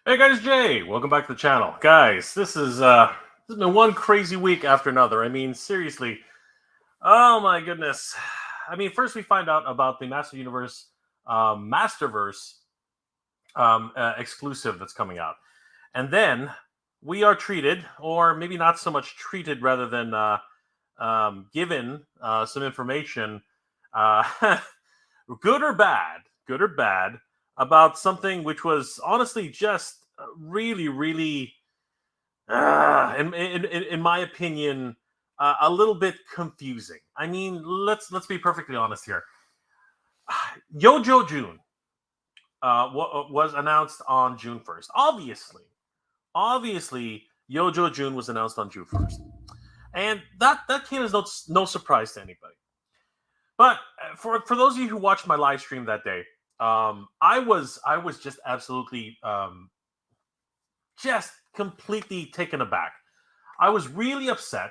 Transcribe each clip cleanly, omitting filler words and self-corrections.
Hey guys, Jay. Welcome back to the channel, guys. This has been one crazy week after another. I mean, seriously. Oh my goodness. I mean, first we find out about the Master Universe, Masterverse exclusive that's coming out, and then we are treated, or maybe not so much treated, rather than given some information, uh, good or bad, about something which was honestly just really, really, in my opinion, a little bit confusing. I mean, let's be perfectly honest here. Yojo June was announced on June 1st. Obviously, Yojo June was announced on June 1st, and that came as no surprise to anybody. But for those of you who watched my live stream that day, I was just absolutely just completely taken aback. I was really upset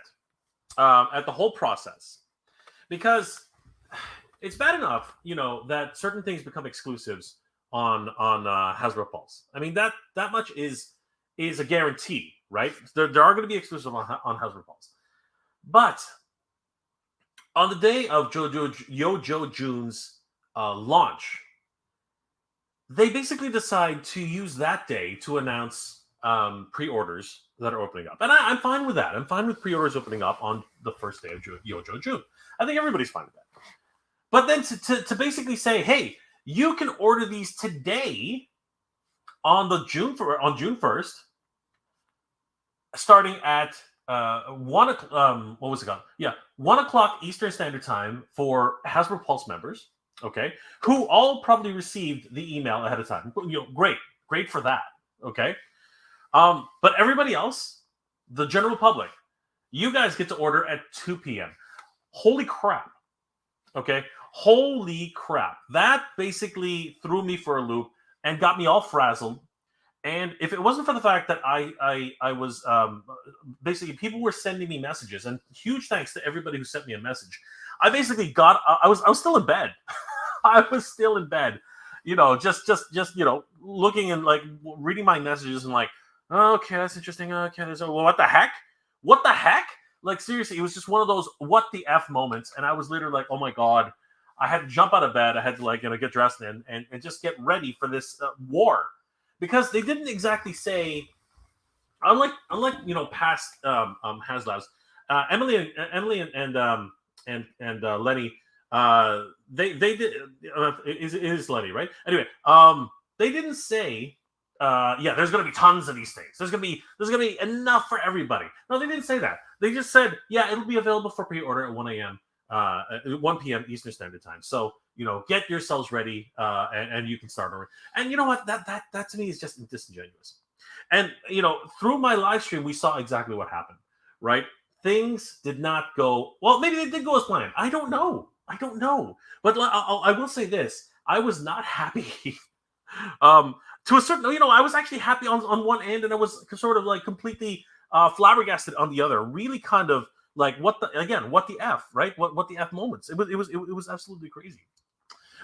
at the whole process because it's bad enough, that certain things become exclusives on Hasbro Pulse. I mean that much is a guarantee, right? There are going to be exclusives on Hasbro Pulse, but on the day of Yojo June's launch, they basically decide to use that day to announce pre-orders that are opening up, and I'm fine with that. I'm fine with pre-orders opening up on the first day of Yojo June. I think everybody's fine with that. But then to basically say, hey, you can order these today on June 1st, starting at 1 o'clock. What was it called? Yeah, 1 o'clock Eastern Standard Time for Hasbro Pulse members. Okay, who all probably received the email ahead of time. Great for that. Okay, but everybody else, the general public, you guys get to order at 2 p.m. Holy crap! Okay, holy crap! That basically threw me for a loop and got me all frazzled. And if it wasn't for the fact that I was basically, people were sending me messages, and huge thanks to everybody who sent me a message. I basically got I was still in bed. I was still in bed, just looking and like reading my messages and like, oh, okay, that's interesting. Okay, well, what the heck? What the heck? Like, seriously, it was just one of those what the f moments, and I was literally like, oh my god, I had to jump out of bed. I had to get dressed and just get ready for this war, because they didn't exactly say, unlike past Haslabs, Emily and Lenny, they did, it is Lenny, right? Anyway, they didn't say, yeah, there's going to be tons of these things. There's going to be enough for everybody. No, they didn't say that. They just said, yeah, it'll be available for pre-order at 1 a.m. 1 p.m. Eastern Standard Time. So get yourselves ready, and you can start ordering. And you know what? That to me is just disingenuous. And through my live stream, we saw exactly what happened. Right? Things did not go well. Maybe they did go as planned. I don't know. But I will say this: I was not happy. To a certain, I was actually happy on one end, and I was sort of like completely flabbergasted on the other. Really, kind of like what the f, right? What the f moments? It was absolutely crazy.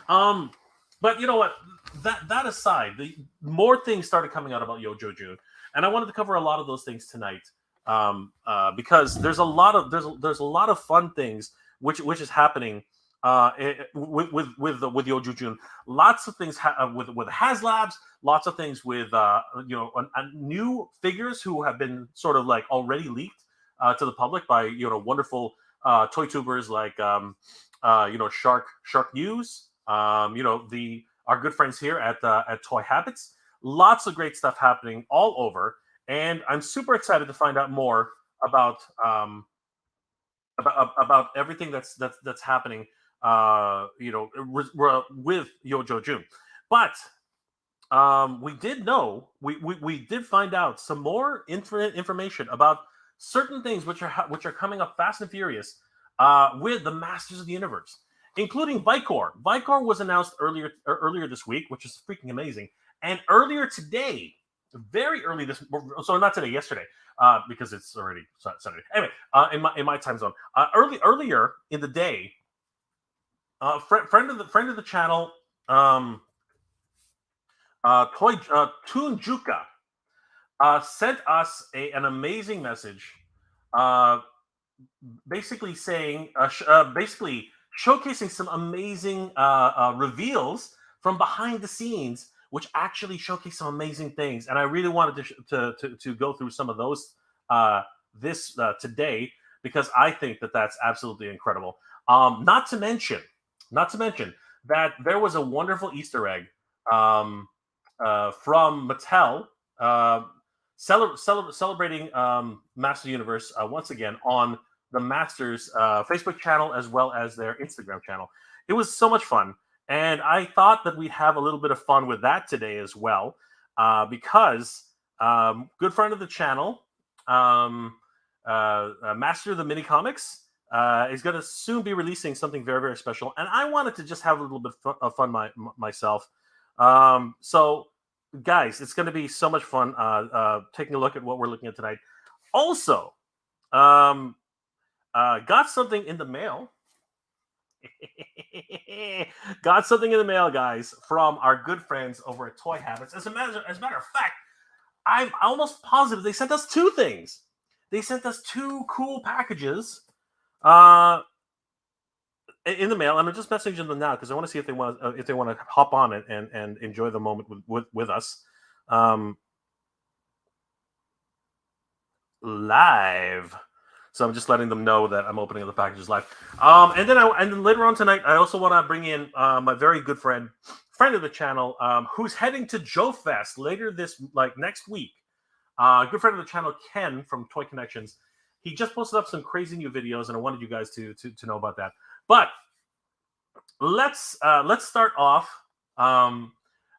But you know what? That aside, the more things started coming out about Yojo June, and I wanted to cover a lot of those things tonight, because there's a lot of fun things which is happening with Yojo June. Lots of things with Haslabs. Lots of things with new figures who have been sort of like already leaked to the public by wonderful toy tubers like Shark News, our good friends here at Toy Habits. Lots of great stuff happening all over, and I'm super excited to find out more about everything that's happening with Yojo June. But we did find out some more information about certain things which are coming up fast and furious with the Masters of the Universe, including Vykron. Vykron was announced earlier this week, which is freaking amazing. And earlier today, very early not today, yesterday, because it's already Saturday. Anyway, in my time zone, earlier in the day, friend of the channel, Toon Juka, sent us an amazing message, basically saying, basically showcasing some amazing reveals from behind the scenes, which actually showcase some amazing things. And I really wanted to go through some of those today, because I think that that's absolutely incredible. Not to mention that there was a wonderful Easter egg from Mattel, celebrating Master Universe once again on the Masters Facebook channel as well as their Instagram channel. It was so much fun, and I thought that we'd have a little bit of fun with that today as well, because good friend of the channel, Master of the Mini Comics, is going to soon be releasing something very, very special, and I wanted to just have a little bit of fun myself. So, guys, it's going to be so much fun taking a look at what we're looking at tonight. Also, got something in the mail. Got something in the mail, guys, from our good friends over at Toy Habits. As a matter of fact, I'm almost positive they sent us two things. They sent us two cool packages in the mail, and I'm just messaging them now because I want to see if they want to hop on it and enjoy the moment with us live. So I'm just letting them know that I'm opening the packages live. And then later on tonight, I also want to bring in my very good friend of the channel, who's heading to Joe Fest later next week. Good friend of the channel, Ken from Toy Connections. He just posted up some crazy new videos, and I wanted you guys to know about that. But let's start off.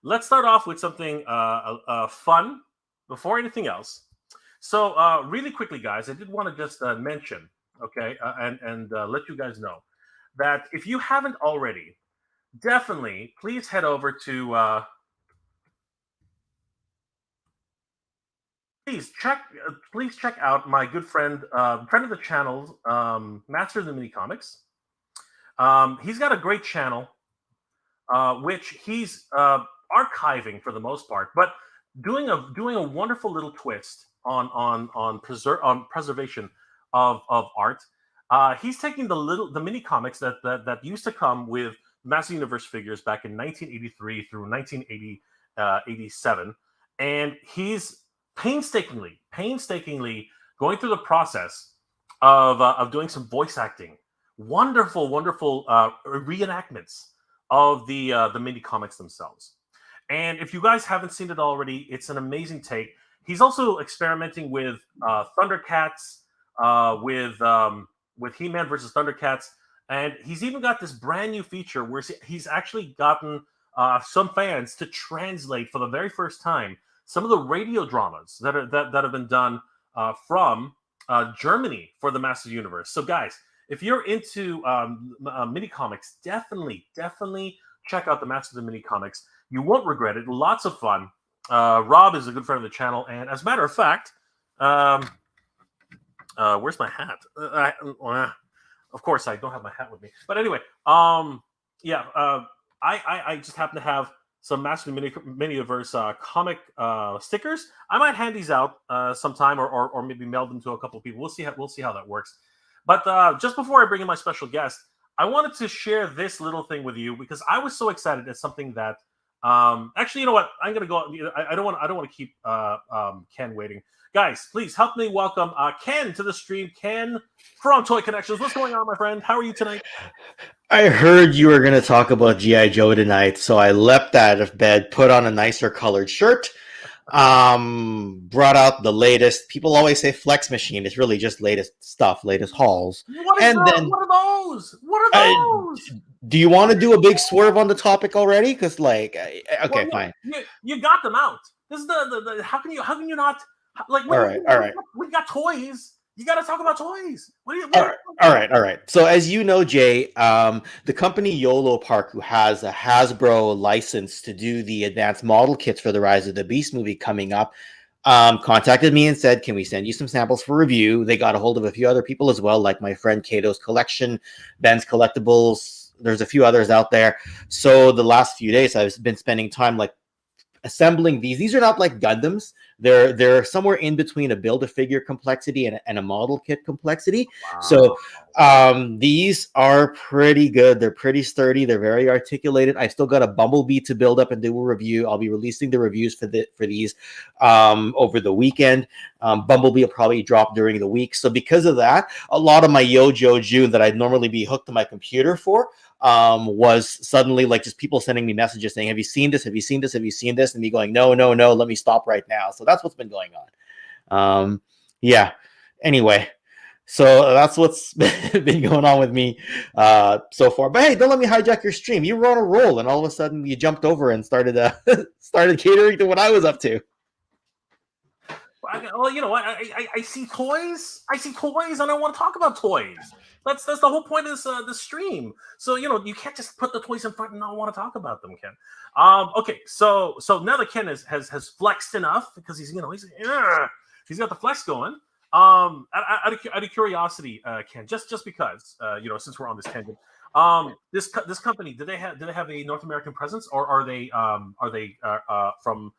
Let's start off with something fun before anything else. So really quickly, guys, I did want to just mention, okay, and let you guys know that if you haven't already, definitely please head over to please check out my good friend of the channel, Master of the Mini Comics. He's got a great channel, which he's archiving for the most part, but doing a wonderful little twist on preservation of art. He's taking the mini comics that used to come with Master Universe figures back in 1983 through 1987, and he's painstakingly going through the process of doing some voice acting. Wonderful reenactments of the mini comics themselves. And if you guys haven't seen it already, it's an amazing take. He's also experimenting with Thundercats, with He-Man versus Thundercats, and he's even got this brand new feature where he's actually gotten some fans to translate for the very first time some of the radio dramas that have been done from Germany for the Master Universe. So, guys, if you're into mini comics, definitely check out the Master of the Mini Comics. You won't regret it. Lots of fun. Rob is a good friend of the channel, and as a matter of fact, where's my hat? Of course, I don't have my hat with me. But anyway, I just happen to have some Master Miniverse comic stickers. I might hand these out sometime, or maybe mail them to a couple of people. We'll see how that works. But just before I bring in my special guest, I wanted to share this little thing with you because I was so excited at something that. Actually, you know what? I'm gonna go. I don't want to keep Ken waiting. Guys, please help me welcome Ken to the stream. Ken from Toy Connections. What's going on, my friend? How are you tonight? I heard you were going to talk about G.I. Joe tonight, so I leapt out of bed, put on a nicer colored shirt, brought out the latest. People always say Flex Machine. It's really just latest stuff, latest hauls. What are those? What are those? Do you want to do a big swerve on the topic already? Because, okay, well, fine. You got them out. This is the how can you not? Like, all right. We got toys. You got to talk about toys. All right. So as you know, Jay, the company YOLO Park, who has a Hasbro license to do the advanced model kits for the Rise of the Beast movie coming up, contacted me and said, can we send you some samples for review? They got a hold of a few other people as well, like my friend Kato's Collection, Ben's Collectibles. There's a few others out there. So the last few days, I've been spending time assembling these. These are not like Gundams. They're somewhere in between a Build-A-Figure complexity and a model kit complexity. Wow. So these are pretty good. They're pretty sturdy. They're very articulated. I still got a Bumblebee to build up and do a review. I'll be releasing the reviews for these over the weekend. Bumblebee will probably drop during the week. So because of that, a lot of my Yojo June that I'd normally be hooked to my computer for was suddenly like just people sending me messages saying, have you seen this? Have you seen this? Have you seen this? And me going, no, let me stop right now. So that's what's been going on. Yeah. Anyway, so that's what's been going on with me so far. But hey, don't let me hijack your stream. You were on a roll, and all of a sudden you jumped over and started catering to what I was up to. Well, you know what? I see toys. I see toys, and I want to talk about toys. That's the whole point of this stream. So you can't just put the toys in front and not want to talk about them, Ken. Okay, so now that Ken has flexed enough because he's got the flex going. Out of curiosity, Ken, just because since we're on this tangent, this company, do they have a North American presence, or are they from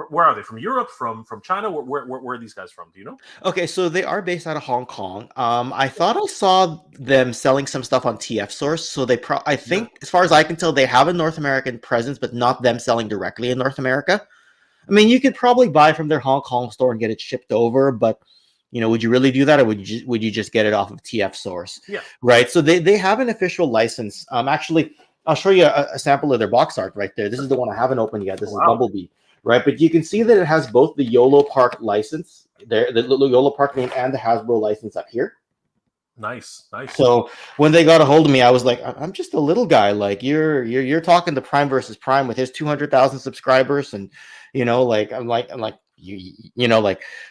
where are they? From Europe? From China? Where are these guys from? Do you know? Okay, so they are based out of Hong Kong. I thought I saw them selling some stuff on TF Source. So I think, as far as I can tell, they have a North American presence, but not them selling directly in North America. I mean, you could probably buy from their Hong Kong store and get it shipped over, but would you really do that, or would you just get it off of TF Source? Yeah. Right. So they have an official license. Actually, I'll show you a sample of their box art right there. This is the one I haven't opened yet. This is Bumblebee, right? But you can see that it has both the YOLO Park license there, the YOLO Park name, and the Hasbro license up here. Nice. So when they got a hold of me, I was like, I'm just a little guy. Like you're talking to Prime versus Prime with his 200,000 subscribers, and I'm like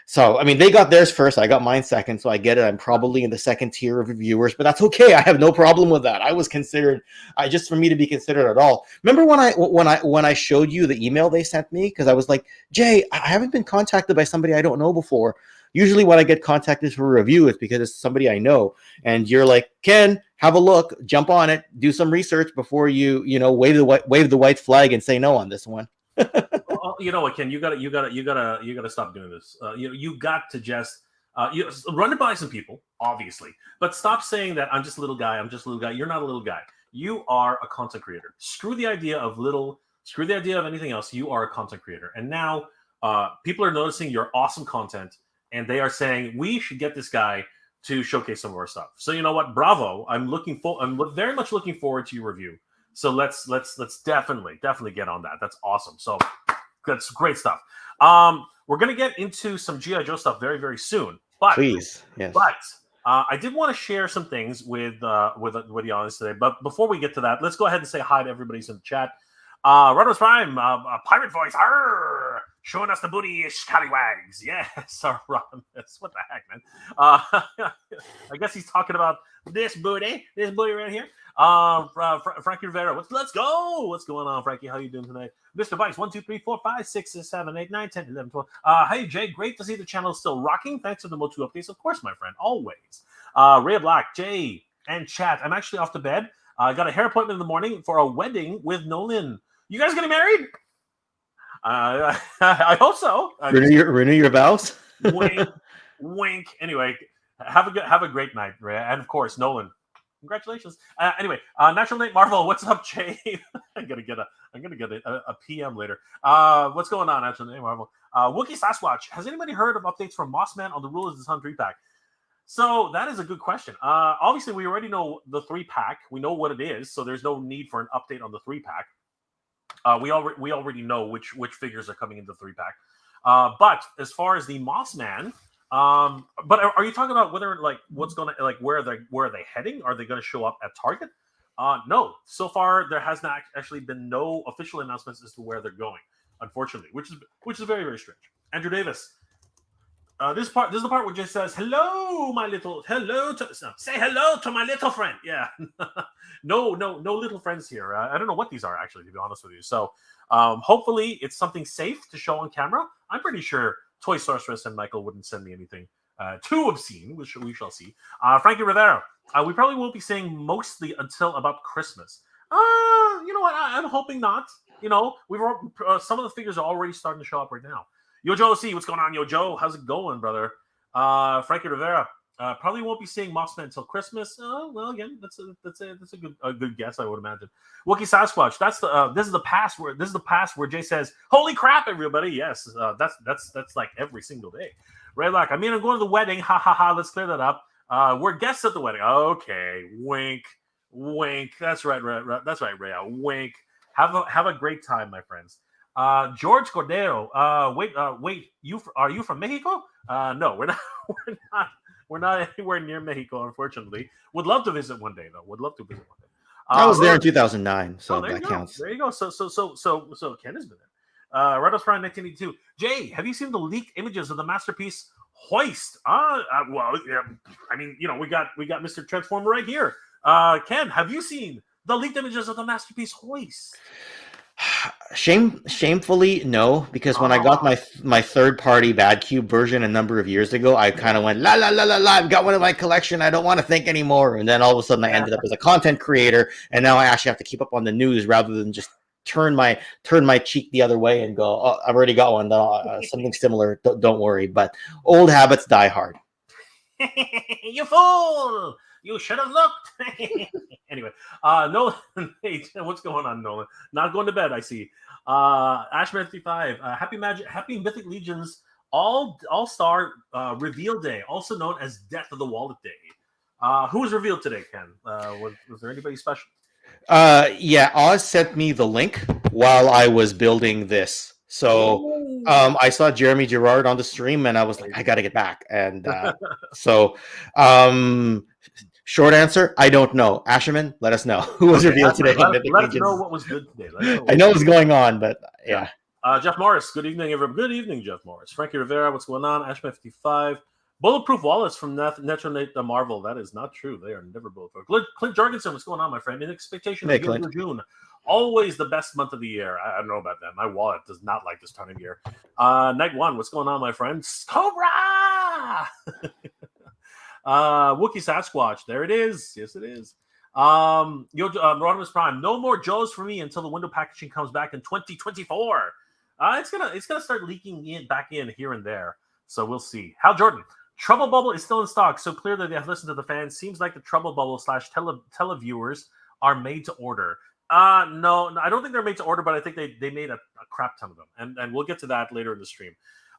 so I mean, they got theirs first, I got mine second, so I get it. I'm probably in the second tier of reviewers, but that's okay. I have no problem with that. I was considered, just for me to be considered at all. Remember when I showed you the email they sent me, because I was like, Jay, I haven't been contacted by somebody I don't know before. Usually when I get contacted for a review, it's because it's somebody I know. And you're like, Ken, have a look, jump on it, do some research before you wave the white flag and say no on this one. Well, you know what, Ken? You gotta stop doing this. You got to just run it by some people, obviously, but stop saying that I'm just a little guy. You're not a little guy. You are a content creator. Screw the idea of little. Screw the idea of anything else. You are a content creator, and now people are noticing your awesome content, and they are saying we should get this guy to showcase some of our stuff. So you know what? Bravo! I'm very much looking forward to your review. So let's definitely get on that. That's awesome. So that's great stuff. We're gonna get into some G.I. Joe stuff very, very soon. But please, yes. But I did want to share some things with the audience today. But before we get to that, let's go ahead and say hi to everybody who's in the chat. Ramos Prime, pirate voice, arr, showing us the booty scallywags. Yes, Ramos. What the heck, man? I guess he's talking about this booty right here. Frankie Rivera, let's go. What's going on, Frankie? How you doing tonight? Mr. Vice, 1, 2, 3, 4, 5, 6, 7, 8, 9, 10, 11, 12. Hey, Jay, great to see the channel is still rocking. Thanks for the MOTU updates. Of course, my friend, always. Ray Black, Jay, and chat. I'm actually off to bed. I got a hair appointment in the morning for a wedding with Nolan. You guys getting married? I hope so. Renew your vows. Wink. Anyway, have a great night, Ray. And of course, Nolan. Congratulations. Anyway, Natural Nate Marvel, what's up, Jay? I'm gonna get a PM later. What's going on, Natural Nate Marvel? Wookie Sasquatch, has anybody heard of updates from Mossman on the Rulers of the Sun 3-pack? So that is a good question. Obviously, we already know the 3-pack. We know what it is, so there's no need for an update on the 3-pack. We already know which figures are coming into the 3-pack. But as far as the Mossman, but are you talking about whether what's going to where are they heading? Are they going to show up at Target? No. So far, there has not actually been no official announcements as to where they're going, unfortunately, which is very, very strange. Andrew Davis. This is the part where it just says, say hello to my little friend. Yeah. no little friends here. I don't know what these are, actually, to be honest with you. So hopefully it's something safe to show on camera. I'm pretty sure Toy Sorceress and Michael wouldn't send me anything too obscene, which we shall see. Frankie Rivera, we probably won't be seeing mostly until about Christmas. You know what? I'm hoping not. We've some of the figures are already starting to show up right now. Yo Joe C, what's going on? Yo Joe, how's it going, brother? Frankie Rivera. Probably won't be seeing Moxman until Christmas. Well, again, that's a good guess, I would imagine. Wookie Sasquatch. That's the this is the past where Jay says, "Holy crap, everybody!" Yes, that's like every single day. Ray Lock. I mean, I'm going to the wedding. Ha ha ha. Let's clear that up. We're guests at the wedding. Okay, wink, wink. That's right, that's right, Ray. Wink. Have a great time, my friends. George Cordero. Wait. Are you from Mexico? No, we're not. We're not. We're not anywhere near Mexico, unfortunately. Would love to visit one day, though. Would love to visit one day. I was there in 2009, so that counts. There you go. So Ken has been there. Red House Prime 1982. Jay, have you seen the leaked images of the masterpiece Hoist? Well, yeah. I mean, we got Mr. Transformer right here. Ken, have you seen the leaked images of the masterpiece Hoist? Shamefully, no, because when I got my third-party Bad Cube version a number of years ago, I kind of went la la la la la. I've got one in my collection. I don't want to think anymore. And then all of a sudden, I ended up as a content creator, and now I actually have to keep up on the news rather than just turn my cheek the other way and go, "Oh, I've already got one. Something similar. Don't worry." But old habits die hard. You fool! You should have looked. Anyway, Nolan, hey, what's going on, Nolan? Not going to bed, I see. Ashman 55, Happy Mythic Legions All-Star Reveal Day, also known as Death of the Wallet Day. Who was revealed today, Ken? Was there anybody special? Yeah, Oz sent me the link while I was building this. So I saw Jeremy Gerard on the stream, and I was like, I got to get back. And short answer, I don't know. Asherman, let us know who was revealed today. Let us know what was good today. I know what's going on, but yeah. Jeff Morris, good evening, everyone. Good evening, Jeff Morris. Frankie Rivera, what's going on? Ashman 55. Bulletproof wallets from Netronate the Marvel. That is not true. They are never bulletproof. Clint Jorgensen, what's going on, my friend? In expectation of June. Always the best month of the year. I don't know about that. My wallet does not like this time of year. Night one, what's going on, my friends? Cobra! Wookie Sasquatch. There it is. Yes, it is. Rodimus Prime. No more Joes for me until the window packaging comes back in 2024. It's gonna start leaking back in here and there. So we'll see. Hal Jordan. Trouble Bubble is still in stock, so clear that they have listened to the fans. Seems like the Trouble Bubble / televiewers are made to order. No, I don't think they're made to order, but I think they made a crap ton of them, and we'll get to that later in the stream.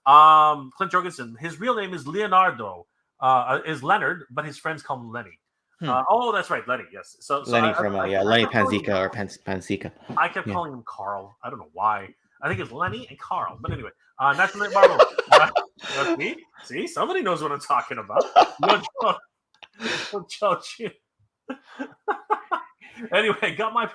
Clint Jorgensen. His real name is Leonardo. Is Leonard, but his friends call him Lenny. That's right, Lenny. Yes. So Lenny Lenny Panzica or Panzica. I kept calling him Carl. I don't know why. I think it's Lenny and Carl. But anyway, National Marvel. See, somebody knows what I'm talking about. Anyway, got my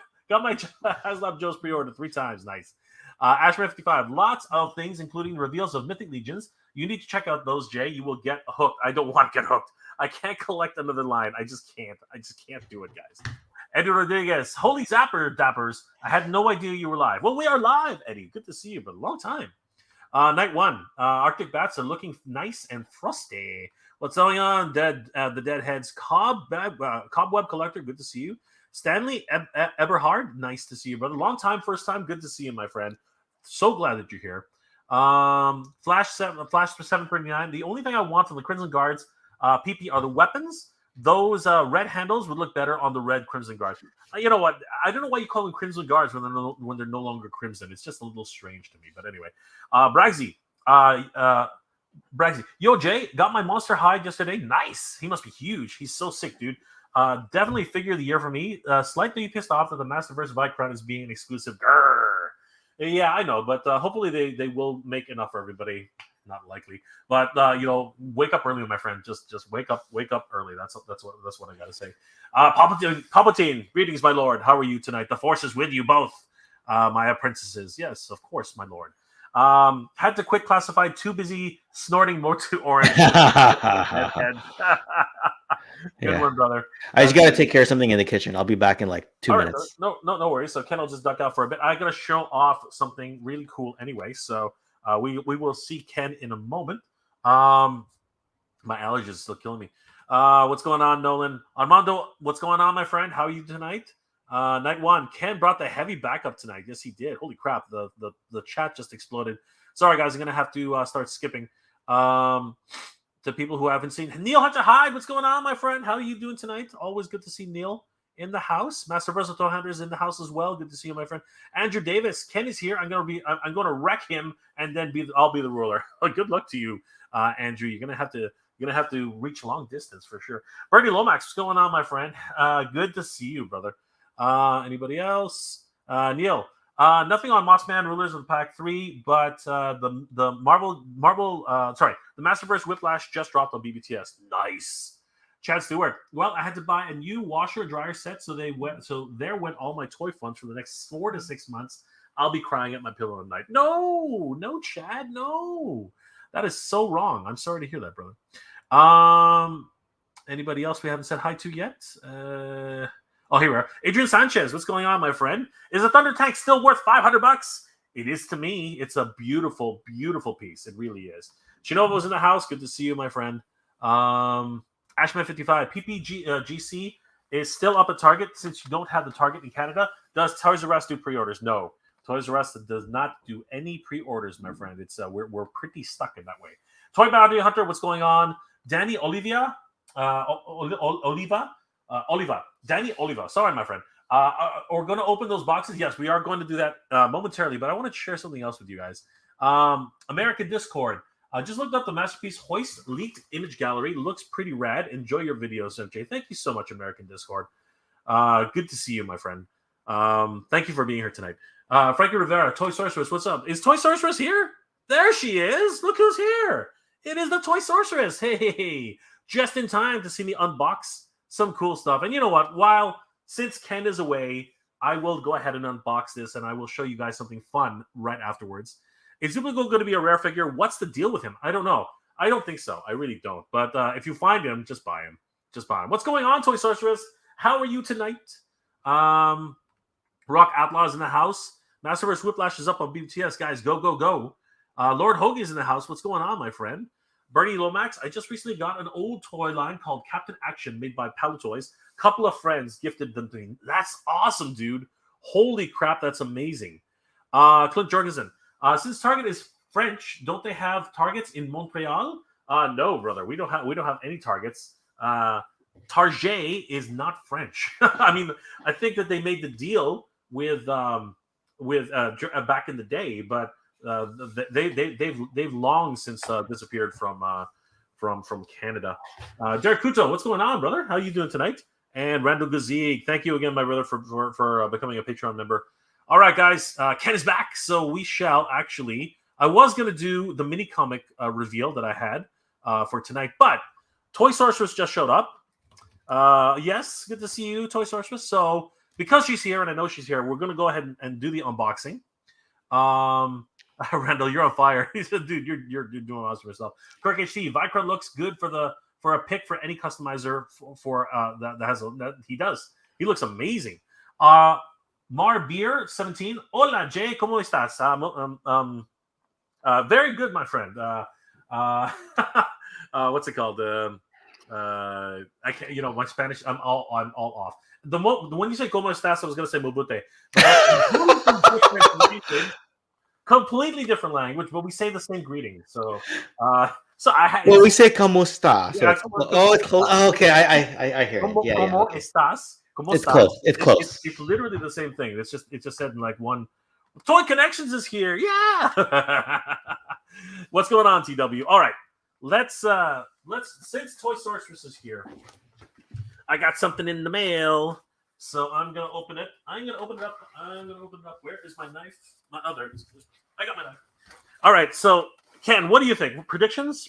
Haslab Joe's pre-order 3 times. Nice. Ashman 55. Lots of things, including reveals of Mythic Legions. You need to check out those, Jay. You will get hooked. I don't want to get hooked. I can't collect another line. I just can't do it, guys. Eddie Rodriguez. Holy Zapper Dappers. I had no idea you were live. Well, we are live, Eddie. Good to see you, but a long time. Night one. Arctic Bats are looking nice and frosty. What's going on, the Deadheads? Cobweb Collector. Good to see you. Stanley Eberhard. Nice to see you, brother. Long time, first time. Good to see you, my friend. So glad that you're here. Flash for 739. The only thing I want from the Crimson Guards PP are the weapons. Those red handles would look better on the red Crimson Guards. You know what? I don't know why you call them Crimson Guards when they're no longer Crimson. It's just a little strange to me. But anyway, Bragsy. Bragsy. Yo, Jay, got my Monster Hide yesterday. Nice. He must be huge. He's so sick, dude. Definitely figure of the year for me. Slightly pissed off that the Masterverse Vykron is being an exclusive. Grrr. Yeah, I know, but hopefully they will make enough for everybody. Not likely, but wake up early, my friend. Just wake up early. That's what I gotta say. Palpatine, greetings, my lord. How are you tonight? The Force is with you both, my princesses. Yes, of course, my lord. Had to quit classified. Too busy snorting MOTU orange. Good one, brother. I just got to take care of something in the kitchen. I'll be back in like 2 minutes. No worries. So Ken will just duck out for a bit. I got to show off something really cool anyway. So we will see Ken in a moment. My allergies is still killing me. What's going on, Nolan? Armando, what's going on, my friend? How are you tonight? Night one. Ken brought the heavy backup tonight. Yes, he did. Holy crap! The chat just exploded. Sorry, guys, I'm gonna have to start skipping. To people who haven't seen Neil Hunter Hyde, what's going on, my friend? How are you doing tonight? Always good to see Neil in the house. Master Versatile Hunter is in the house as well. Good to see you, my friend. Andrew Davis, Ken is here. I'm gonna wreck him, and then I'll be the ruler. Good luck to you, Andrew. You're gonna have to reach long distance for sure. Bernie Lomax, what's going on, my friend? Good to see you, brother. Anybody else? Neil. Nothing on Mossman Rulers of the Pack 3, but the Masterverse Whiplash just dropped on BBTS. Nice. Chad Stewart. Well, I had to buy a new washer dryer set, so there went all my toy funds for the next 4 to 6 months. I'll be crying at my pillow at night. No, Chad, no. That is so wrong. I'm sorry to hear that, brother. Anybody else we haven't said hi to yet? Oh, here we are. Adrian Sanchez, what's going on, my friend? Is a Thunder Tank still worth $500? It is to me. It's a beautiful, beautiful piece. It really is. Chinovo's in the house. Good to see you, my friend. Ashman55, PPGC is still up at Target since you don't have the Target in Canada. Does Toys R Us do pre-orders? No. Toys R Us does not do any pre-orders, my friend. It's we're pretty stuck in that way. Toy Bounty Hunter, what's going on? Danny Olivia, Danny Oliva. Sorry, my friend. We're going to open those boxes. Yes, we are going to do that momentarily, but I want to share something else with you guys. American Discord. Just looked up the Masterpiece Hoist leaked image gallery. Looks pretty rad. Enjoy your videos, MJ. Thank you so much, American Discord. Good to see you, my friend. Thank you for being here tonight. Frankie Rivera, Toy Sorceress, what's up? Is Toy Sorceress here? There she is. Look who's here. It is the Toy Sorceress. Hey, just in time to see me unbox some cool stuff. And you know what? Since Ken is away, I will go ahead and unbox this, and I will show you guys something fun right afterwards. Is Zubico going to be a rare figure? What's the deal with him? I don't know. I don't think so. I really don't. But if you find him, just buy him. Just buy him. What's going on, Toy Sorceress? How are you tonight? Rock Outlaws in the house. Masterverse Whiplash is up on BTS. Guys, go, go, go. Lord Hoagie's in the house. What's going on, my friend? Bernie Lomax, I just recently got an old toy line called Captain Action made by Palo Toys. Couple of friends gifted them to me. That's awesome, dude. Holy crap, that's amazing. Clint Jorgensen, since Target is French, don't they have Targets in Montreal? No, brother. We don't have any Targets. Target is not French. I mean, I think that they made the deal with back in the day, but they've long since disappeared from Canada. Derek Kuto, what's going on, brother? How are you doing tonight? And Randall Gazik, thank you again, my brother, for becoming a Patreon member. All right, guys, Ken is back, so we shall actually. I was going to do the mini comic reveal that I had for tonight, but Toy Sorceress just showed up. Yes, good to see you, Toy Sorceress. So because she's here, and I know she's here, we're going to go ahead and do the unboxing. Randall, you're on fire. He said, "Dude, you're doing awesome yourself." Kirk HT, Vykron looks good for a pick for any customizer that he does. He looks amazing. Mar Beer 17. Hola, Jay, ¿cómo estás? Very good, my friend. What's it called? I can't. My Spanish. I'm all off. When you say "cómo estás," I was going to say "mubute." Completely different language, but we say the same greeting. So we say "cómo estás." Yeah, it's close. Oh, okay, I hear it. Yeah, ¿Cómo okay. estás? ¿Cómo it's estás? close. It's close. It's literally the same thing. It's just said in like one. Toy Connections is here. Yeah. What's going on, TW? All right, let's since Toy Sorceress is here, I got something in the mail. So I'm gonna open it. I'm gonna open it up. Where is my knife? My other. I got my knife. All right. So Ken, what do you think? Predictions?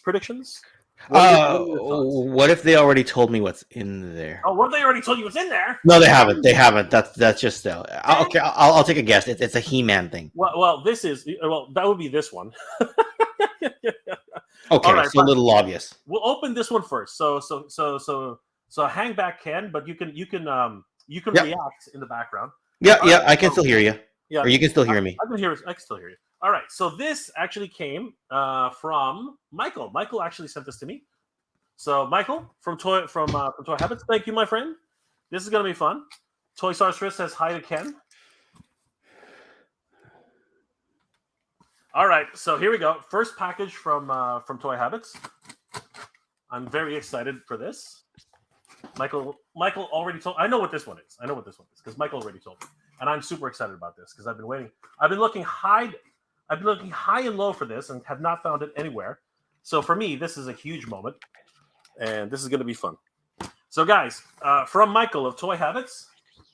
What if they already told me what's in there? Oh, what if they already told you what's in there? No, they haven't. That's just okay. I'll take a guess. It's a He-Man thing. Well, that would be this one. Okay, right, so a little obvious. We'll open this one first. So hang back, Ken, but you can react in the background. Yeah, I can still hear you. Yeah, or you can still hear me. I can still hear you. All right, so this actually came from Michael. Michael actually sent this to me. So Michael from Toy Habits, thank you, my friend. This is gonna be fun. Toy Sorceress says hi to Ken. All right, so here we go. First package from Toy Habits. I'm very excited for this. Michael already told. I know what this one is. I know what this one is because Michael already told me, and I'm super excited about this because I've been waiting. I've been looking high and low for this and have not found it anywhere. So for me, this is a huge moment, and this is going to be fun. So guys, from Michael of Toy Habits.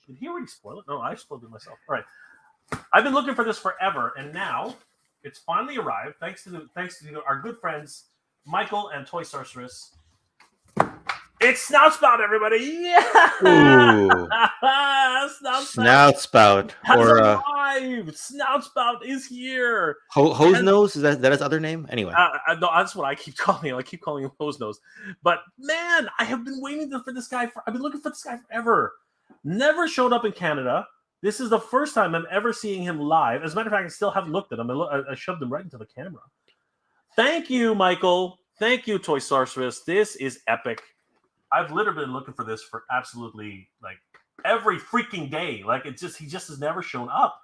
Did he already spoil it? No, I spoiled it myself. All right. I've been looking for this forever, and now it's finally arrived. Thanks to our good friends Michael and Toy Sorceress. It's Snout Spout, everybody! Yeah! Snout Spout. Has arrived! Snout Spout is here! Hose Nose? Is that his other name? Anyway. No, that's what I keep calling him. I keep calling him Hose Nose. But, man, I have been waiting for this guy. I've been looking for this guy forever. Never showed up in Canada. This is the first time I'm ever seeing him live. As a matter of fact, I still haven't looked at him. I shoved him right into the camera. Thank you, Michael. Thank you, Toy Sorceress. This is epic. I've literally been looking for this for absolutely like every freaking day. Like he just has never shown up.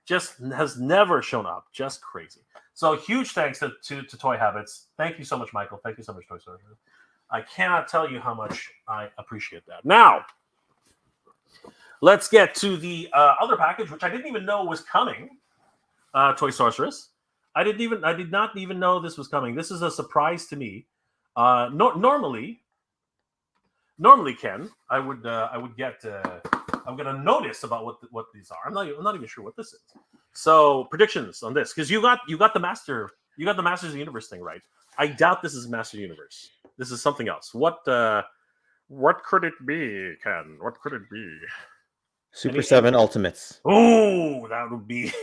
Just has never shown up. Just crazy. So huge thanks to Toy Habits. Thank you so much, Michael. Thank you so much, Toy Sorceress. I cannot tell you how much I appreciate that. Now, let's get to the other package, which I didn't even know was coming. Toy Sorceress. I did not even know this was coming. This is a surprise to me. Normally, Ken, I would get I'm gonna notice about what these are. I'm not even sure what this is. So predictions on this because you got the Masters of the Universe thing right. I doubt this is Master Universe. This is something else. What could it be, Ken? What could it be? Super 7 Ultimates. Oh, that would be.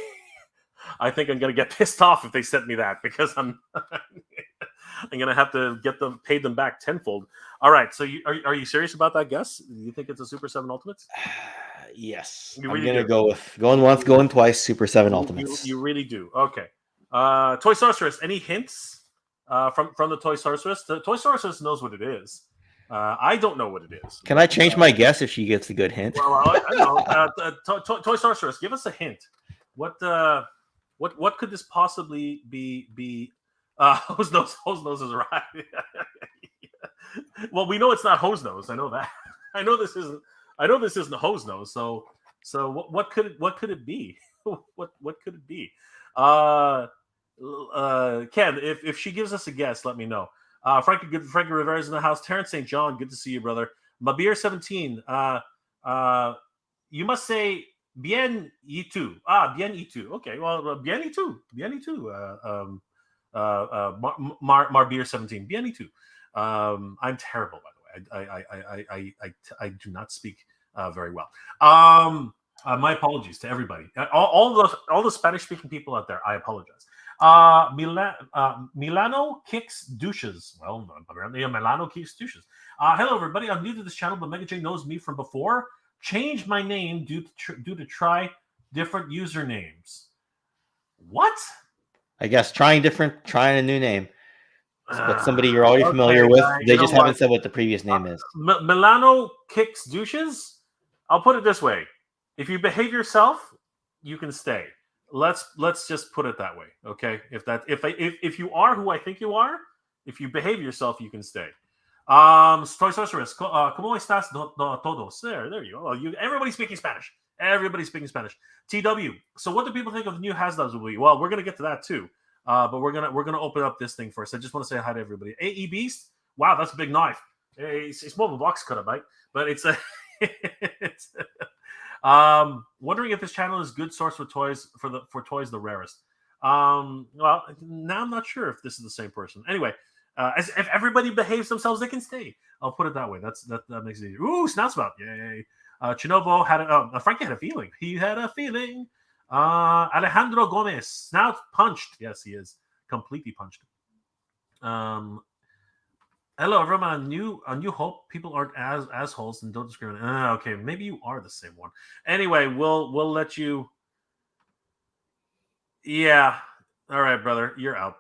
I think I'm gonna get pissed off if they sent me that because I'm gonna have to pay them back tenfold. All right, so are you serious about that guess? Do you think it's a Super 7 Ultimates? Yes, I'm gonna go with going once, going twice. Super 7 Ultimates. You really do. Okay. Toy Sorceress. Any hints from the Toy Sorceress? The Toy Sorceress knows what it is. I don't know what it is. Can I change my guess if she gets a good hint? Well, I know. Toy Sorceress, give us a hint. What could this possibly be? Hose Nose is right. Well, we know it's not Hose Nose. I know that. I know this isn't Hose Nose. So what could it be? what could it be? Ken, if she gives us a guess, let me know. Frankie Rivera's in the house. Terrence St. John, good to see you, brother. Mabir 17. You must say bien y tu. Bien y tu. Okay, well, bien y tu. Bien y tu. Marbir 17. Bien y tu. I'm terrible, by the way. I do not speak very well. My apologies to everybody. All the Spanish speaking people out there. I apologize. Milano kicks douches. Well, apparently Milano kicks douches. Hello, everybody. I'm new to this channel, but Mega J knows me from before. Changed my name due to try different usernames. What? I guess trying a new name. But somebody you're already familiar with. They just haven't said what the previous name is. Milano kicks douches. I'll put it this way: if you behave yourself, you can stay. Let's just put it that way, okay? If you are who I think you are, if you behave yourself, you can stay. Toy Sorceress, ¿cómo estás todos? There you go. Everybody's speaking Spanish. Everybody's speaking Spanish. TW. So what do people think of the new Haslabs will be? Well, we're gonna get to that too. But we're gonna open up this thing first. I just want to say hi to everybody. AE Beast. Wow, that's a big knife. It's more of a box cutter, mate. But it's a. Wondering if this channel is good source for toys for toys the rarest. Well, now I'm not sure if this is the same person. Anyway, if everybody behaves themselves, they can stay. I'll put it that way. That makes it easier. Ooh, Snout Spout. Yay. Chinovo had Frankie had a feeling. He had a feeling. Alejandro Gomez, Snout punched. Yes, he is completely punched. Hello, everyone. A new hope. People aren't as assholes and don't discriminate. Okay, maybe you are the same one. Anyway, we'll let you. Yeah. All right, brother. You're out.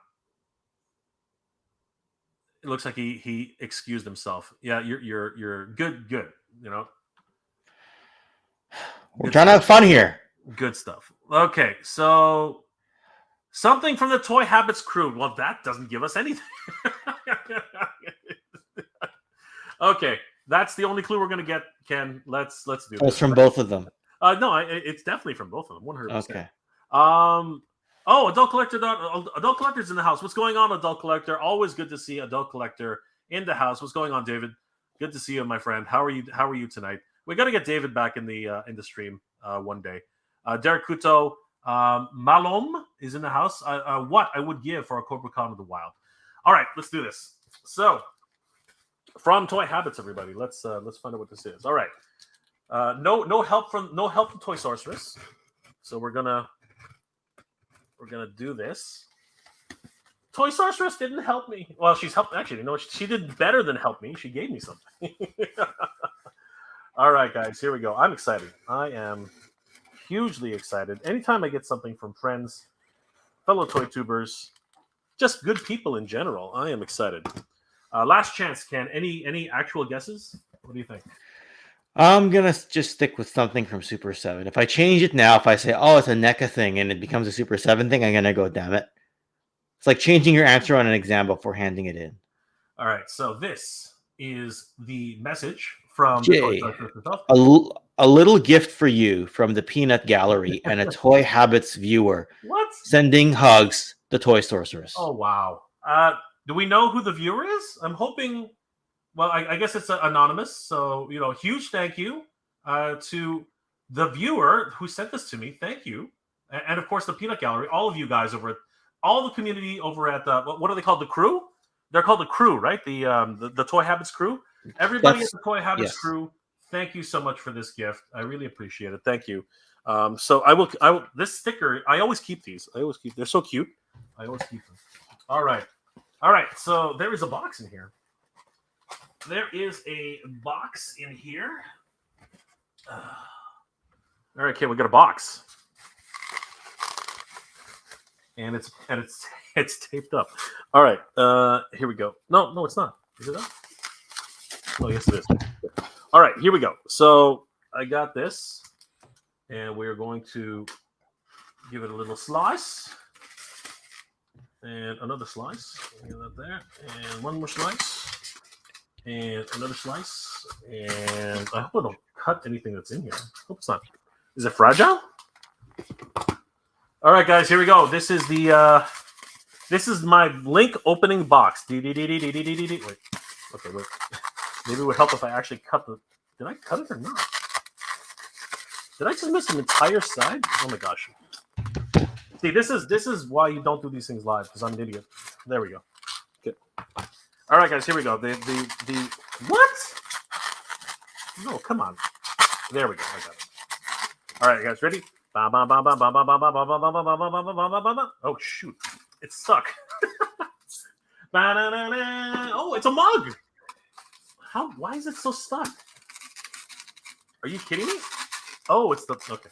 It looks like he excused himself. Yeah, you're good. You know. We're trying to have fun here. Good stuff. Okay, so Something from the Toy Habits crew. Well, that doesn't give us anything. Okay, that's the only clue we're gonna get, Ken. Let's do this. It's from both of them. No, it's definitely from both of them. 100%. Okay. Oh, Adult Collector's in the house. What's going on, Adult Collector? Always good to see Adult Collector in the house. What's going on, David? Good to see you, my friend. How are you tonight? We got to get David back in the stream one day. Derek Kuto, Malom is in the house. What I would give for a Cobra Con of the Wild. All right, let's do this. So, from Toy Habits, everybody, let's find out what this is. All right, no help from Toy Sorceress. So we're gonna do this. Toy Sorceress didn't help me. Well, she's helped. Actually, you know what? She did better than help me. She gave me something. All right, guys, here we go. I'm excited. I am hugely excited. Anytime I get something from friends, fellow toy tubers, just good people in general, I am excited. Last chance, Ken. Any actual guesses? What do you think? I'm gonna just stick with something from Super 7. If I change it now, if I say, "Oh, it's a NECA thing," and it becomes a Super 7 thing, I'm gonna go, "Damn it!" It's like changing your answer on an exam before handing it in. All right, so this is the message from Jay, the a little gift for you from the Peanut Gallery and a Toy Habits viewer. What? Sending hugs, the Toy Sorceress. Oh wow. Do we know who the viewer is? I'm hoping. Well, I guess it's anonymous. So, huge thank you to the viewer who sent this to me. Thank you. And of course, the Peanut Gallery, all of you guys over at all the community over at what are they called? The crew? They're called the crew, right? The Toy Habits crew. Everybody at the Toy Habits crew, thank you so much for this gift. I really appreciate it. Thank you. So I will. This sticker, I always keep these. They're so cute. I always keep them. All right. So there is a box in here. There is a box in here. All right, okay, we got a box, and it's taped up. All right, here we go. No, it's not. Is it up? Oh, yes, it is. All right, here we go. So I got this, and we're going to give it a little slice, and another slice. Get that there, and one more slice. And another slice, and I hope I don't cut anything that's in here. I hope it's not. Is it fragile? All right, guys, here we go. This is my link opening box. Wait. Okay, wait. Maybe it would help if I actually cut the. Did I cut it or not? Did I just miss an entire side? Oh my gosh. See, this is why you don't do these things live, because I'm an idiot. There we go. Good. All right, guys, here we go. The what? No, come on. There we go. I got it. All right, guys, ready? Oh shoot, it's stuck. Oh, it's a mug. How? Why is it so stuck? Are you kidding me? Oh, it's the okay.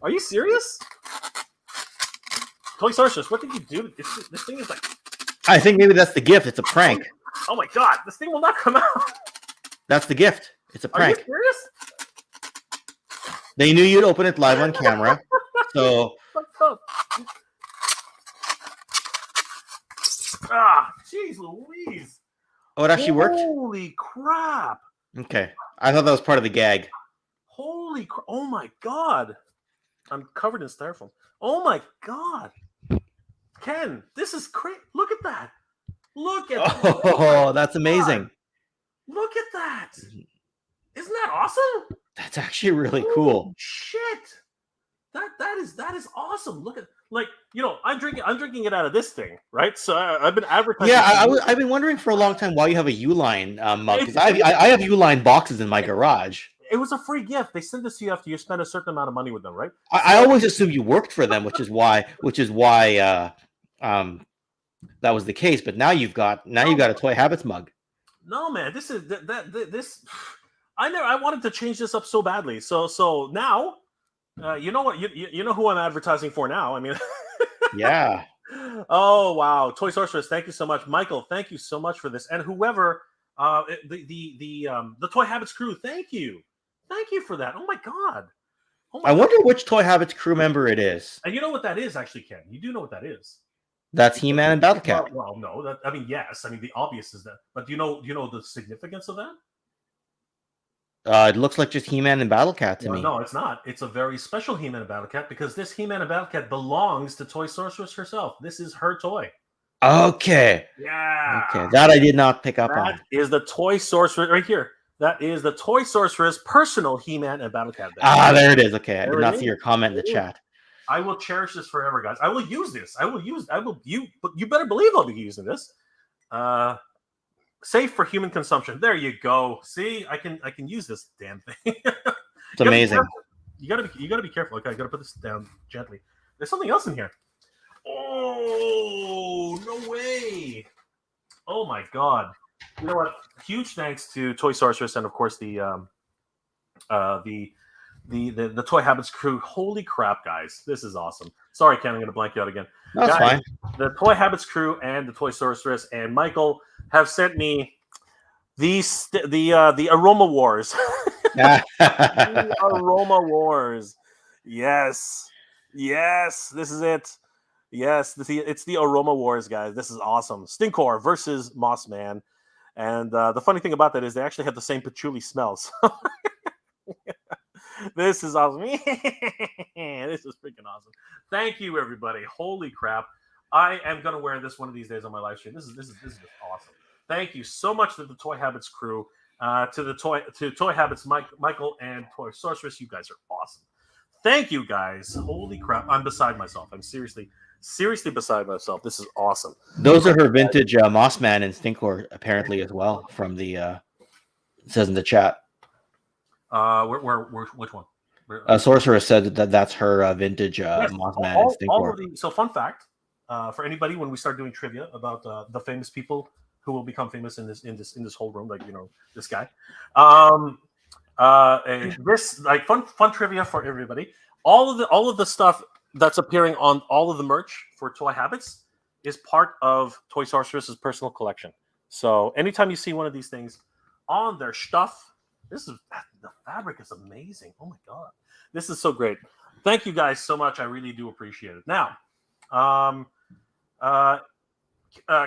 Are you serious? Toy Sorceress, what did you do? This thing is like. I think maybe that's the gift. It's a prank. Oh my god, this thing will not come out. That's the gift. It's a prank. Are you serious? They knew you'd open it live on camera. So. Jeez Louise. Oh, it actually worked? Holy crap. Okay. I thought that was part of the gag. Holy crap. Oh my god. I'm covered in styrofoam. Oh my god. Ken, this is crazy. Look at that. Look at that. Oh, that's amazing. Look at that. Isn't that awesome? That's actually really cool. Shit. That is awesome. Look at I'm drinking it out of this thing, right? So I've been advertising. Yeah, I've been wondering for a long time why you have a Uline mug, because I have Uline boxes in my garage. It was a free gift. They send this to you after you spend a certain amount of money with them, right? I always assumed you worked for them, which is why that was the case. But now you've got a Toy Habits mug. No, man, this is this. I wanted to change this up so badly. So now, you know what? You know who I'm advertising for now. I mean, yeah. Oh wow, Toy Sorceress, thank you so much, Michael. Thank you so much for this, and whoever the Toy Habits crew, thank you for that. Oh my god, Oh my I God. wonder which Toy Habits crew member it is. And you know what that is, actually, Ken. You do know what that is. That's He-Man and Battle Cat. Well, no. That, I mean, yes. I mean, the obvious is that. But do you know the significance of that? It looks like just He-Man and Battle Cat to me. No, it's not. It's a very special He-Man and Battle Cat because this He-Man and Battle Cat belongs to Toy Sorceress herself. This is her toy. Okay. Yeah. Okay. That I did not pick up on. That is the Toy Sorceress right here. That is the Toy Sorceress personal He-Man and Battle Cat. There it is. Okay. I There did it not is. see your comment in the chat. I will cherish this forever, guys. I will use this. You better believe I'll be using this. Safe for human consumption. There you go. See, I can use this damn thing. It's amazing. You gotta be careful. Okay, I gotta put this down gently. There's something else in here. Oh, no way. Oh my God. You know what? Huge thanks to Toy Sorceress and of course the Toy Habits crew. Holy crap, guys. This is awesome. Sorry, Ken, I'm gonna blank you out again. That's Guys, fine. The Toy Habits crew and the Toy Sorceress and Michael have sent me the Aroma Wars. The Aroma Wars. Yes. This is it. Yes, it's the Aroma Wars, guys. This is awesome. Stinkor versus Moss Man. And the funny thing about that is they actually have the same patchouli smells. This is awesome. This is freaking awesome. Thank you, everybody. Holy crap. I am going to wear this one of these days on my live stream. This is just awesome. Thank you so much to the Toy Habits crew, to Toy Habits Michael and Toy Sorceress. You guys are awesome. Thank you, guys. Holy crap. I'm beside myself. I'm seriously beside myself. This is awesome. Those are her vintage Mossman and Stinkor apparently as well from the it says in the chat. Which one? Sorceress said that's her vintage Mossman and Stinkor. So fun fact, for anybody when we start doing trivia about the famous people who will become famous in this whole room, like this guy. This like fun trivia for everybody. All of the stuff that's appearing on all of the merch for Toy Habits is part of Toy Sorceress's personal collection. So anytime you see one of these things on their stuff, the fabric is amazing. Oh my God, this is so great. Thank you guys so much. I really do appreciate it. Now,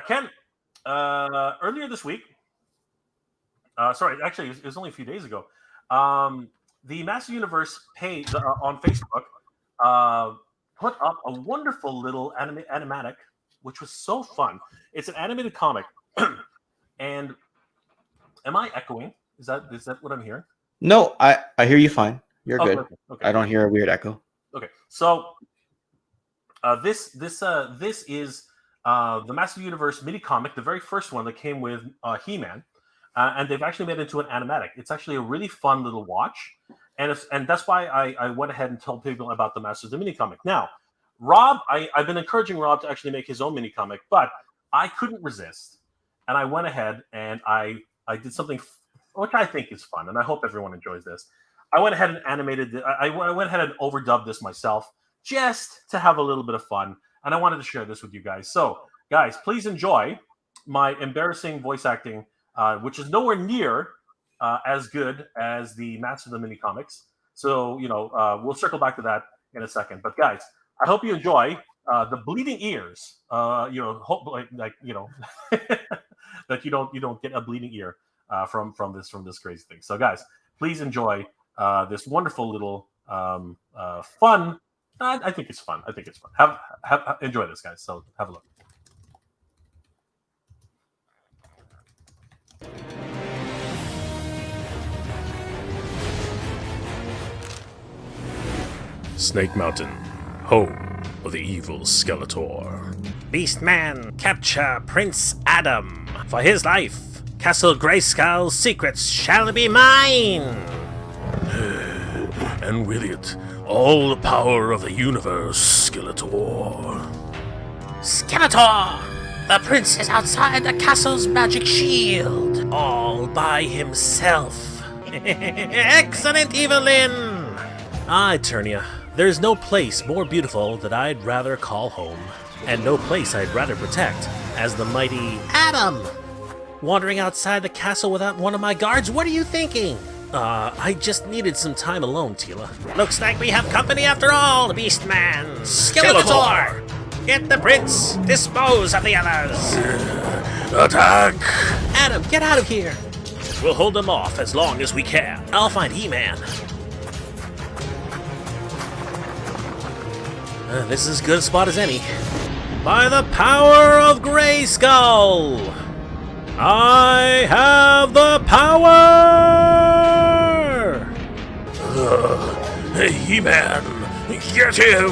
Ken, earlier this week, sorry, actually, it was only a few days ago. The Master Universe page on Facebook put up a wonderful little animatic, which was so fun. It's an animated comic, and am I echoing? Is that what I'm hearing? No, I hear you fine. You're good. Okay. I don't hear a weird echo. Okay, so this is the Master Universe mini comic, the very first one that came with He-Man. And they've actually made it into an animatic. It's actually a really fun little watch. And that's why I went ahead and told people about the Masters of the Mini comic. Now, Rob, I've been encouraging Rob to actually make his own mini comic, but I couldn't resist. And I went ahead and I did something which I think is fun. And I hope everyone enjoys this. I went ahead and animated. I went ahead and overdubbed this myself just to have a little bit of fun. And I wanted to share this with you guys. So, guys, please enjoy my embarrassing voice acting, which is nowhere near as good as the Master of the Mini comics. So, we'll circle back to that in a second. But guys, I hope you enjoy the bleeding ears. Hope that you don't get a bleeding ear from this crazy thing. So, guys, please enjoy this wonderful little fun. I think it's fun. Have enjoy this, guys. So, have a look. Snake Mountain, home of the evil Skeletor. Beastman, capture Prince Adam. For his life, Castle Grayskull's secrets shall be mine. And with it, all the power of the universe, Skeletor. Skeletor! The prince is outside the castle's magic shield, all by himself. Excellent, Evelyn! Ah, Eternia, there's no place more beautiful that I'd rather call home, and no place I'd rather protect as the mighty Adam! wandering outside the castle without one of my guards. What are you thinking? I just needed some time alone, Tila. Looks like we have company after all, Beastman. Skeletor! Get the prince! Dispose of the others! Attack! Adam, get out of here! We'll hold them off as long as we can. I'll find He-Man. This is as good a spot as any. By the power of Grayskull! I have the power! Hey, He-Man! Get him!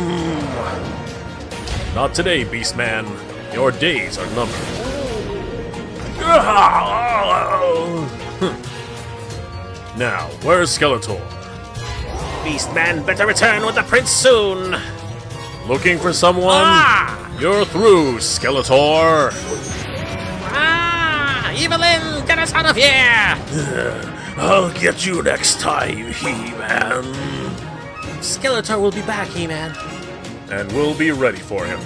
Not today, Beastman. Your days are numbered. Now, where's Skeletor? Beastman better return with the prince soon! Looking for someone? You're through, Skeletor! Evelyn, get us out of here! I'll get you next time, He-Man. Skeletor will be back, He-Man. And we'll be ready for him.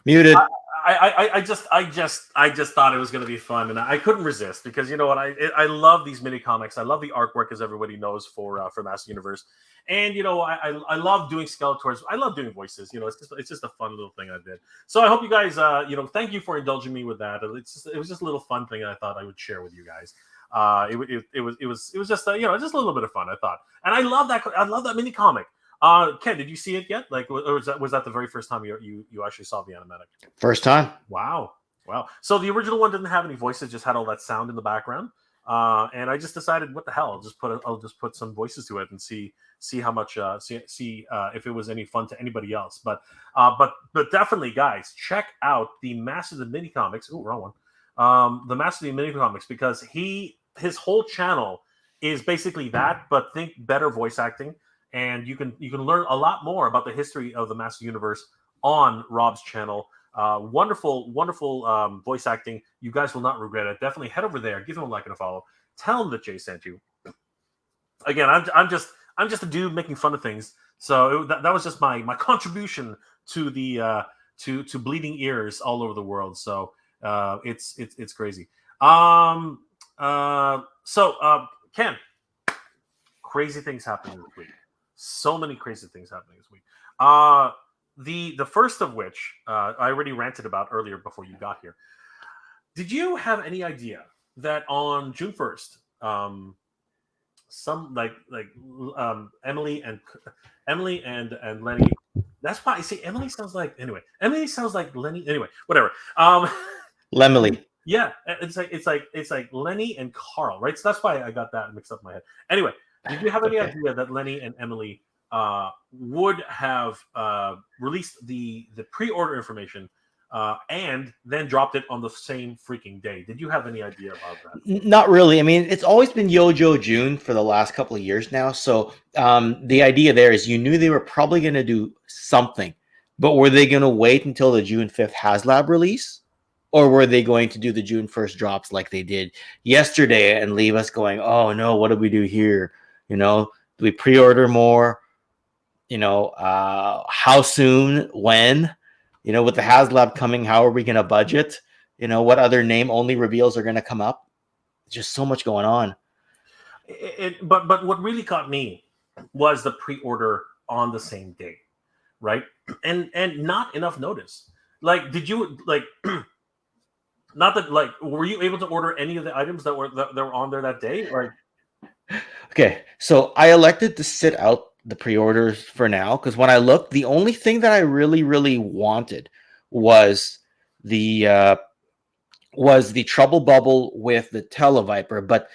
Muted. I just thought it was going to be fun, and I couldn't resist because you know what, I love these mini comics. I love the artwork, as everybody knows, for Master Universe, and you know I love doing Skeletors. I love doing voices. You know, it's just a fun little thing I did. So I hope you guys thank you for indulging me with that. It was just a little fun thing I thought I would share with you guys. It was just just a little bit of fun, I thought, and I love that mini comic. Ken, did you see it yet? Like, or was that the very first time you actually saw the animatic? First time. Wow. So the original one didn't have any voices; just had all that sound in the background. And I just decided, what the hell? I'll just put some voices to it and see how much see if it was any fun to anybody else. But definitely, guys, check out the Masters of Mini Comics. Ooh, wrong one. The Masters of Mini Comics, because his whole channel is basically that, but think better voice acting. And you can learn a lot more about the history of the Master Universe on Rob's channel. Wonderful voice acting. You guys will not regret it. Definitely head over there, give him a like and a follow. Tell him that Jay sent you. Again, I'm just a dude making fun of things. So that was just my contribution to the to bleeding ears all over the world. So it's crazy. Ken, crazy things happening this week. So many crazy things happening this week. The first of which I already ranted about earlier before you got here. Did you have any idea that on June 1st, some Emily and Lenny? That's why I say Emily sounds like Emily sounds like Lenny. Anyway, whatever. Lemily. Yeah, it's like Lenny and Carl, right? So that's why I got that mixed up in my head. Anyway. Did you have any idea that Lenny and Emily would have released the pre-order information and then dropped it on the same freaking day? Did you have any idea about that? Not really. I mean, it's always been Yojo June for the last couple of years now. So the idea there is you knew they were probably going to do something, but were they going to wait until the June 5th Haslab release? Or were they going to do the June 1st drops like they did yesterday and leave us going, oh no, what did we do here? You know, do we pre-order more? You know, how soon? When? You know, with the Haslab coming, how are we going to budget? You know, what other name-only reveals are going to come up? Just so much going on. But what really caught me was the pre-order on the same day, right? And not enough notice. Like, did you like? Not that like, were you able to order any of the items that were on there that day? Or okay, so I elected to sit out the pre-orders for now because when I looked, the only thing that I really wanted was the Trouble Bubble with the Televiper, but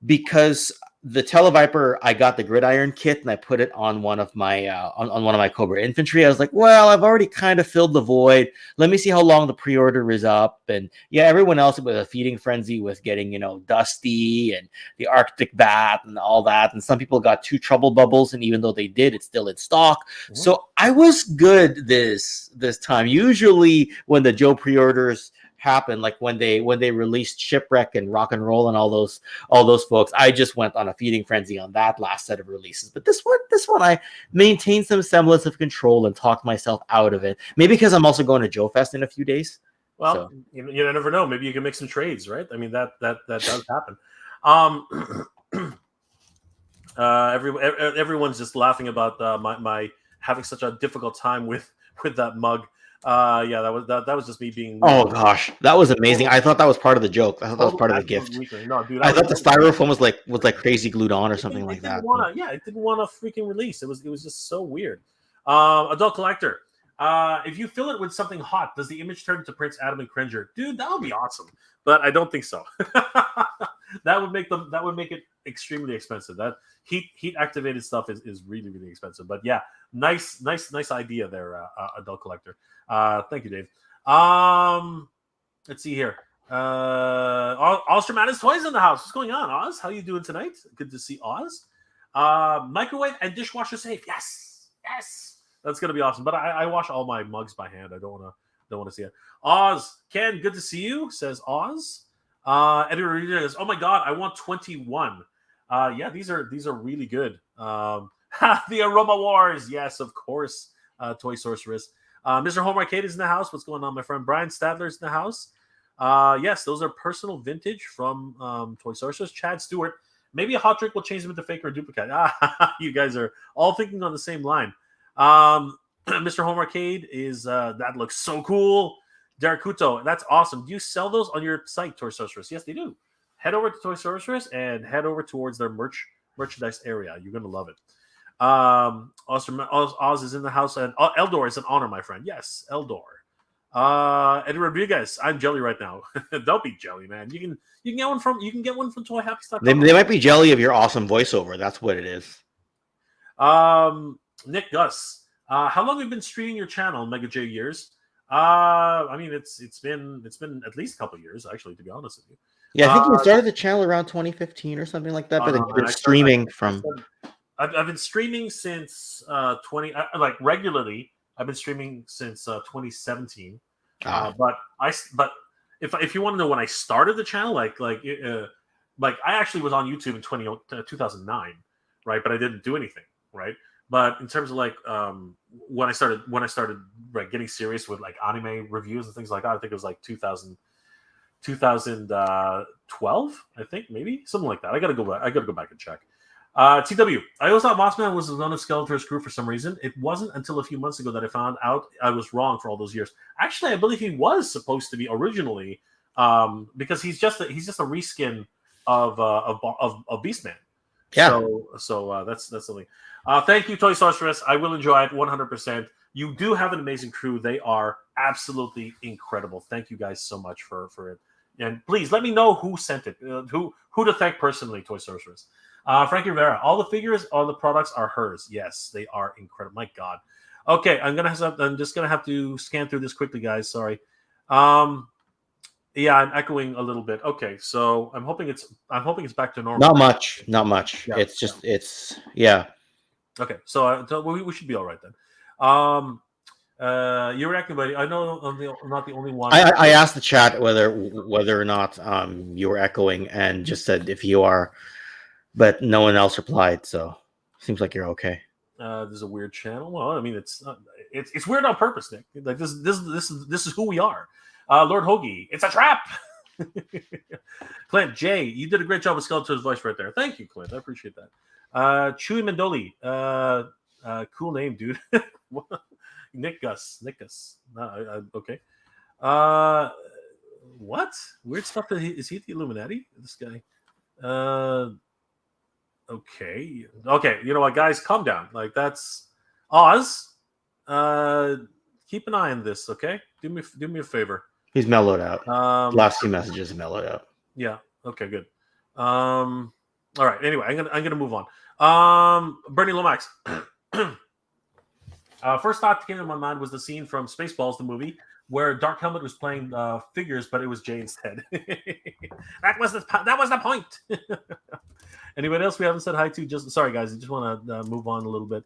because the Televiper, I got the Gridiron kit and I put it on one of my on one of my Cobra infantry. I was like, well, I've already kind of filled the void. Let me see how long the pre-order is up. And yeah, everyone else with a feeding frenzy with getting, you know, Dusty and the Arctic Bat and all that. And some people got 2 Trouble Bubbles, and even though they did, it's still in stock. Mm-hmm. So I was good this time. Usually when the Joe pre-orders happened, like when they released Shipwreck and Rock and Roll and all those folks, I just went on a feeding frenzy on that last set of releases. But this one I maintained some semblance of control and talked myself out of it. Maybe because I'm also going to Joe Fest in a few days. Well, So. you never know. Maybe you can make some trades, right? I mean, that does happen. Everyone's just laughing about my having such a difficult time with that mug. Yeah, that was just me being. Oh gosh, that was amazing. I thought that was part of the joke. I thought that was part of the gift. No, dude, I thought the styrofoam was like crazy glued on or something like that. It didn't want to freaking release. It was just so weird. Adult collector. If you fill it with something hot, does the image turn into Prince Adam and Cringer? Dude, that would be awesome. But I don't think so. That would make it extremely expensive. That heat activated stuff is really, really expensive. But yeah, nice idea there, adult collector. Thank you, Dave. Let's see here. Ostromana's Toys in the house. What's going on, Oz? How you doing tonight? Good to see Oz. Microwave and dishwasher safe. Yes. That's gonna be awesome. But I wash all my mugs by hand. I don't wanna see it. Oz, Ken, good to see you, says Oz. Eddie Rodriguez, oh my god, I want 21. Yeah, these are really good. The Aroma Wars, yes, of course. Toy Sorceress. Mr. Home Arcade is in the house. What's going on, my friend? Brian Stadler's in the house. Yes, those are personal vintage from Toy Sorceress. Chad Stewart. Maybe a hot trick will change them into fake or duplicate. You guys are all thinking on the same line. Mr. Home Arcade is that looks so cool. Derek Kuto, that's awesome. Do you sell those on your site, Toy Sorceress? Yes, they do. Head over to Toy Sorceress and head over towards their merchandise area. You're gonna love it. Oz is in the house, and Eldor is an honor, my friend. Yes, Eldor. Eddie Rodriguez, I'm jelly right now. Don't be jelly, man. You can get one from Toy Happy Stock. They might be jelly of your awesome voiceover. That's what it is. Nick Gus, how long have you been streaming your channel, Mega J years? I mean, it's been at least a couple of years, actually, to be honest with you. Yeah, I think we started the channel around 2015 or something like that. But I've been streaming I've been streaming since like regularly. I've been streaming since 2017. But if you want to know when I started the channel, like I actually was on YouTube in 2009, right? But I didn't do anything, right? But in terms of like when I started like getting serious with like anime reviews and things like that, I think it was like 2012, I think, maybe something like that. I gotta go back and check. TW, I always thought Mossman was one of Skeletor's crew for some reason. It wasn't until a few months ago that I found out I was wrong for all those years. Actually, I believe he was supposed to be originally, because he's just a reskin of Beastman. Yeah. So that's something. Thank you, Toy Sorceress. I will enjoy it 100%. You do have an amazing crew. They are absolutely incredible. Thank you guys so much for it. And please let me know who sent it. Who to thank personally, Toy Sorceress. Frankie Rivera. All the figures, all the products are hers. Yes, they are incredible. My God. Okay, I'm just gonna have to scan through this quickly, guys. Sorry. Yeah, I'm echoing a little bit. Okay, so I'm hoping it's back to normal. Not much. Yeah, it's yeah. Okay, so we should be all right then. You're reacting, buddy. I know I'm not the only one. I asked the chat whether or not you were echoing, and just said if you are, but no one else replied. So seems like you're okay. There's a weird channel. Well, I mean, it's weird on purpose, Nick. Like this is who we are. Lord Hoagie, it's a trap. Clint Jay, you did a great job with Skeletor's voice right there. Thank you, Clint. I appreciate that. Chewy Mendoli, cool name, dude. Nick Gus. Okay. What weird stuff? Is he the Illuminati? This guy. Okay. You know what, guys? Calm down. Like that's Oz. Keep an eye on this, okay? Do me a favor. He's mellowed out. Last few messages mellowed out. Yeah. Okay. Good. All right. Anyway, I'm gonna move on. Bernie Lomax. First thought that came to my mind was the scene from Spaceballs, the movie, where Dark Helmet was playing figures, but it was Jay instead. That was the point. Anybody else we haven't said hi to? Just sorry, guys. I just want to move on a little bit.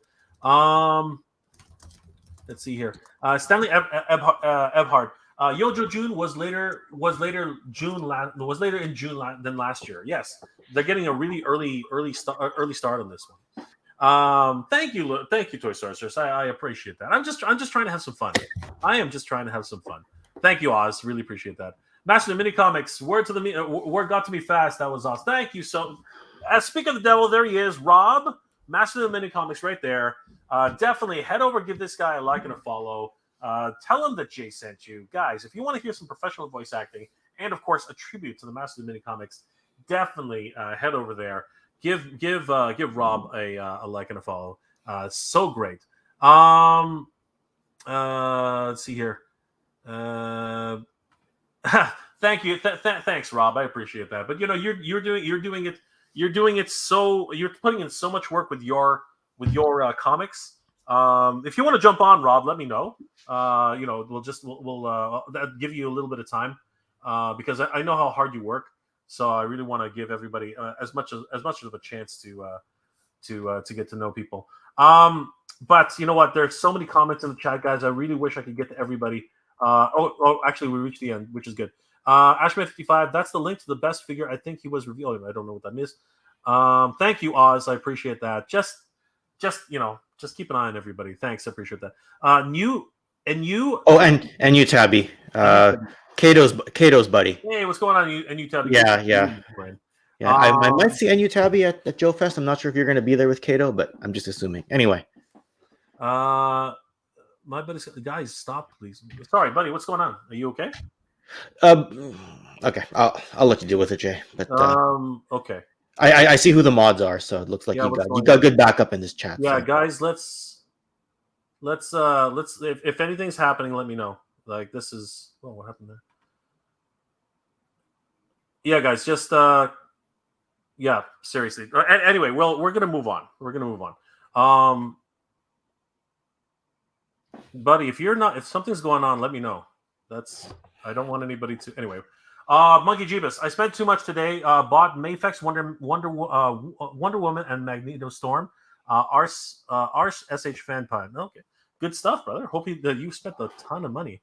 Let's see here. Stanley Ebhard. Yojo June was later in June than last year. Yes, they're getting a really early start on this one. Thank you, Toy Sorceress. I appreciate that. I'm just trying to have some fun. I am just trying to have some fun. Thank you, Oz. Really appreciate that. Master of Mini Comics. Word got to me fast. That was awesome. Thank you. So, speak of the devil, there he is, Rob, Master of the Mini Comics, right there. Definitely head over, give this guy a like and a follow. Tell him that Jay sent you, guys. If you want to hear some professional voice acting and, of course, a tribute to the Master of the Mini Comics, definitely head over there. Give Rob a like and a follow. So great. Let's see here. Thank you. Thanks, Rob. I appreciate that. But you're doing it so you're putting in so much work with your comics. If you want to jump on, Rob, let me know. We'll give you a little bit of time because I know how hard you work. So I really want to give everybody as much of a chance to get to know people. But you know what? There's so many comments in the chat, guys. I really wish I could get to everybody. Actually, we reached the end, which is good. Ashman55, that's the link to the best figure. I think he was revealed. I don't know what that is. Thank you, Oz. I appreciate that. Just keep an eye on everybody. Thanks, I appreciate that. And you, Tabby. Kato's buddy. Hey, what's going on? You Tabby? Yeah. I might see NU Tabby at Joe Fest. I'm not sure if you're going to be there with Kato, but I'm just assuming. Anyway. My buddy, guys, stop, please. Sorry, buddy. What's going on? Are you okay? Okay. I'll let you deal with it, Jay. But okay. I see who the mods are, so it looks like you got good backup in this chat. Yeah, so. Guys, let's if anything's happening, let me know. Like this is what happened there? Yeah, guys, just seriously. Anyway, well, we're gonna move on. Buddy, if something's going on, let me know. I don't want anybody to anyway. Monkey Jeebus, I spent too much today. Bought Mafex, Wonder Woman, and Magneto Storm. Ars SH fan pun. Okay, good stuff, brother. Hope you spent a ton of money.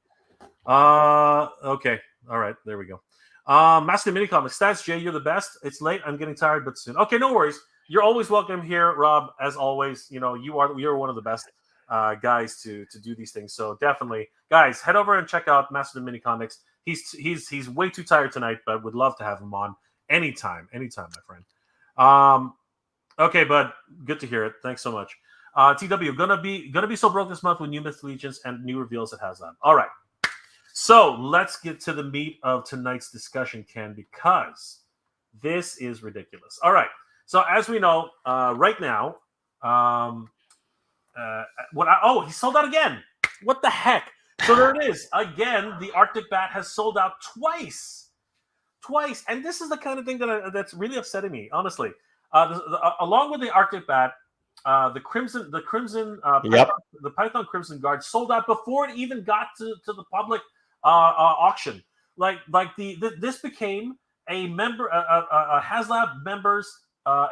Okay, all right, there we go. Master Mini Comics stats. Jay, you're the best. It's late. I'm getting tired, but soon. Okay, no worries. You're always welcome here, Rob. As always, you're one of the best guys to do these things. So definitely, guys, head over and check out Master Mini Comics. He's way too tired tonight, but would love to have him on anytime, my friend. Okay, bud, good to hear it. Thanks so much. TW gonna be so broke this month with new Myth Legions and new reveals at Haslab. All right, so let's get to the meat of tonight's discussion, Ken, because this is ridiculous. All right, so as we know, right now, he sold out again. What the heck? So there it is. Again, the Arctic Bat has sold out twice. And this is the kind of thing that's really upsetting me, honestly. Along with the Arctic Bat, the Python Crimson Guard sold out before it even got to the public auction. This became a Haslab members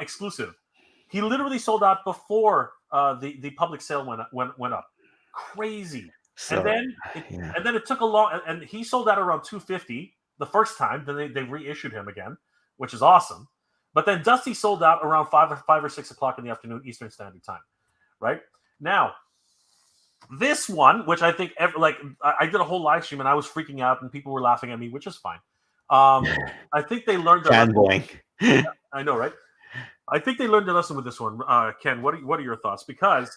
exclusive. He literally sold out before the public sale went up. Crazy. So, and then it took a long, and he sold out around 250 the first time. Then they reissued him again, which is awesome. But then Dusty sold out around 5 or 6 o'clock in the afternoon Eastern Standard Time. Right now, this one, which I think I did a whole live stream and I was freaking out and people were laughing at me, which is fine. I think they learned that. Yeah, I know, right? I think they learned a lesson with this one. Ken, what are your thoughts? Because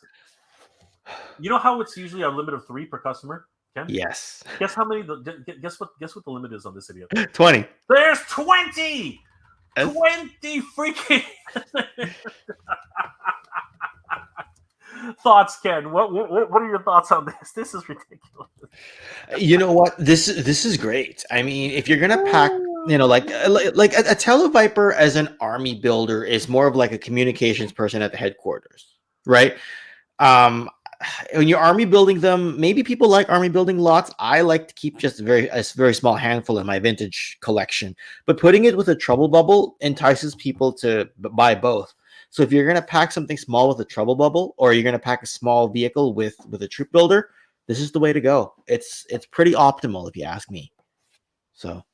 you know how it's usually a limit of 3 per customer, Ken? Yes. Guess how many? Guess what the limit is on this idiot? 20. There's 20. 20 freaking thoughts, Ken. What are your thoughts on this? This is ridiculous. You know what? This is great. I mean, if you're gonna pack, like a Televiper as an army builder is more of like a communications person at the headquarters, right? When you're army building them, maybe people like army building lots. I like to keep just a very small handful in my vintage collection, but putting it with a trouble bubble entices people to buy both. So if you're going to pack something small with a trouble bubble, or you're going to pack a small vehicle with a troop builder, this is the way to go. It's pretty optimal if you ask me. So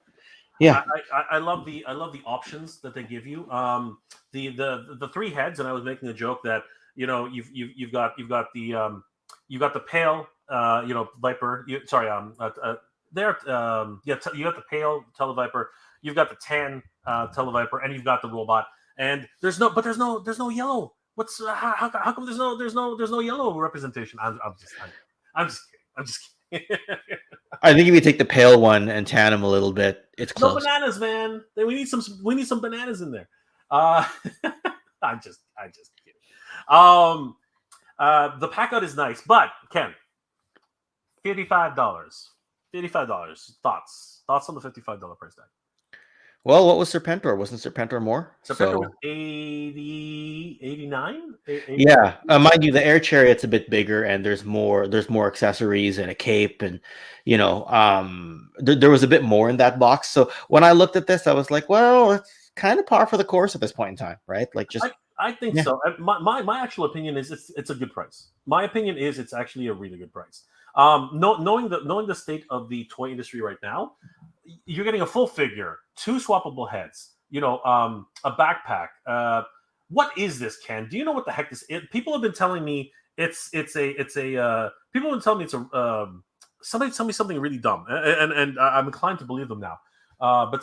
yeah. I love the options that they give you. The three heads, and I was making a joke that you've got the pale Viper. You got the pale Televiper. You've got the tan Televiper, and you've got the robot. And there's no yellow. What's how come there's no yellow representation? I'm just kidding. I think if you take the pale one and tan them a little bit, it's close. No bananas, man. We need some bananas in there. I'm just kidding. The pack out is nice, but Ken, $55. Thoughts on the $55 price tag? Well, what was Serpentor? Wasn't Serpentor more? Serpentor was 80, 89? Yeah, mind you, the Air Chariot's a bit bigger, and there's more accessories and a cape, and there was a bit more in that box. So when I looked at this, I was like, well, it's kind of par for the course at this point in time, right? Like, just I think so. My actual opinion is it's a good price. My opinion is it's actually a really good price. Knowing the state of the toy industry right now, you're getting a full figure, 2 swappable heads, a backpack. What is this, Ken? Do you know what the heck this is? People have been telling me people have been telling me it's a somebody tell me something really dumb, and I'm inclined to believe them now. But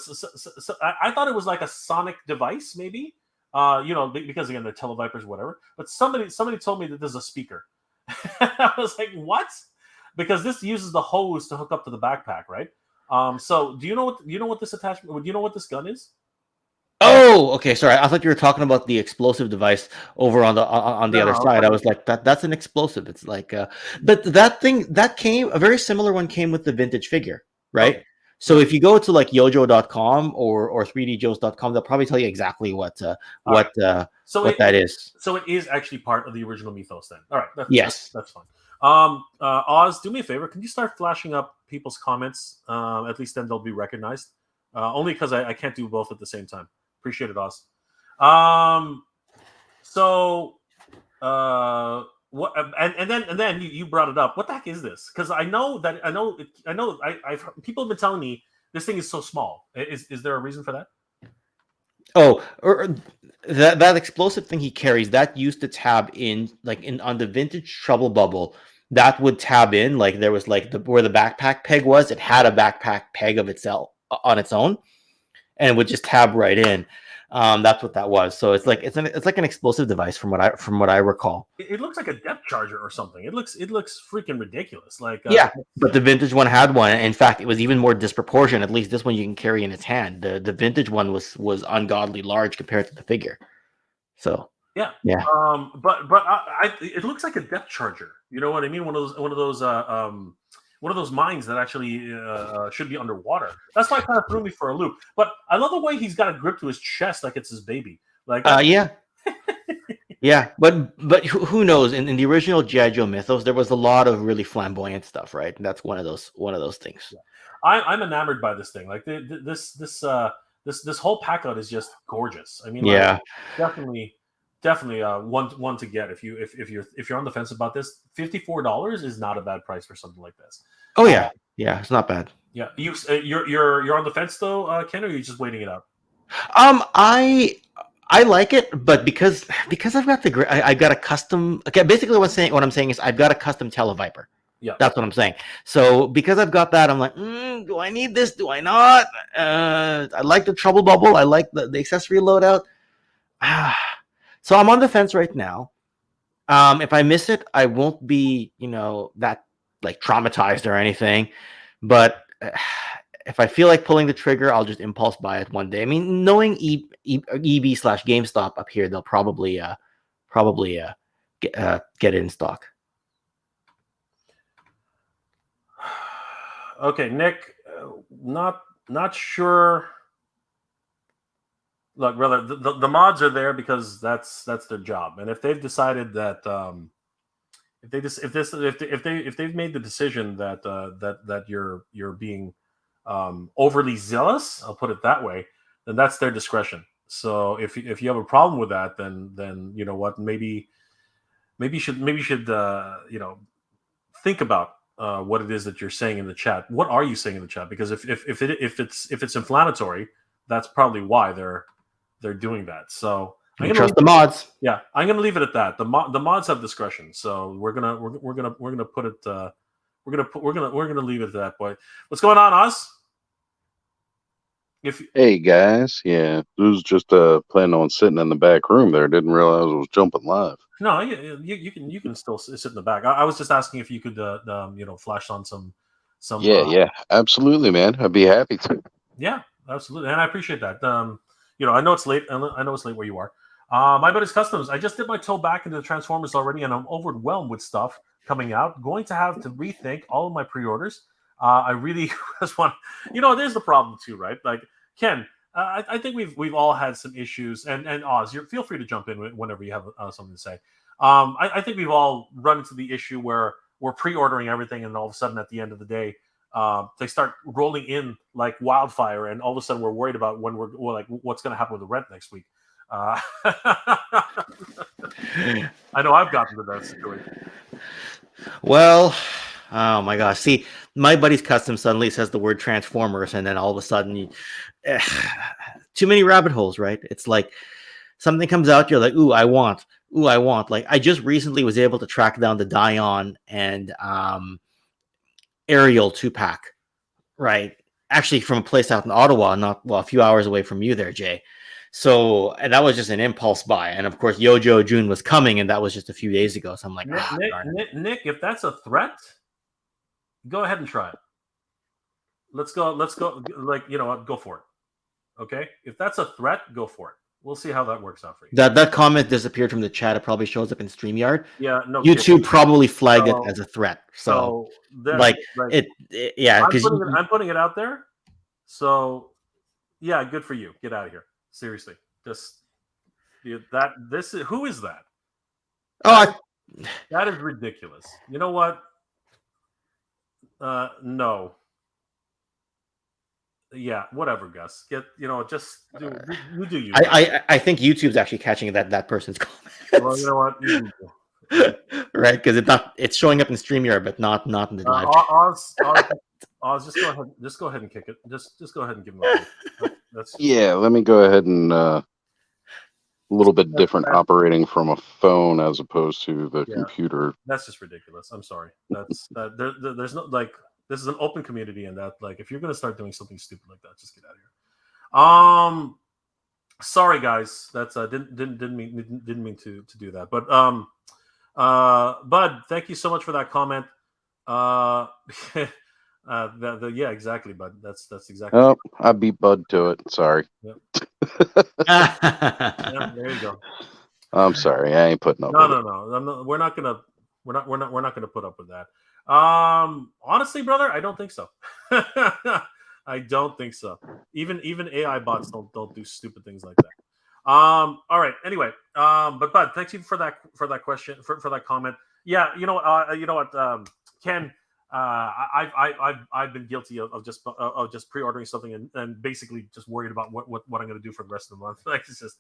I thought it was like a sonic device, maybe. Because again, they're Televipers, whatever. But somebody told me that there's a speaker. I was like, what? Because this uses the hose to hook up to the backpack, right? So do you know what this attachment? Do you know what this gun is? Oh, okay. Sorry, I thought you were talking about the explosive device over on the other side. I was like, that's an explosive. It's like, but that thing that came, a very similar one came with the vintage figure, right? Okay. So if you go to like yojo.com or 3djoes.com, they'll probably tell you exactly what that is. So it is actually part of the original mythos then. All right. That's fine. Oz, do me a favor. Can you start flashing up people's comments? At least then they'll be recognized. Only because I can't do both at the same time. Appreciate it, Oz. What? And then you brought it up. What the heck is this? Because I know people have been telling me this thing is so small. Is there a reason for that? Oh, that explosive thing he carries, that used to tab in on the vintage Trouble Bubble. That would tab in, like there was like where the backpack peg was. It had a backpack peg of itself on its own, and it would just tab right in. That's what that was. So it's like an explosive device from what I recall. It looks like a depth charger or something. It looks freaking ridiculous. Like yeah, but the vintage one had one. In fact, it was even more disproportionate. At least this one you can carry in its hand. The vintage one was ungodly large compared to the figure. So yeah. But it looks like a depth charger. You know what I mean? One of those mines that actually should be underwater. That's why it kind of threw me for a loop. But I love the way he's got a grip to his chest like it's his baby. Like yeah. Yeah, but who knows? In the original G.I. Joe mythos, there was a lot of really flamboyant stuff, right? And that's one of those things. Yeah. I'm enamored by this thing. Like this whole pack out is just gorgeous. I mean, yeah, definitely one to get if you're on the fence about this. $54 is not a bad price for something like this. Oh yeah, it's not bad. Yeah, you're on the fence though, Ken, or are you just waiting it out? I like it, but because I've got I've got a custom. Okay, basically what I'm saying is I've got a custom Televiper. Yeah, that's what I'm saying. So because I've got that, I'm like, do I need this? Do I not? I like the Trouble Bubble. I like the accessory loadout. So I'm on the fence right now. If I miss it, I won't be, that like traumatized or anything. But if I feel like pulling the trigger, I'll just impulse buy it one day. I mean, knowing EB/GameStop up here, they'll probably get it in stock. Okay, Nick, not sure. Look, brother, the mods are there because that's their job, and if they've decided that if they've made the decision that you're being overly zealous, I'll put it that way, then that's their discretion. So if you have a problem with that, then you know what, maybe you should think about what it is that you're saying in the chat. What are you saying in the chat? Because if it's inflammatory, that's probably why they're doing that. So I'm gonna trust the mods. Yeah, I'm gonna leave it at that. The mods have discretion, so we're gonna put it. We're gonna leave it at that. Boy, what's going on, Oz? Hey guys, yeah, it was just planning on sitting in the back room there. Didn't realize I was jumping live. No, you can still sit in the back. I was just asking if you could flash on some. Yeah, absolutely, man. I'd be happy to. Yeah, absolutely, and I appreciate that. I know it's late. I know it's late where you are. My buddy's customs. I just did my toe back into the Transformers already, and I'm overwhelmed with stuff coming out. Going to have to rethink all of my pre-orders. I really just want. There's the problem too, right? Like Ken, I think we've all had some issues, and Oz, feel free to jump in whenever you have something to say. I think we've all run into the issue where we're pre-ordering everything, and all of a sudden, at the end of the day, they start rolling in like wildfire, and all of a sudden, we're worried about when we're like, what's going to happen with the rent next week. I know I've gotten to that situation. Well, oh my gosh. See, my buddy's custom suddenly says the word Transformers, and then all of a sudden, too many rabbit holes, right? It's like something comes out, you're like, ooh, I want. Like, I just recently was able to track down the Dion and Ariel 2-pack, right? Actually, from a place out in Ottawa, a few hours away from you there, Jay. So, and that was just an impulse buy. And of course, Yojo June was coming, and that was just a few days ago. So I'm like, Nick, if that's a threat, go ahead and try it. Let's go. Like, go for it. Okay. If that's a threat, go for it. We'll see how that works out for you. That comment disappeared from the chat. It probably shows up in StreamYard. Yeah, no. YouTube kidding. Probably flagged it as a threat. So yeah, because I'm putting it out there. So yeah, good for you. Get out of here. Seriously, just who is that? Oh, that is ridiculous. You know what? No. Yeah, whatever, Gus. Just do you. I think YouTube's actually catching that person's comment. Well, you know what? Right, because it's showing up in StreamYard, but not in the live. Oz, just go ahead and kick it. Just go ahead and give him a Yeah, let me go ahead and a little bit different operating from a phone as opposed to the computer. That's just ridiculous. I'm sorry. There's no like. This is an open community, and that if you're gonna start doing something stupid like that, just get out of here. Sorry guys, that's didn't mean to do that. But Bud, thank you so much for that comment. Yeah, exactly, Bud. That's exactly. Oh, I beat Bud to it. Sorry. Yep. Yeah, there you go. I'm sorry, I ain't putting up. No. We're not gonna put up with that. Honestly, brother, I don't think so. I don't think so. Even AI bots don't do stupid things like that. All right. Anyway, but Bud, thanks you for that question, for that comment. Yeah, you know what, Ken, I've been guilty of just pre-ordering something and basically just worried about what I'm going to do for the rest of the month. Like it's just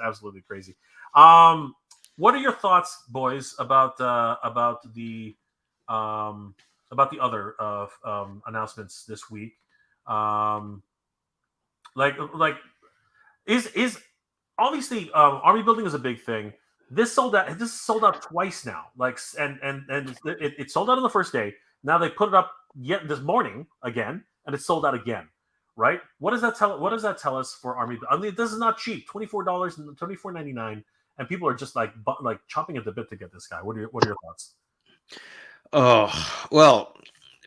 absolutely crazy. What are your thoughts, boys, about the other announcements this week? Is obviously army building is a big thing. This sold out twice now. And it sold out on the first day. Now they put it up yet this morning again, and it's sold out again. Right? What does that tell us for army? I mean, this is not cheap. $24 and $24.99, and people are just like chomping at the bit to get this guy. What are your thoughts? Oh, well,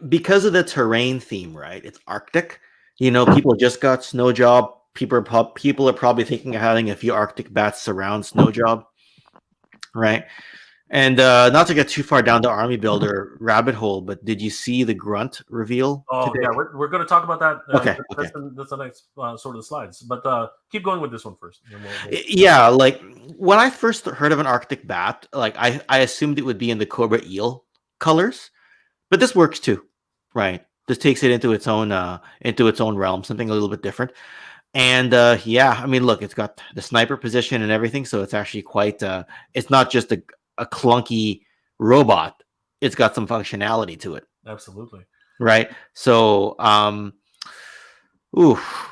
because of the terrain theme, right? It's Arctic. People just got snow job. People are probably thinking of having a few Arctic bats surround snow job, right? And not to get too far down the army builder rabbit hole, but did you see the grunt reveal? Oh today? Yeah, we're going to talk about that. Okay. That's the next sort of the slides. But keep going with this one first. Yeah, like when I first heard of an Arctic bat, like I assumed it would be in the Cobra eel colors, but this works too, right? This takes it into its own realm, something a little bit different. And yeah, I mean, look, it's got the sniper position and everything, so it's actually quite. It's not just a clunky robot. It's got some functionality to it, Absolutely. right? So, oof.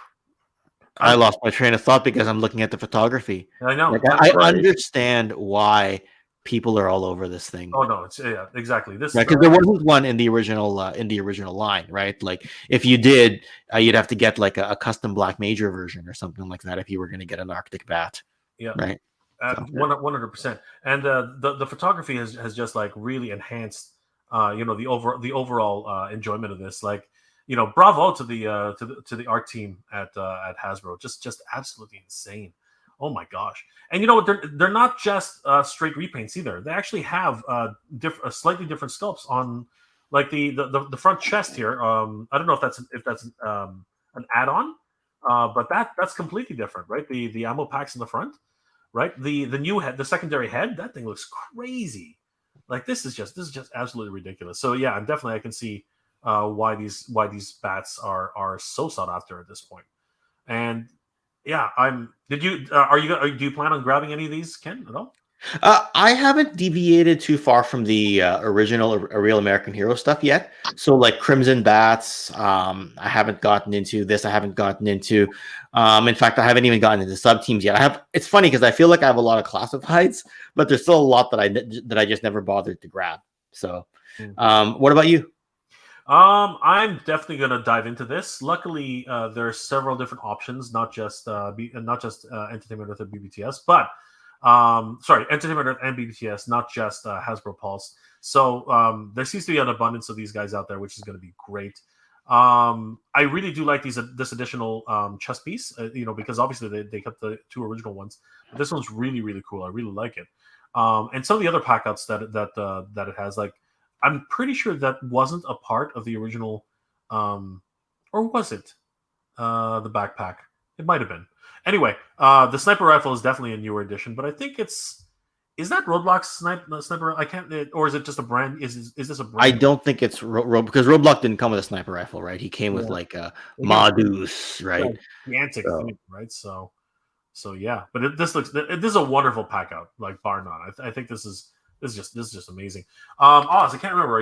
I lost my train of thought because I'm looking at the photography. I know. Like, I Right. understand why people are all over this thing. Oh no, it's exactly. This Right, because there wasn't one in the original line, right? Like if you did, you'd have to get like a custom Black Major version or something like that if you were going to get an Arctic bat. Yeah. Right. 100%. And the photography has just like really enhanced the overall enjoyment of this. Like, bravo to the art team at Hasbro. Just absolutely insane. Oh my gosh. And you know what, they're not just straight repaints either. They actually have slightly different sculpts on like the front chest here. I don't know if that's an add-on, but that's completely different, right? The ammo packs in the front, right? The new head, the secondary head, that thing looks crazy. Like this is just absolutely ridiculous. So yeah, and definitely I can see why these bats are so sought after at this point. And yeah, do you plan on grabbing any of these, Ken, at all? I haven't deviated too far from the original A Real American Hero stuff yet. So like Crimson Bats, I haven't gotten into this. I haven't gotten into. In fact, I haven't even gotten into sub teams yet. It's funny because I feel like I have a lot of classifieds, but there's still a lot that I just never bothered to grab. So, what about you? I'm definitely going to dive into this. Luckily, there are several different options, not just Entertainment Earth and BBTS, but Entertainment Earth and BBTS, not just Hasbro Pulse. So there seems to be an abundance of these guys out there, which is going to be great. I really do like this additional chess piece, because obviously they kept the two original ones, but this one's really, really cool. I really like it. And some of the other packouts that it has, like, I'm pretty sure that wasn't a part of the original, or was it? The backpack. It might have been. Anyway, the sniper rifle is definitely a newer edition, but I think is that Roadblock's sniper? I can't, or is it just a brand? Is this a brand? I don't think it's because Roadblock didn't come with a sniper rifle, right? He came with like a MOTUs, right? Gigantic thing, right? So yeah, but this is a wonderful pack out, like bar none. I think this is just amazing. Oz, I can't remember.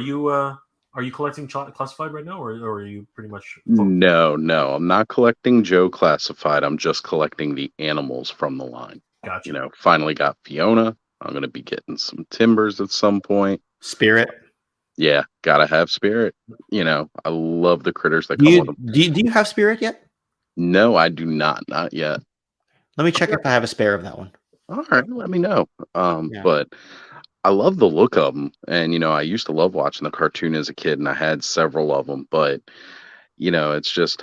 Are you collecting classified right now, or are you pretty much? No, I'm not collecting Joe classified. I'm just collecting the animals from the line. Gotcha. Finally got Fiona. I'm gonna be getting some Timbers at some point. Spirit. Yeah, gotta have Spirit. I love the critters that come with them. Do you have Spirit yet? No, I do not. Not yet. Let me check if I have a spare of that one. All right, let me know. But I love the look of them, and I used to love watching the cartoon as a kid, and I had several of them. But it's just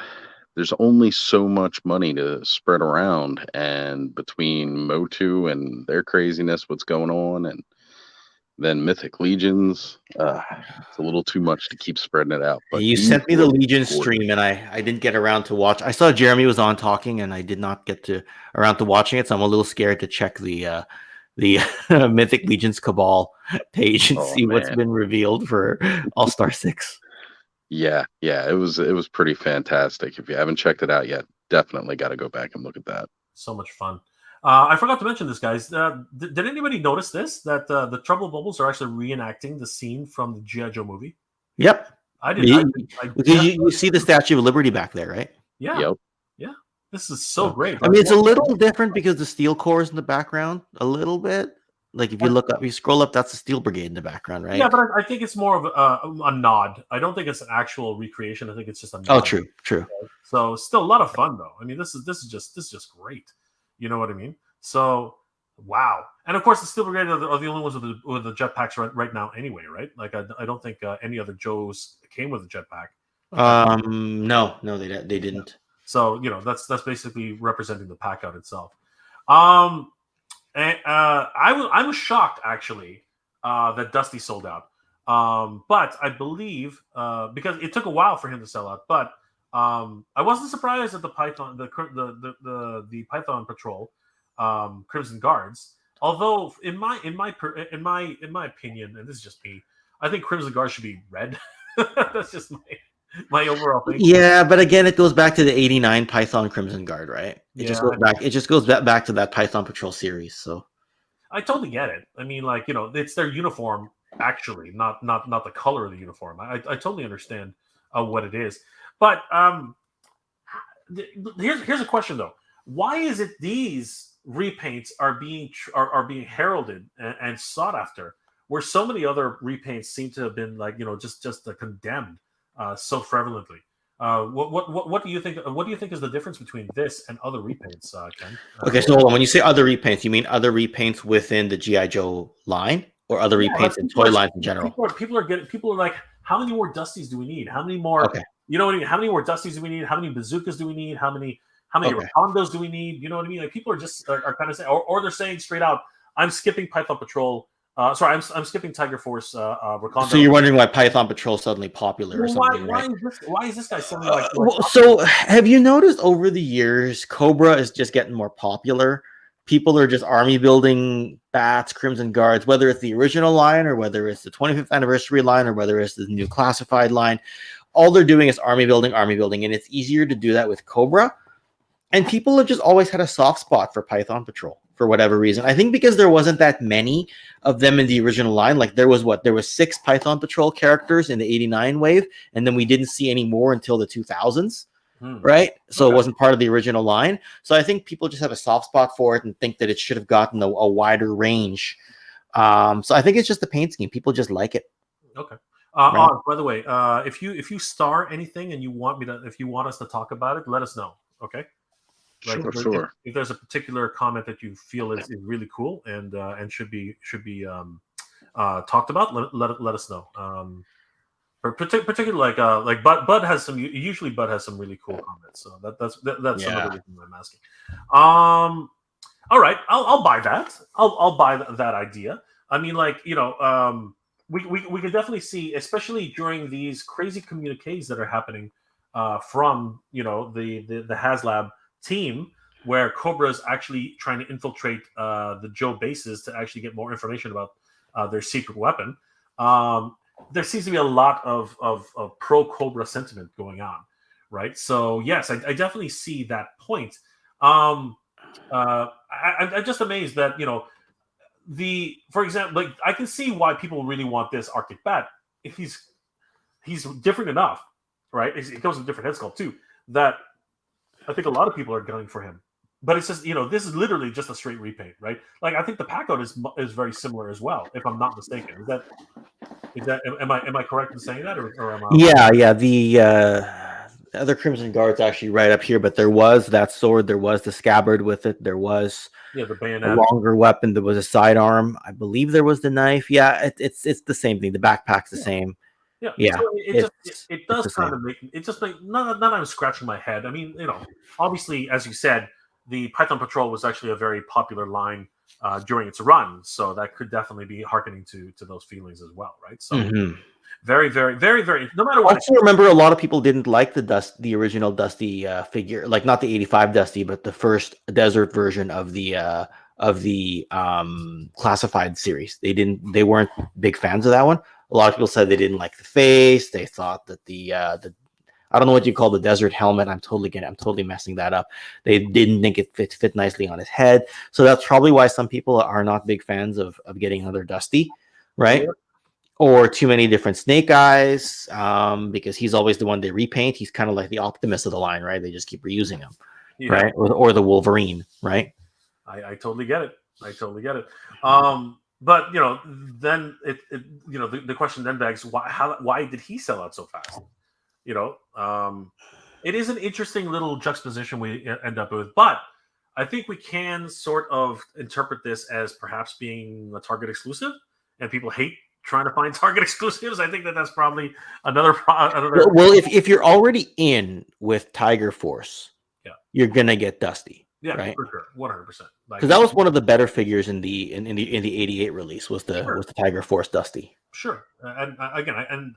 there's only so much money to spread around, and between MOTU and their craziness, what's going on, and then Mythic Legions, it's a little too much to keep spreading it out. But you sent me the Legion stream, and I didn't get around to watch. I saw Jeremy was on talking, and I did not get around to watching it, so I'm a little scared to check the Mythic Legions Cabal page and see what's been revealed for All-Star 6. Yeah, it was pretty fantastic. If you haven't checked it out yet, definitely got to go back and look at that. So much fun. I forgot to mention this, guys. Did anybody notice this? That the Trouble Bubbles are actually reenacting the scene from the G.I. Joe movie? Yep. I did. You see the Statue of Liberty back there, right? Yeah. Yep. Yeah. This is so great. I mean, it's a little different because the steel core is in the background a little bit. Like if you look up, you scroll up, that's the Steel Brigade in the background, right? Yeah, but I think it's more of a nod. I don't think it's an actual recreation. I think it's just a nod. Oh, true. So still a lot of fun though. I mean, this is just great. You know what I mean? So wow. And of course, the Steel Brigade are the only ones with the jetpacks right now anyway, right? Like I don't think any other Joes came with a jetpack. No, they didn't. So that's basically representing the pack out itself. And I was shocked actually that Dusty sold out. But I believe because it took a while for him to sell out. But I wasn't surprised at the Python, the Python Patrol Crimson Guards. Although in my opinion, and this is just me, I think Crimson Guards should be red. That's just my overall thing. Yeah, but again, it goes back to the '89 Python Crimson Guard, right? It just goes back to that Python Patrol series. So I totally get it. I mean, like it's their uniform, actually, not the color of the uniform. I totally understand what it is, but here's a question though: why is it these repaints are being heralded and sought after, where so many other repaints seem to have been like just condemned so prevalently? What do you think? What do you think is the difference between this and other repaints, Ken? Okay, so hold on. When you say other repaints, you mean other repaints within the GI Joe line, or other repaints in toy lines in general? People are like, how many more Dusties do we need? How many more? Okay. You know what I mean? How many more Dusties do we need? How many bazookas do we need? How many Okay. Racondos do we need? You know what I mean? Like people are just are kind of saying, or they're saying straight out, I'm skipping Python Patrol. Sorry, I'm skipping Tiger Force. Racondo. So you're wondering why Python Patrol is suddenly popular or something, right? Why is this guy suddenly like? So have you noticed over the years, Cobra is just getting more popular? People are just army building Bats, Crimson Guards, whether it's the original line or whether it's the 25th anniversary line or whether it's the new classified line. All they're doing is army building, and it's easier to do that with Cobra. And people have just always had a soft spot for Python Patrol for whatever reason. I think because there wasn't that many of them in the original line. Like there was 6 Python Patrol characters in the 89 wave, and then we didn't see any more until the 2000s. Right? So It wasn't part of the original line. So I think people just have a soft spot for it and think that it should have gotten a wider range. So I think it's just the paint scheme. People just like it. Okay. Right. By the way, if you star anything and you want us to talk about it, let us know. Okay. Like Sure. If there's a particular comment that you feel is really cool and should be talked about, let us know. Particularly like Bud has some. Usually Bud has some really cool comments. So that's another reason I'm asking. All right, I'll buy that. I'll buy that idea. I mean, like we could definitely see, especially during these crazy communiques that are happening from the Haslab team, where Cobra is actually trying to infiltrate the Joe bases to actually get more information about their secret weapon. There seems to be a lot of pro Cobra sentiment going on, right? So yes, I definitely see that point. I'm just amazed that for example, like I can see why people really want this Arctic Bat. If he's different enough, right? It goes with a different head sculpt too. That I think a lot of people are gunning for him. But it's just this is literally just a straight repaint, right? Like I think the pack out is very similar as well, if I'm not mistaken. Is that am I correct in saying that, or am I? Yeah. The other Crimson Guard's actually right up here, but there was that sword, there was the scabbard with it, there was the bayonet, a longer weapon, there was a sidearm. I believe there was the knife. Yeah, it's the same thing. The backpack's the same. Yeah. So it does kind of make it just like not I'm scratching my head. I mean, obviously, as you said, the Python Patrol was actually a very popular line during its run, so that could definitely be hearkening to those feelings as well, right? So very, very, very, very. No matter what. Also, remember, a lot of people didn't like the original Dusty figure, like not the '85 Dusty, but the first desert version of the classified series. They weren't big fans of that one. A lot of people said they didn't like the face. They thought that the I don't know what you call the desert helmet. I'm totally messing that up. They didn't think it fit nicely on his head. So that's probably why some people are not big fans of getting another Dusty, right? Yeah. Or too many different Snake Eyes, because he's always the one they repaint. He's kind of like the Optimus of the line, right? They just keep reusing him, right? Or the Wolverine, right? I totally get it. But then the question then begs, why did he sell out so fast? It is an interesting little juxtaposition we end up with, but I think we can sort of interpret this as perhaps being a Target exclusive, and people hate trying to find Target exclusives. I think that's probably another. Well, if you're already in with Tiger Force, you're gonna get Dusty. Yeah, right? For sure, 100%. Because that was one of the better figures in the '88 release was the Tiger Force Dusty. Sure, and again,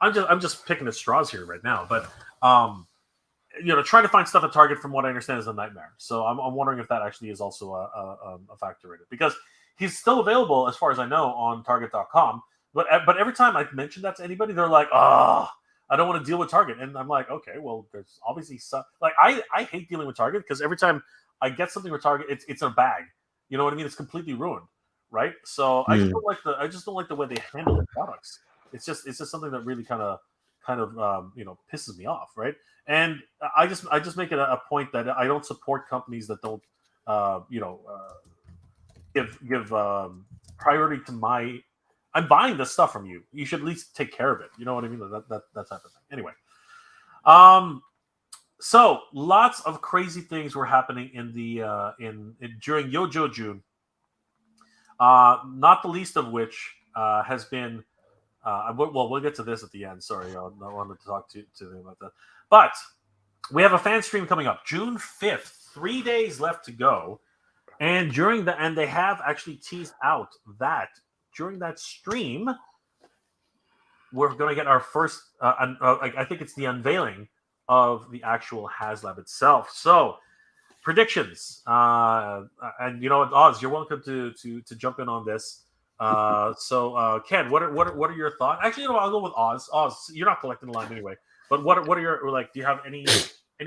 I'm just picking at straws here right now, but trying to find stuff at Target, from what I understand, is a nightmare. So I'm wondering if that actually is also a factor in it, because he's still available, as far as I know, on Target.com. But every time I mention that to anybody, they're like, I don't want to deal with Target. And I'm like, okay, well, there's obviously some, like, I hate dealing with Target, because every time I get something with Target, it's in a bag. You know what I mean? It's completely ruined, right? So I just don't like the way they handle the products. It's just something that really kind of pisses me off, right? And I just make it a point that I don't support companies that don't give priority to my. I'm buying this stuff from you. You should at least take care of it. You know what I mean? That type of thing. Anyway, so lots of crazy things were happening in the during Yojo June. Not the least of which has been. We'll get to this at the end. Sorry, I wanted to talk to them about that. But we have a fan stream coming up June 5th. 3 days left to go, and they have actually teased out that during that stream we're going to get our first. I think it's the unveiling of the actual Haslab itself. So predictions, and Oz, you're welcome to jump in on this. So Ken, what are your thoughts? Actually, I'll go with Oz. Oz, you're not collecting the line anyway. But what are your do you have any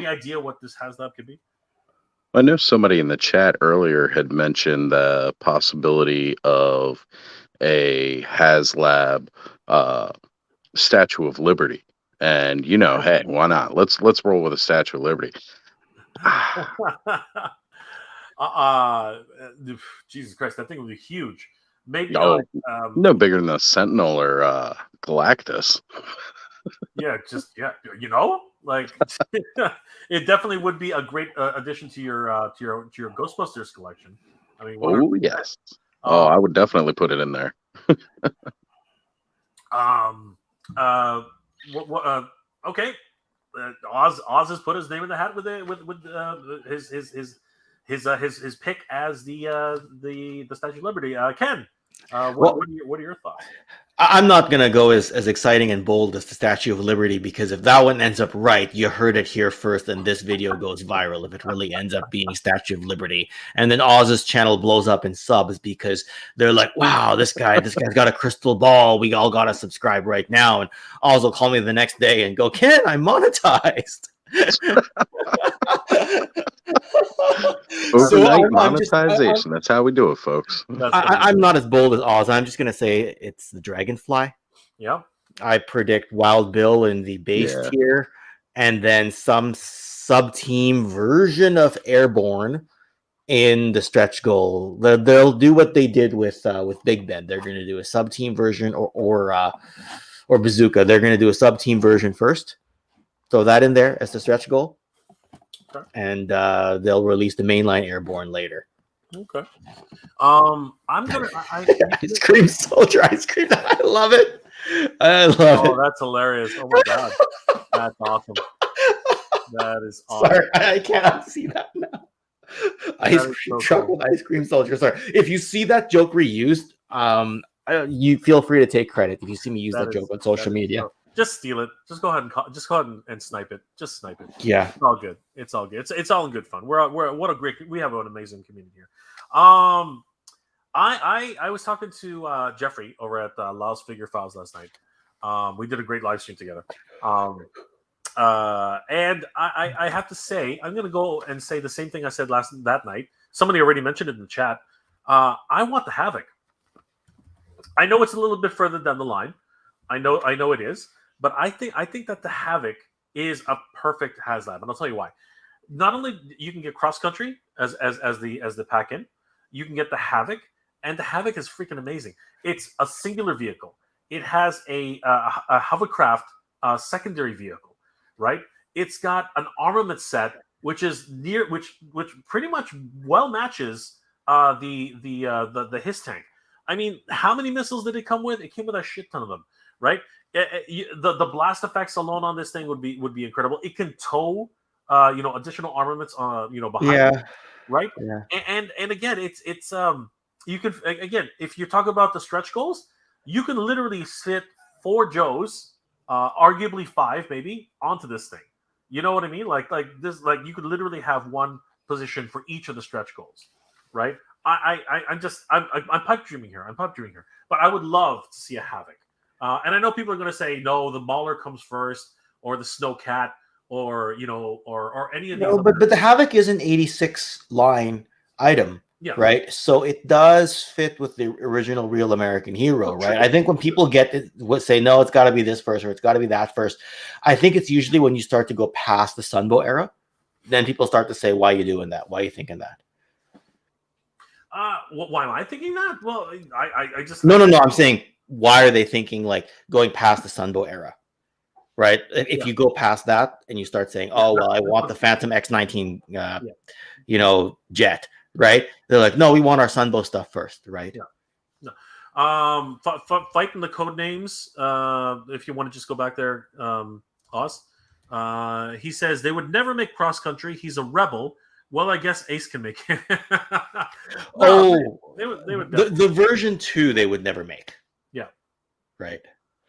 idea what this Haslab could be? I know somebody in the chat earlier had mentioned the possibility of a Haslab Statue of Liberty, and hey, why not? Let's roll with a Statue of Liberty. Jesus Christ, that thing would be huge. Maybe no bigger than a Sentinel or Galactus. It definitely would be a great addition to your Ghostbusters collection. I mean, yes. I would definitely put it in there. Okay. Oz has put his name in the hat with his pick as the Statue of Liberty. Ken, what are your thoughts? I'm not going to go as exciting and bold as the Statue of Liberty, because if that one ends up right, you heard it here first, and this video goes viral if it really ends up being Statue of Liberty. And then Oz's channel blows up in subs because they're like, wow, this guy's got a crystal ball. We all got to subscribe right now. And Oz will call me the next day and go, Ken, I'm monetized. Overnight monetization. That's how we do it, folks. I'm not as bold as Oz. I'm just gonna say it's the Dragonfly. Yeah. I predict Wild Bill in the base tier, and then some sub-team version of Airborne in the stretch goal. They'll do what they did with Big Ben. They're gonna do a sub-team version or Bazooka. They're gonna do a sub-team version first. Throw that in there as the stretch goal. Okay. And they'll release the mainline Airborne later. Okay. I'm gonna Ice Cream Soldier. I love it. I love it. Oh, that's hilarious. Oh my god. That's awesome. That is awesome. Sorry, I cannot see that now. Ice cream truck with Ice Cream Soldier. Sorry. If you see that joke reused, you feel free to take credit if you see me use that joke on social media. Just steal it. Just go ahead and snipe it. Just snipe it. Yeah, it's all good. It's all good. It's all in good fun. We have an amazing community here. I was talking to Jeffrey over at Laos Figure Files last night. We did a great live stream together. And I have to say, I'm going to go and say the same thing I said that night. Somebody already mentioned it in the chat. I want the Havoc. I know it's a little bit further down the line. I know it is. But I think that the Havoc is a perfect Haslab, and I'll tell you why. Not only you can get cross country as the pack in, you can get the Havoc, and the Havoc is freaking amazing. It's a singular vehicle. It has a hovercraft secondary vehicle, right? It's got an armament set which pretty much well matches the HISS tank. I mean, how many missiles did it come with? It came with a shit ton of them, right? The blast effects alone on this thing would be incredible. It can tow, additional armaments, behind it, right? Yeah. And again, it's you can again, if you talk about the stretch goals, you can literally fit 4 Joes, arguably 5 maybe, onto this thing. You know what I mean? Like this, like you could literally have one position for each of the stretch goals, right? I'm pipe dreaming here. But I would love to see a Havoc. And I know people are going to say, no, the Mauler comes first, or the Snowcat, or or any of these. No, but the Havoc is an 86 line item. Yeah. Right. So it does fit with the original Real American Hero, right? I think when people say, no, it's got to be this first or it's got to be that first, I think it's usually when you start to go past the Sunbow era, then people start to say, why are you doing that? Why are you thinking that? Why am I thinking that? Well, I just... No. I'm saying, why are they thinking like going past the Sunbow era? Right. If you go past that and you start saying, oh, well, I want the Phantom X19, jet. Right, they're like, no, we want our Sunbow stuff first, right? Yeah, fighting the code names. If you want to just go back there, Oz. He says they would never make cross country. He's a rebel. Well, I guess Ace can make it. They would. The version 2 they would never make. Yeah, right.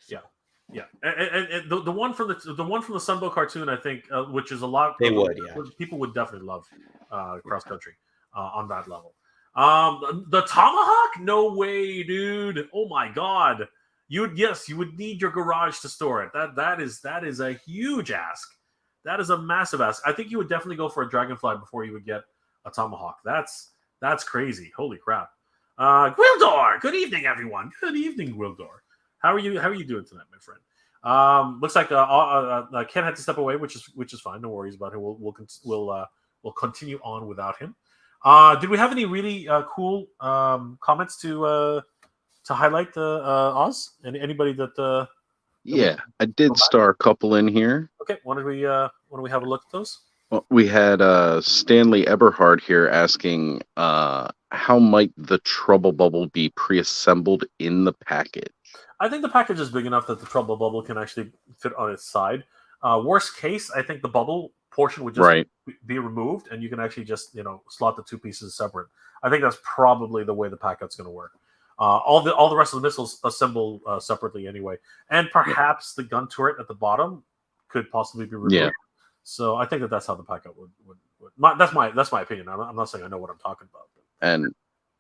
Yeah, and the one from the Sunbow cartoon, I think, which is a lot. People would definitely love cross country. On that level. The Tomahawk? No way, dude. Oh my god. You would need your garage to store it. That is a huge ask. That is a massive ask. I think you would definitely go for a Dragonfly before you would get a Tomahawk. That's crazy. Holy crap. Gwildor, good evening, everyone. Good evening, Gwildor. How are you doing tonight, my friend? Looks like Ken had to step away, which is fine. No worries about it. We'll continue on without him. Did we have any really cool comments to highlight, Oz? Anybody that? Yeah, I did star a couple in here. Okay, why don't we have a look at those? Well, we had Stanley Eberhard here asking, how might the Trouble Bubble be pre-assembled in the package? I think the package is big enough that the Trouble Bubble can actually fit on its side. Worst case, I think the bubble portion would just be removed, and you can actually just slot the two pieces separate. I think that's probably the way the pack-out's going to work. All the rest of the missiles assemble separately anyway, and perhaps the gun turret at the bottom could possibly be removed. Yeah. So I think that's how the pack-out would. That's my opinion. I'm not saying I know what I'm talking about. And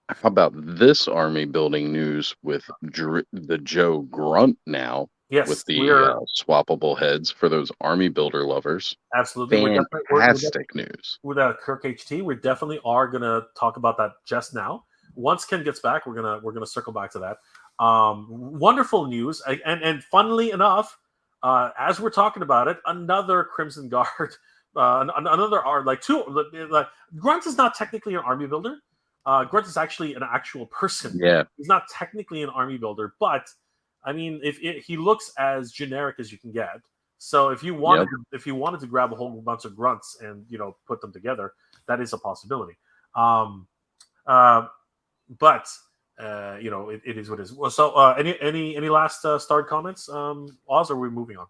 how about this army building news with the Joe Grunt now? Yes, with the swappable heads for those army builder lovers. Absolutely. Fantastic news. With Kirk HT, we definitely are going to talk about that just now. Once Ken gets back, we're gonna circle back to that. Wonderful news, and funnily enough, as we're talking about it, another Crimson Guard, another Grunt is not technically an army builder. Grunt is actually an actual person. Yeah, he's not technically an army builder, but I mean, he looks as generic as you can get. So if you wanted to grab a whole bunch of grunts and put them together, that is a possibility. But it is what it is. Well, so any last starred comments, Oz, or are we moving on?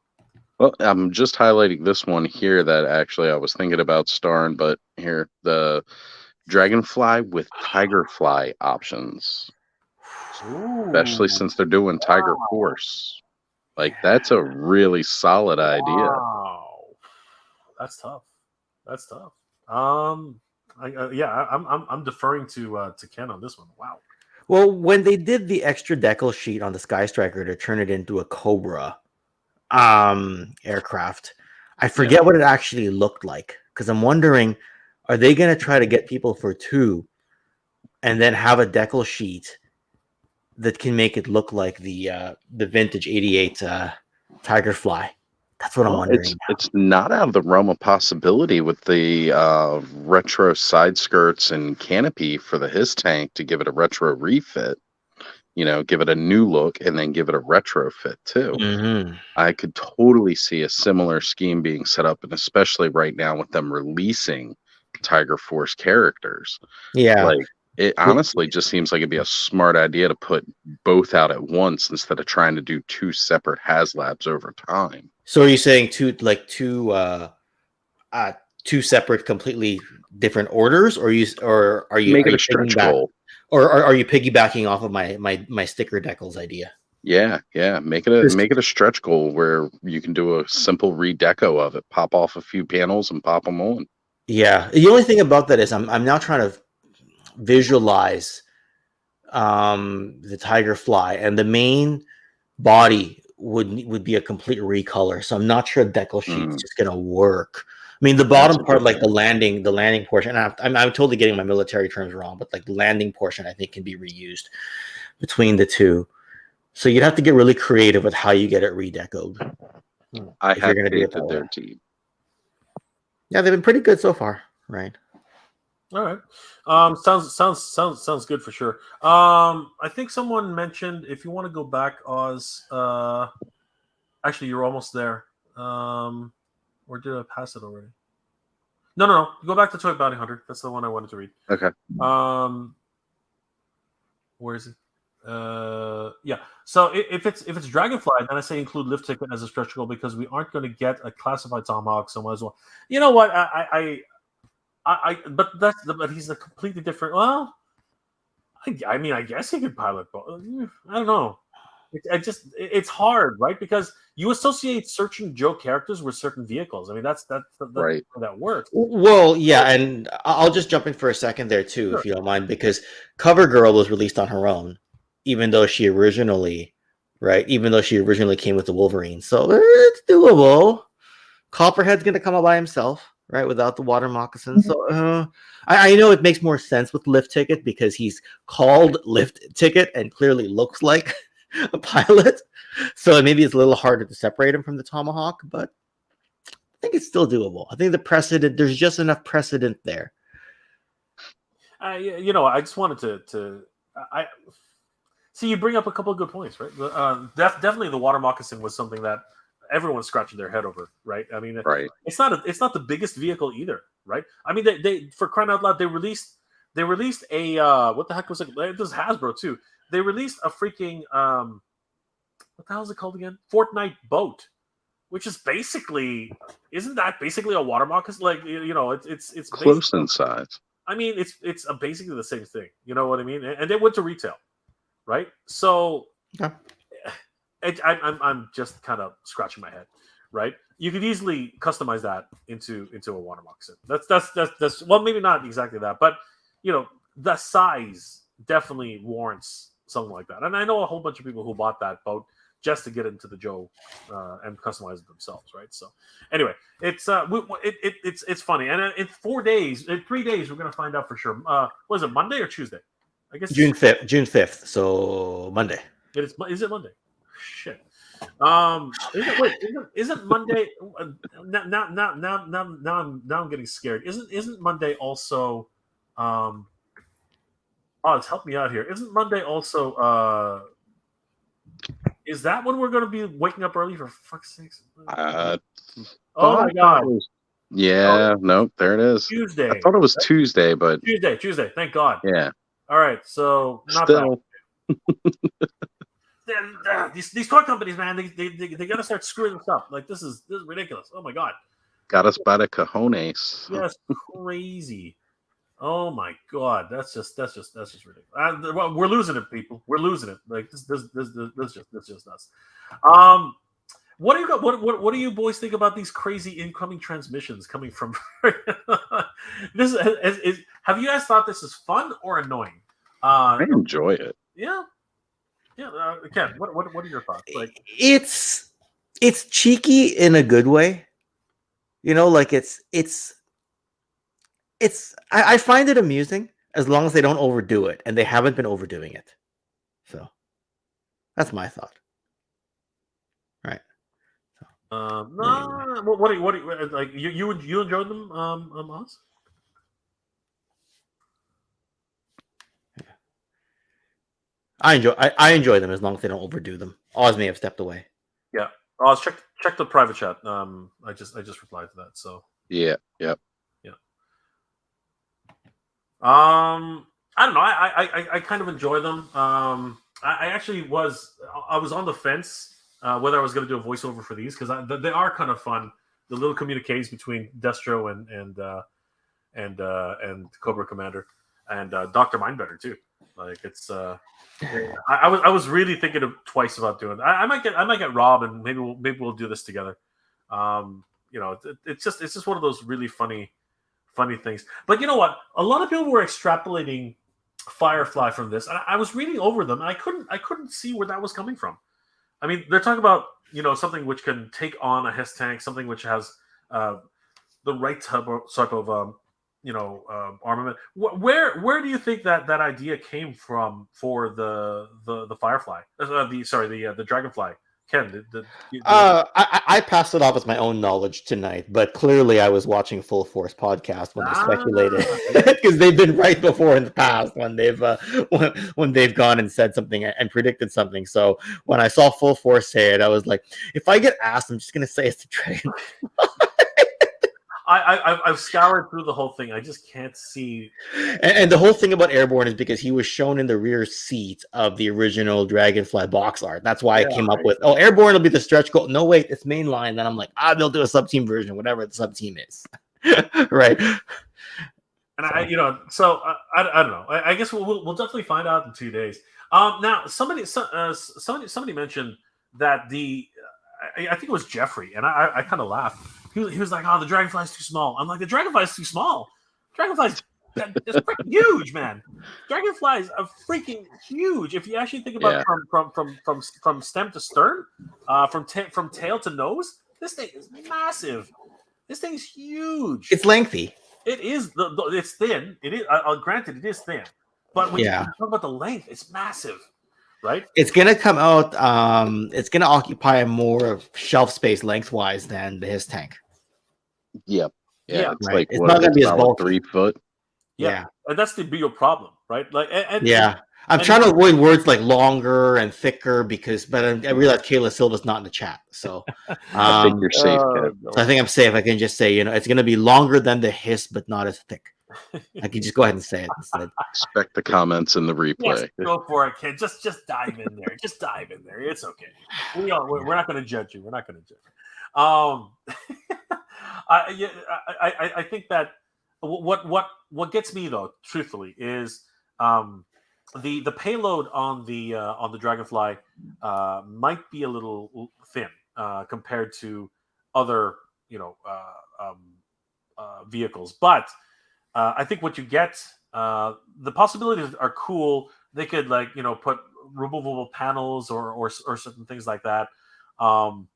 Well, I'm just highlighting this one here that actually I was thinking about starring, but here the Dragonfly with Tigerfly options. Ooh. Especially since they're doing Tiger Force. Like, that's a really solid idea. Wow. That's tough. I'm deferring to Ken on this one. Wow. Well, when they did the extra decal sheet on the Sky Striker to turn it into a Cobra aircraft, I forget what it actually looked like, because I'm wondering, are they going to try to get people for 2 and then have a decal sheet that can make it look like the vintage 88 Tigerfly? That's what I'm wondering. It's not out of the realm of possibility with the retro side skirts and canopy for the his tank to give it a retro refit. Give it a new look and then give it a retro fit too. Mm-hmm. I could totally see a similar scheme being set up, and especially right now with them releasing Tiger Force characters. Yeah. Like, it honestly just seems like it'd be a smart idea to put both out at once instead of trying to do 2 separate Haslabs over time. So are you saying two separate, completely different orders, or are you make it a stretch goal, or are you piggybacking off of my sticker decals idea? Yeah, make it a stretch goal where you can do a simple redeco of it, pop off a few panels and pop them on. Yeah, the only thing about that is I'm now trying to visualize the Tigerfly, and the main body would be a complete recolor, so I'm not sure decal sheet's just gonna work mean, the That's bottom a part, good like thing. the landing portion. I'm totally getting my military terms wrong, but like the landing portion, I think can be reused between the two. So you'd have to get really creative with how you get it redecoed I if you're have going to do it faith that in way. their team. Yeah, they've been pretty good so far, right? All right. Sounds good for sure. I think someone mentioned if you want to go back, Oz. Actually, you're almost there. Or did I pass it already? No. Go back to Toy Bounty Hunter. That's the one I wanted to read. Okay. Where is it? Yeah. So if it's Dragonfly, then I say include lift ticket as a stretch goal because we aren't going to get a classified Tomahawk, so might as well. You know what? But he's a completely different. Well, I mean, I guess he could pilot. I don't know. It's hard, right? Because you associate certain Joe characters with certain vehicles. I mean, that's Right. how that works. Well, yeah, and I'll just jump in for a second there too, Sure. if you don't mind, because Cover Girl was released on her own, even though she originally came with the Wolverine. So it's doable. Copperhead's gonna come out by himself, right, without the water moccasin. So I know it makes more sense with Lift Ticket because he's called Lift Ticket and clearly looks like a pilot. So maybe it's a little harder to separate him from the Tomahawk, but I think it's still doable. I think there's just enough precedent there. I just wanted to I see you bring up a couple of good points, right? Definitely the water moccasin was something that everyone's scratching their head over, right? I mean, Right. It's not the biggest vehicle either, right? I mean, they for crying out loud, they released a what the heck was it? This is Hasbro too. They released a freaking what the hell is it called again? Fortnite boat, which is isn't that basically a water moccasin? Like it's Close in size. I mean, it's basically the same thing. You know what I mean? And they went to retail, right? So Okay. I'm just kind of scratching my head, right? You could easily customize that into a water moccasin. That's well, maybe not exactly that, but the size definitely warrants something like that. And I know a whole bunch of people who bought that boat just to get into the Joe and customize it themselves, right? So anyway, it's funny, and in 3 days, we're gonna find out for sure. Was it Monday or Tuesday? I guess June 5th, so Monday. Is it Monday? Shit. Isn't Monday? Now I'm getting scared. Isn't Monday also? Oz, help me out here. Isn't Monday also? Is that when we're going to be waking up early for fuck's sakes? Oh my god! Yeah, nope, there it is. Tuesday. I thought it was Tuesday, but Tuesday. Thank God. yeah. All right, so not Still. bad. These toy companies, man, they got to start screwing this up. Like this is ridiculous. Oh my god. Got us by the cojones. That's crazy. Oh my god, that's just ridiculous. We're losing it, people. We're losing it. Like this just us. What do you got? What do you boys think about these crazy incoming transmissions coming from? This is. Have you guys thought this is fun or annoying? I enjoy it. Yeah. Ken, what are your thoughts? Like, It's cheeky in a good way. Like I find it amusing as long as they don't overdo it, and they haven't been overdoing it. So that's my thought. Right. no. What do you like? You enjoyed them, Oz? I enjoy them as long as they don't overdo them. Oz may have stepped away. Yeah. Oz, check the private chat. I just replied to that. So Yeah, yep. I don't know. I kind of enjoy them. I actually was on the fence whether I was going to do a voiceover for these because they are kind of fun. The little communiques between Destro and Cobra Commander and Dr. Mindbender too. Like it's I was really thinking twice about doing that. I might get Rob and maybe we'll do this together. It's just one of those really funny things. But you know what? A lot of people were extrapolating Firefly from this. And I was reading over them, and I couldn't see where that was coming from. I mean, they're talking about something which can take on a HES tank, something which has the right type of armament. Where do you think that idea came from for the Firefly? The Dragonfly. Ken, I passed it off as my own knowledge tonight, but clearly I was watching Full Force podcast when they speculated, because they've been right before in the past when they've gone and said something and predicted something. So when I saw Full Force say it, I was like, if I get asked, I'm just gonna say it's the Dragon. I've scoured through the whole thing. I just can't see. And the whole thing about Airborne is because he was shown in the rear seat of the original Dragonfly box art. That's why I came up with, Airborne will be the stretch goal. No, wait, it's mainline. Then I'm like, they'll do a sub-team version, whatever the sub-team is. Right. And I don't know. I guess we'll definitely find out in 2 days. Now somebody mentioned that I think it was Jeffrey, and I kind of laughed. He was like, "Oh, the Dragonfly's too small." I'm like, "The Dragonfly's too small. Dragonfly's it's freaking huge, man. Dragonflies are freaking huge. If you actually think about from stem to stern, from tail to nose, this thing is massive. This thing's huge. It's lengthy. It is. It's thin. It is. Granted, it is thin, but when you talk about the length, it's massive. Right? It's gonna come out. It's gonna occupy more of shelf space lengthwise than the his tank. Yeah. It's right. like it's not gonna be as bulky. 3 foot. Yeah, and that's the real problem, right? Like, I'm trying to avoid words like longer and thicker but I realize Kayla Silva's not in the chat, so I think you're safe. So I think I'm safe. I can just say, it's gonna be longer than the hiss, but not as thick. I can just go ahead and say it instead. Expect the comments in the replay. Yes, go for it, kid. Just dive in there. Just dive in there. It's okay. We're not going to judge you. We're not going to judge you. I think that what gets me though, truthfully, is the payload on the Dragonfly might be a little thin compared to other vehicles, but I think what you get, the possibilities are cool. They could put removable panels or certain things like that. I'm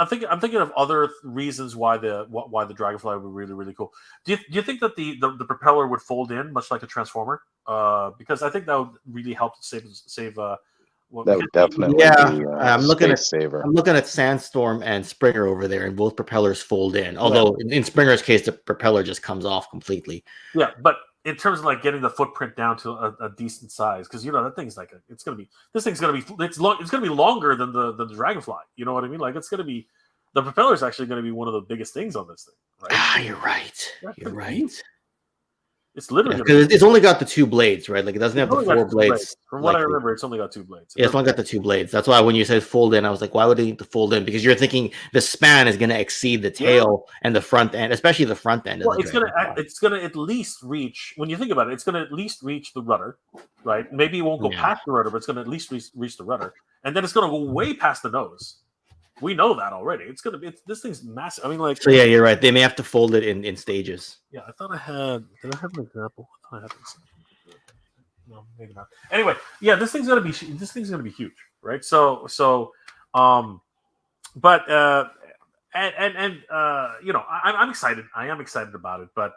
thinking of other reasons why the Dragonfly would be really, really cool. Do you think that the propeller would fold in much like a transformer? Because I think that would really help to save. That would definitely be I'm looking at Sandstorm and Springer over there, and both propellers fold in. Although in Springer's case, the propeller just comes off completely. Yeah, but in terms of getting the footprint down to a decent size, because that thing's it's gonna be longer than the Dragonfly. You know what I mean? The propeller is actually going to be one of the biggest things on this thing, right? You're right. You're right. It's literally because it's only got the 2 blades, right? Like it doesn't have the 4 blades. From what I remember, it's only got 2 blades. Yeah, it's only got the 2 blades. That's why when you said fold in, I was like, why would they need to fold in? Because you're thinking the span is going to exceed the tail and the front end, especially the front end. Well, it's going to at least reach, when you think about it, it's going to at least reach the rudder, right? Maybe it won't go past the rudder, but it's going to at least reach the rudder, and then it's going to go way past the nose. We know that already. This thing's massive. I mean, so you're right. They may have to fold it in stages. Yeah, I thought I had. Did I have an example? I thought I had this. No, maybe not. Anyway, yeah, this thing's gonna be huge, right? I'm excited. I am excited about it, but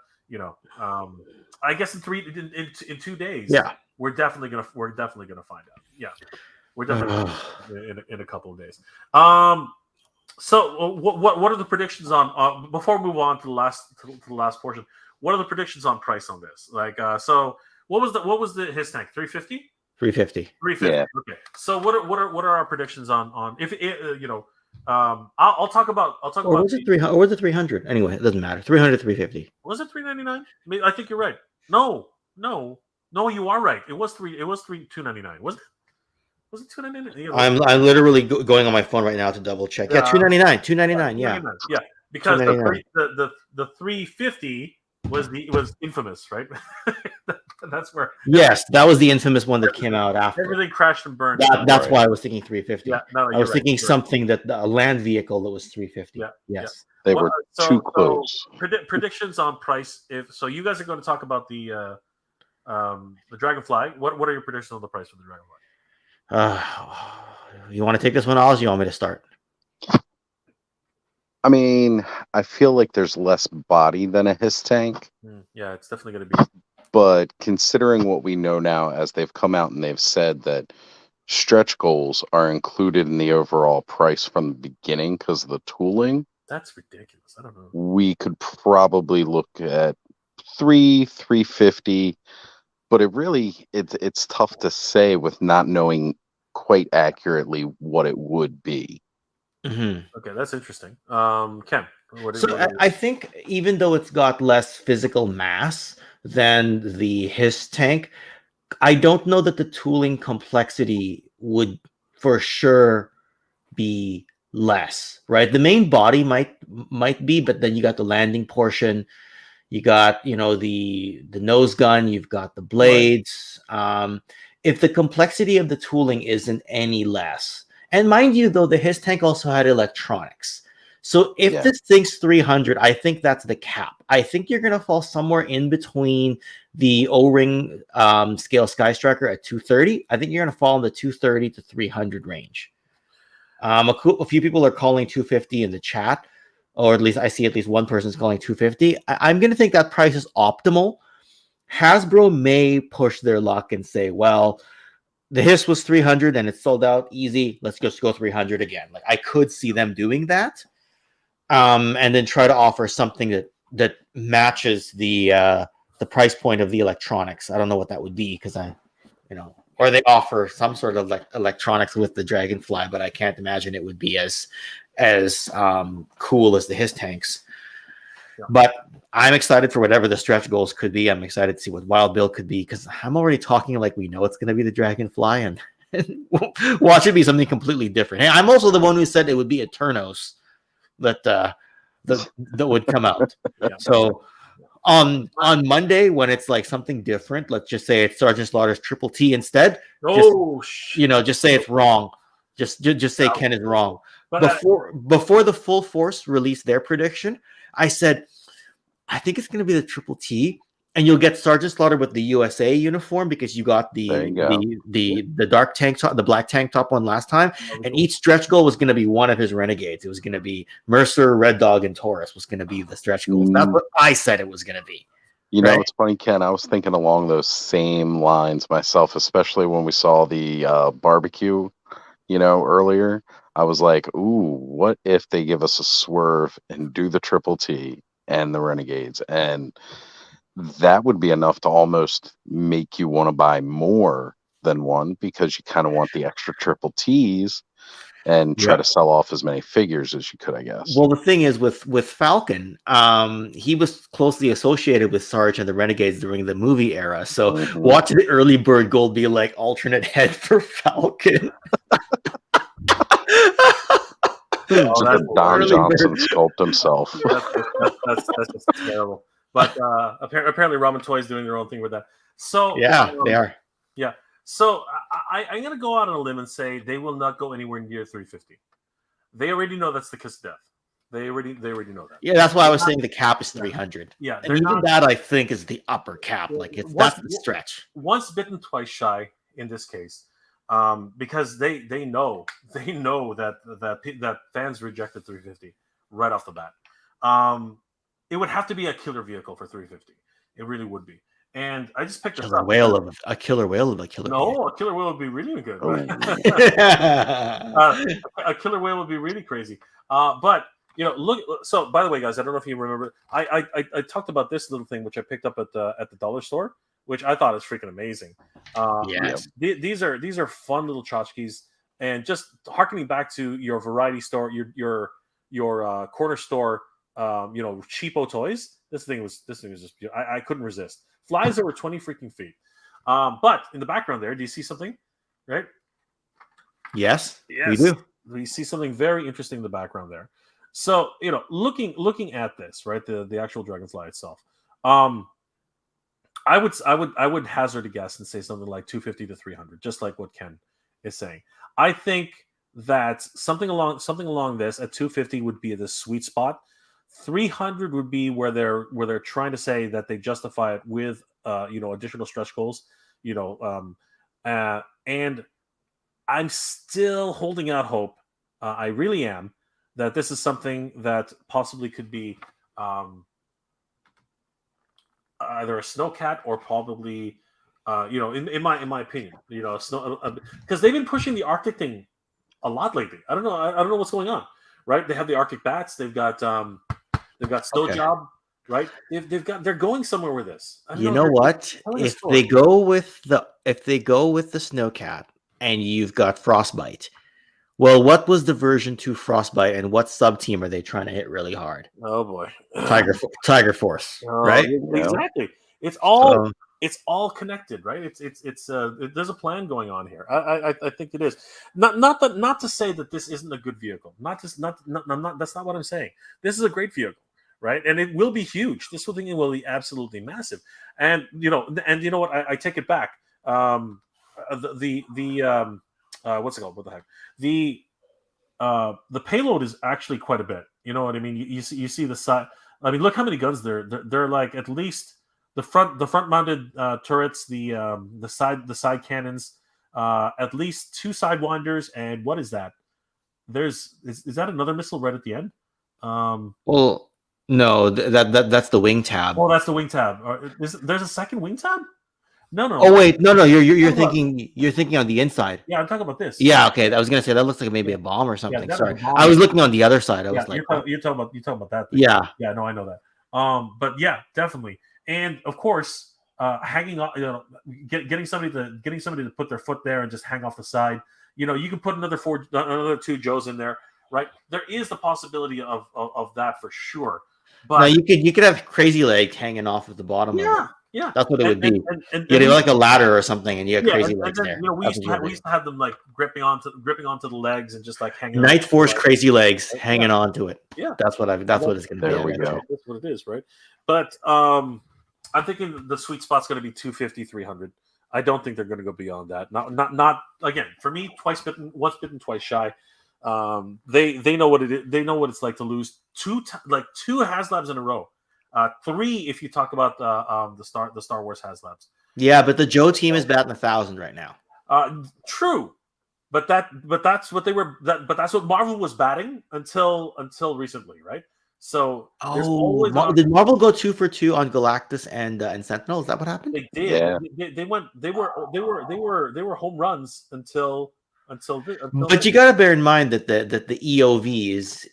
I guess in 2 days, we're definitely gonna find out. Yeah. We're definitely in a couple of days. So what are the predictions on? Before we move on to the last portion, what are the predictions on price on this? So what was the his tank? 350. 350. 350. Yeah. Okay. So what are our predictions on if I'll talk about. Or was it 300? Or was it 300? Anyway, it doesn't matter. 300, 350. Was it 399? I think you're right. No, you are right. It was 299. Was it? Was it 299? I'm literally going on my phone right now to double check. Yeah, 299. 299. Yeah. Yeah, because the 350 was infamous, right? That's where. Yes, that was the infamous one that came out after. Everything crashed and burned. That's why I was thinking 350. Yeah, I was thinking something that a land vehicle that was 350. Yeah. Yes. They were too close. Predictions on price. So you guys are going to talk about the Dragonfly. What are your predictions on the price for the Dragonfly? You want to take this one, Oz? You want me to start? I mean, I feel like there's less body than a Hiss tank, Yeah, it's definitely going to be. but considering what we know now, as they've come out and they've said that stretch goals are included in the overall price from the beginning because of the tooling, That's ridiculous. I don't know. we could probably look at 350, but it's tough to say with not knowing quite accurately what it would be. Okay, that's interesting. Ken, I think even though it's got less physical mass than the Hiss tank, I don't know that the tooling complexity would for sure be less, right? The main body might be, but then you got the landing portion, you got the nose gun, you've got the blades. If the complexity of the tooling isn't any less, and mind you, though, the Hiss tank also had electronics. So if this thing's 300, I think that's the cap. I think you're going to fall somewhere in between the O-ring scale Skystriker at 230. I think you're going to fall in the 230 to 300 range. A few people are calling 250 in the chat, or at least I see at least one person's calling 250. I'm going to think that price is optimal. Hasbro may push their luck and say, well, the Hiss was 300 and it's sold out easy. Let's just go 300 again. Like, I could see them doing that. And then try to offer something that matches the price point of the electronics. I don't know what that would be because or they offer some sort of electronics with the Dragonfly, but I can't imagine it would be as cool as the Hiss tanks. Yeah. But I'm excited for whatever the stretch goals could be. I'm excited to see what Wild Bill could be because I'm already talking like we know it's going to be the Dragonfly, and watch it be something completely different. Hey, I'm also the one who said it would be Eternos that would come out. So on Monday, when it's like something different, let's just say it's Sergeant Slaughter's Triple T instead. Just say it's wrong. Just say Ken is wrong. But before the Full Force released their prediction, I said I think it's going to be the Triple T, and you'll get Sergeant Slaughter with the USA uniform because you got the dark tank top, the black tank top one last time, and each stretch goal was going to be one of his renegades. It was going to be Mercer, Red Dog, and Taurus was going to be the stretch goals. That's what I said it was going to be. You know, it's funny, Ken. I was thinking along those same lines myself, especially when we saw the barbecue, earlier. I was like, ooh, what if they give us a swerve and do the Triple T and the Renegades? And that would be enough to almost make you want to buy more than one because you kind of want the extra Triple Ts and try to sell off as many figures as you could, I guess. Well, the thing is with Falcon, he was closely associated with Sarge and the Renegades during the movie era. So watch the early bird gold be like alternate head for Falcon. Just Don Johnson sculpt himself. That's just terrible. But apparently Ramen Toys doing their own thing with that. So they are. Yeah. So I'm going to go out on a limb and say they will not go anywhere near 350. They already know that's the kiss of death. They already know that. Yeah, that's why I was saying the cap is 300. Yeah, and even that I think is the upper cap. Like that's the stretch. Once bitten, twice shy in this case, because they know that fans rejected 350 right off the bat. It would have to be a killer vehicle for 350. It really would be. And I just picked a killer whale of a killer whale. A killer whale would be really good. Right? A killer whale would be really crazy. But look. So, by the way, guys, I don't know if you remember. I talked about this little thing which I picked up at the dollar store, which I thought is freaking amazing. Yes. These are fun little tchotchkes, and just harkening back to your variety store, your corner store, cheapo toys. This thing was just I couldn't resist. Flies over 20 freaking feet. But in the background there, do you see something? Right? Yes, we do. We see something very interesting in the background there. So, looking at this, right, the actual Dragonfly itself, I would hazard a guess and say something like 250 to 300, just like what Ken is saying. I think that something along this at 250 would be the sweet spot. 300 would be where they're trying to say that they justify it with additional stretch goals, and I'm still holding out hope. I really am that this is something that possibly could be either a snowcat or probably, in my opinion, a snow, because they've been pushing the Arctic thing a lot lately. I don't know what's going on. Right? They have the Arctic bats. They've got Snow Job. Right? They're going somewhere with this. You know what? If they go with the snowcat and you've got Frostbite, well, what was the version 2 Frostbite and what sub team are they trying to hit really hard? Oh boy, Tiger Force, right? Exactly. It's all connected, right? There's a plan going on here. I think it is. Not to say that this isn't a good vehicle. That's not what I'm saying. This is a great vehicle. Right, and it will be huge. This whole thing will be absolutely massive, and you know what? I take it back. The what's it called? What the heck? The payload is actually quite a bit. You know what I mean? You see the side. I mean, look how many guns they're like at least the front mounted turrets, the side cannons, at least 2 sidewinders, and what is that? Is that another missile right at the end? Well. No, that's the wing tab. Oh, that's the wing tab. There's a second wing tab? No. Oh wait, no. You're thinking on the inside. Yeah, I'm talking about this. Yeah, okay. I was gonna say that looks like maybe a bomb or something. Yeah, sorry, I was looking on the other side. I was like, you're talking about that thing. Yeah. Yeah, no, I know that. But yeah, definitely. And of course, hanging off, getting somebody to put their foot there and just hang off the side. You can put another 2 Joes in there, right? There is the possibility of that for sure. But now you could have Crazy Leg hanging off at the bottom. Yeah, of it. Yeah, that's what it would be. And like a ladder or something, and you have Crazy Legs there. We used to have them like gripping onto the legs and just like hanging. Night Force Crazy Legs hanging onto it. Yeah, that's what it's going to be. There we go. That's what it is, right? But I'm thinking the sweet spot's going to be 250, 300. I don't think they're going to go beyond that. Not again for me. Once bitten, twice shy. They know what it is. They know what it's like to lose two Haslabs in a row. 3 if you talk about the Star Wars Haslabs. Yeah, but the Joe team is batting 1,000 right now. True, but that's what they were. But that's what Marvel was batting until recently, right? So did Marvel go 2 for 2 on Galactus and Sentinel? Is that what happened? They did. Yeah. They were home runs until. But you got to bear in mind that the EOV is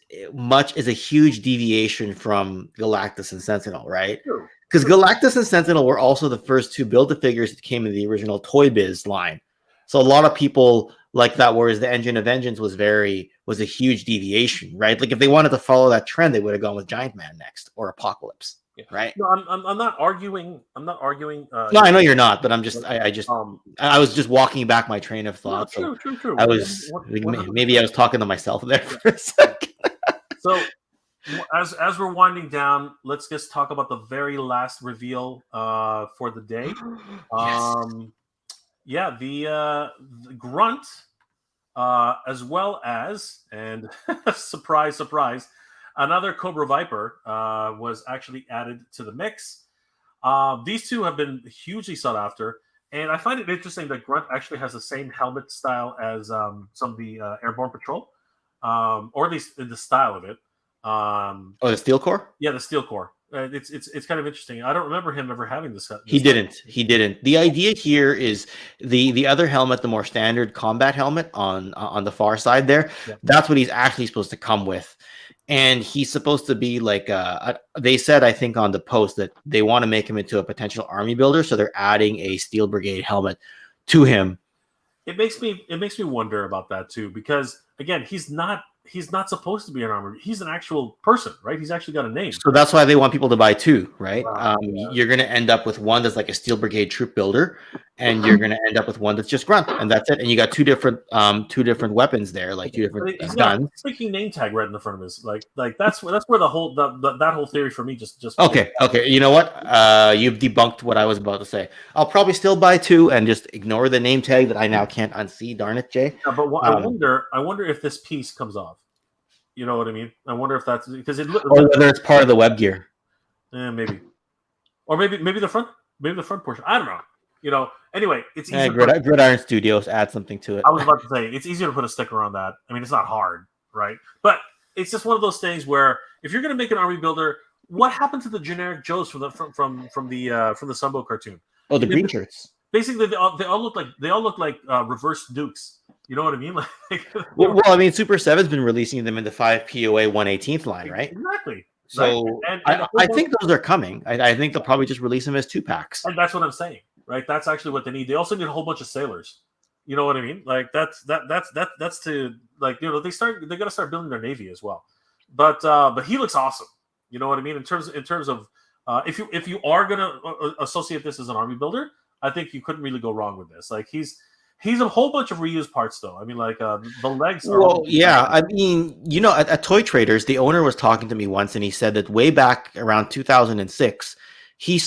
a huge deviation from Galactus and Sentinel, right? Because Galactus and Sentinel were also the first 2 Build-A-Figures that came in the original Toy Biz line. So a lot of people like that, whereas the Engine of Vengeance was a huge deviation, right? Like if they wanted to follow that trend, they would have gone with Giant Man next or Apocalypse. Right. No, I'm not arguing. No, I know you're not, but I'm just. I was just walking back my train of thought. No, true. I was maybe I was talking to myself there for a second. So, as we're winding down, let's just talk about the very last reveal for the day. Yes. The Grunt, as well as, and surprise. Another Cobra Viper was actually added to the mix. These 2 have been hugely sought after, and I find it interesting that Grunt actually has the same helmet style as some of the Airborne Patrol, or at least in the style of it. The Steel Core? Yeah, the Steel Core. It's kind of interesting. I don't remember him ever having this. He didn't. The idea here is the other helmet, the more standard combat helmet on the far side there. Yeah. That's what he's actually supposed to come with. And he's supposed to be like they said, I think on the post that they want to make him into a potential army builder, so they're adding a Steel Brigade helmet to him. It makes me wonder about that too, because again, he's not supposed to be an armor. He's an actual person, right? He's actually got a name. So that's why they want people to buy 2, right? You're going to end up with one that's like a Steel Brigade troop builder, and you're going to end up with one that's just Grunt, and that's it. And you got 2 different weapons there, like 2 different guns. He's making name tag right in the front of his like that's where the whole that whole theory for me just okay. You know what? You've debunked what I was about to say. I'll probably still buy 2 and just ignore the name tag that I now can't unsee. Darn it, Jay. Yeah, but I wonder if this piece comes off. You know what I mean? I wonder if that's because it. Or whether it's part of the web gear. Maybe, or maybe the front portion. I don't know. Anyway, it's easy. Gridiron Studios add something to it. I was about to say it's easier to put a sticker on that. I mean, it's not hard, right? But it's just one of those things where if you're going to make an army builder, what happened to the generic Joes from the Sunbow cartoon? Oh, the green shirts. Basically, they all look like reverse Dukes. You know what I mean? Well, I mean, Super 7's been releasing them in the 5 POA 1/18th line, right? Exactly. So right? I think those are coming. I think they'll probably just release them as 2-packs. And that's what I'm saying, right? That's actually what they need. They also need a whole bunch of sailors. You know what I mean? Like that's to like they got to start building their navy as well. But he looks awesome. You know what I mean? In terms of if you are gonna associate this as an army builder, I think you couldn't really go wrong with this. Like he's a whole bunch of reused parts though. I mean, like the legs. Well, yeah. I mean, at Toy Traders, the owner was talking to me once, and he said that way back around 2006, he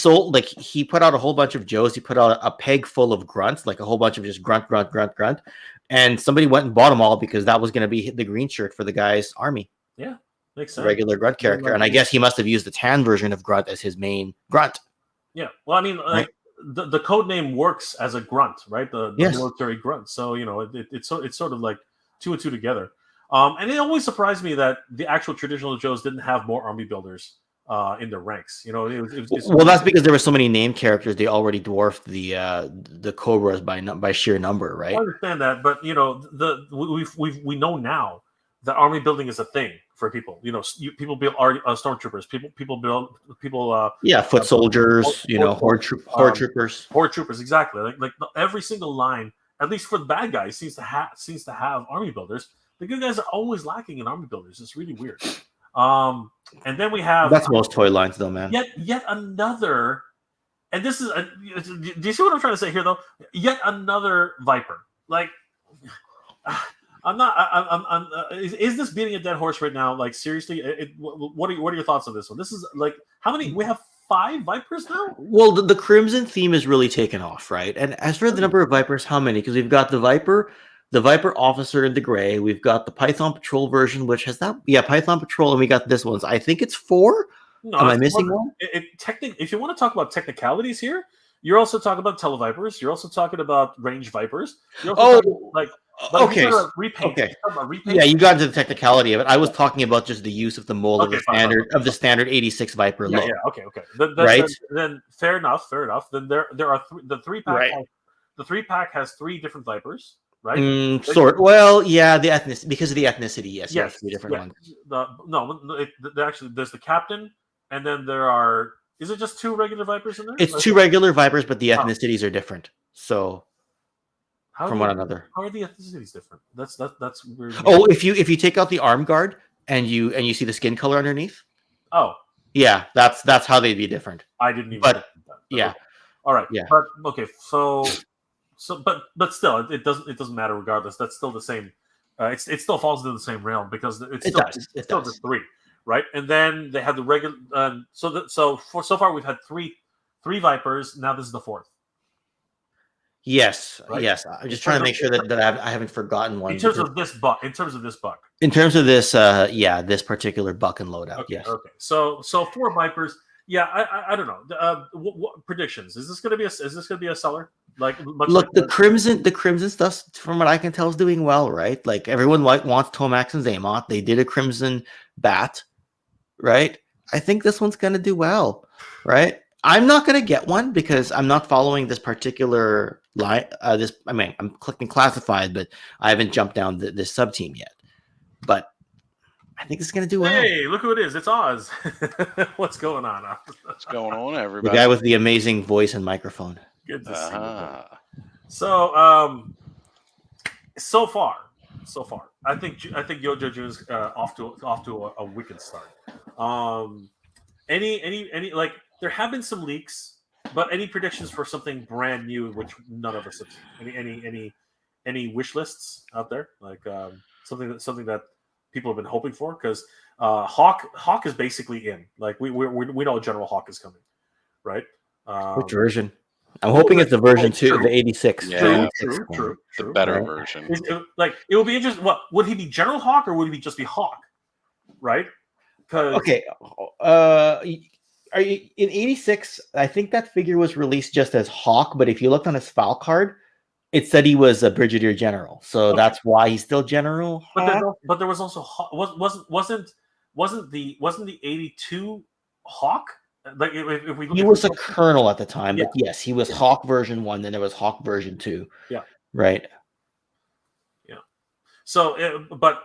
put out a whole bunch of Joes. He put out a peg full of grunts, like a whole bunch of just grunt, and somebody went and bought them all because that was going to be the green shirt for the guy's army. Yeah, makes sense. Regular grunt character, and I guess he must have used the tan version of grunt as his main grunt. Yeah, well, I mean, like. Right. The code name works as a grunt, right? The military grunt. So it's sort of like 2 and 2 together. And it always surprised me that the actual traditional Joes didn't have more army builders in their ranks. Well, that's because there were so many name characters. They already dwarfed the Cobras by sheer number, right? I understand that, but we know now that army building is a thing for people. People build stormtroopers. People build foot soldiers. Horde troopers. Horde troopers, exactly. Like every single line, at least for the bad guys, seems to have army builders. The good guys are always lacking in army builders. It's really weird. And then we have that's most toy lines, though, man. Yet another, and this is. Do you see what I'm trying to say here, though? Yet another Viper. Like. I'm not. Is this beating a dead horse right now? Like seriously, what are your thoughts on this one? This is like how many? We have 5 Vipers now. Well, the Crimson theme is really taken off, right? And as for the number of Vipers, how many? Because we've got the Viper Officer in the gray. We've got the Python Patrol version, which has that. Yeah, Python Patrol, and we got this one. So I think it's 4. No, am I missing one? If you want to talk about technicalities here, you're also talking about Televipers. You're also talking about Range Vipers. Okay. Repaint. Okay. Yeah, you got into the technicality of it. I was talking about just the use of the mold of the standard 86 Viper look. Yeah. Okay. Right. Then fair enough. Then there are the 3-pack. Right. The 3-pack has 3 different Vipers. Right. Well, yeah, because of the ethnicity. Yes. You have 3 different ones. Actually, there's the captain, and then there are. Is it just 2 regular Vipers in there? It's 2 regular Vipers, but the ethnicities are different. So. From one another. How are the ethnicities different? That's weird. Oh, if you take out the arm guard and you see the skin color underneath. Oh. Yeah, that's how they'd be different. I didn't even. But yeah. Okay. All right. Yeah. But okay. So but still, it doesn't matter regardless. That's still the same. It still falls into the same realm because it's still the 3, right? And then they had the regular. So far we've had three Vipers. Now this is the 4th. Yes, right? Yes. I'm just trying to make sure that I haven't forgotten one. In terms of this buck. In terms of this, this particular buck and loadout. Okay, yes. Okay. So 4 Vipers. Yeah, I don't know. What predictions? Is this going to be a seller? Look, the Crimson stuff, from what I can tell, is doing well, right? Like everyone wants Tomax and Zaymot. They did a Crimson Bat, right? I think this one's going to do well, right? I'm not going to get one because I'm not following this particular line. I'm clicking classified, but I haven't jumped down this sub team yet. But I think it's going to do well. Hey, look who it is! It's Oz. What's going on? What's going on, everybody? The guy with the amazing voice and microphone. Good to see you. So far, I think Yojo June's off to a wicked start. Any like. There have been some leaks, but any predictions for something brand new, which none of us have seen? Any wish lists out there, like something that people have been hoping for? Because Hawk is basically in. Like we know General Hawk is coming, right? Which version? I'm hoping it's the version 2 of the 86. Yeah, true. The better version. It would be interesting. What would he be, General Hawk, or would he just be Hawk? Right? Okay. Are you in 86? I think that figure was released just as Hawk, but if you looked on his file card, It said he was a brigadier general, so that's why he's still General Hawk. But there was also wasn't the 82 Hawk? Like if we look He at was a colonel at the time, Yeah. but yes, he was Hawk version 1, then there was Hawk version 2. Yeah. Right. Yeah. So, but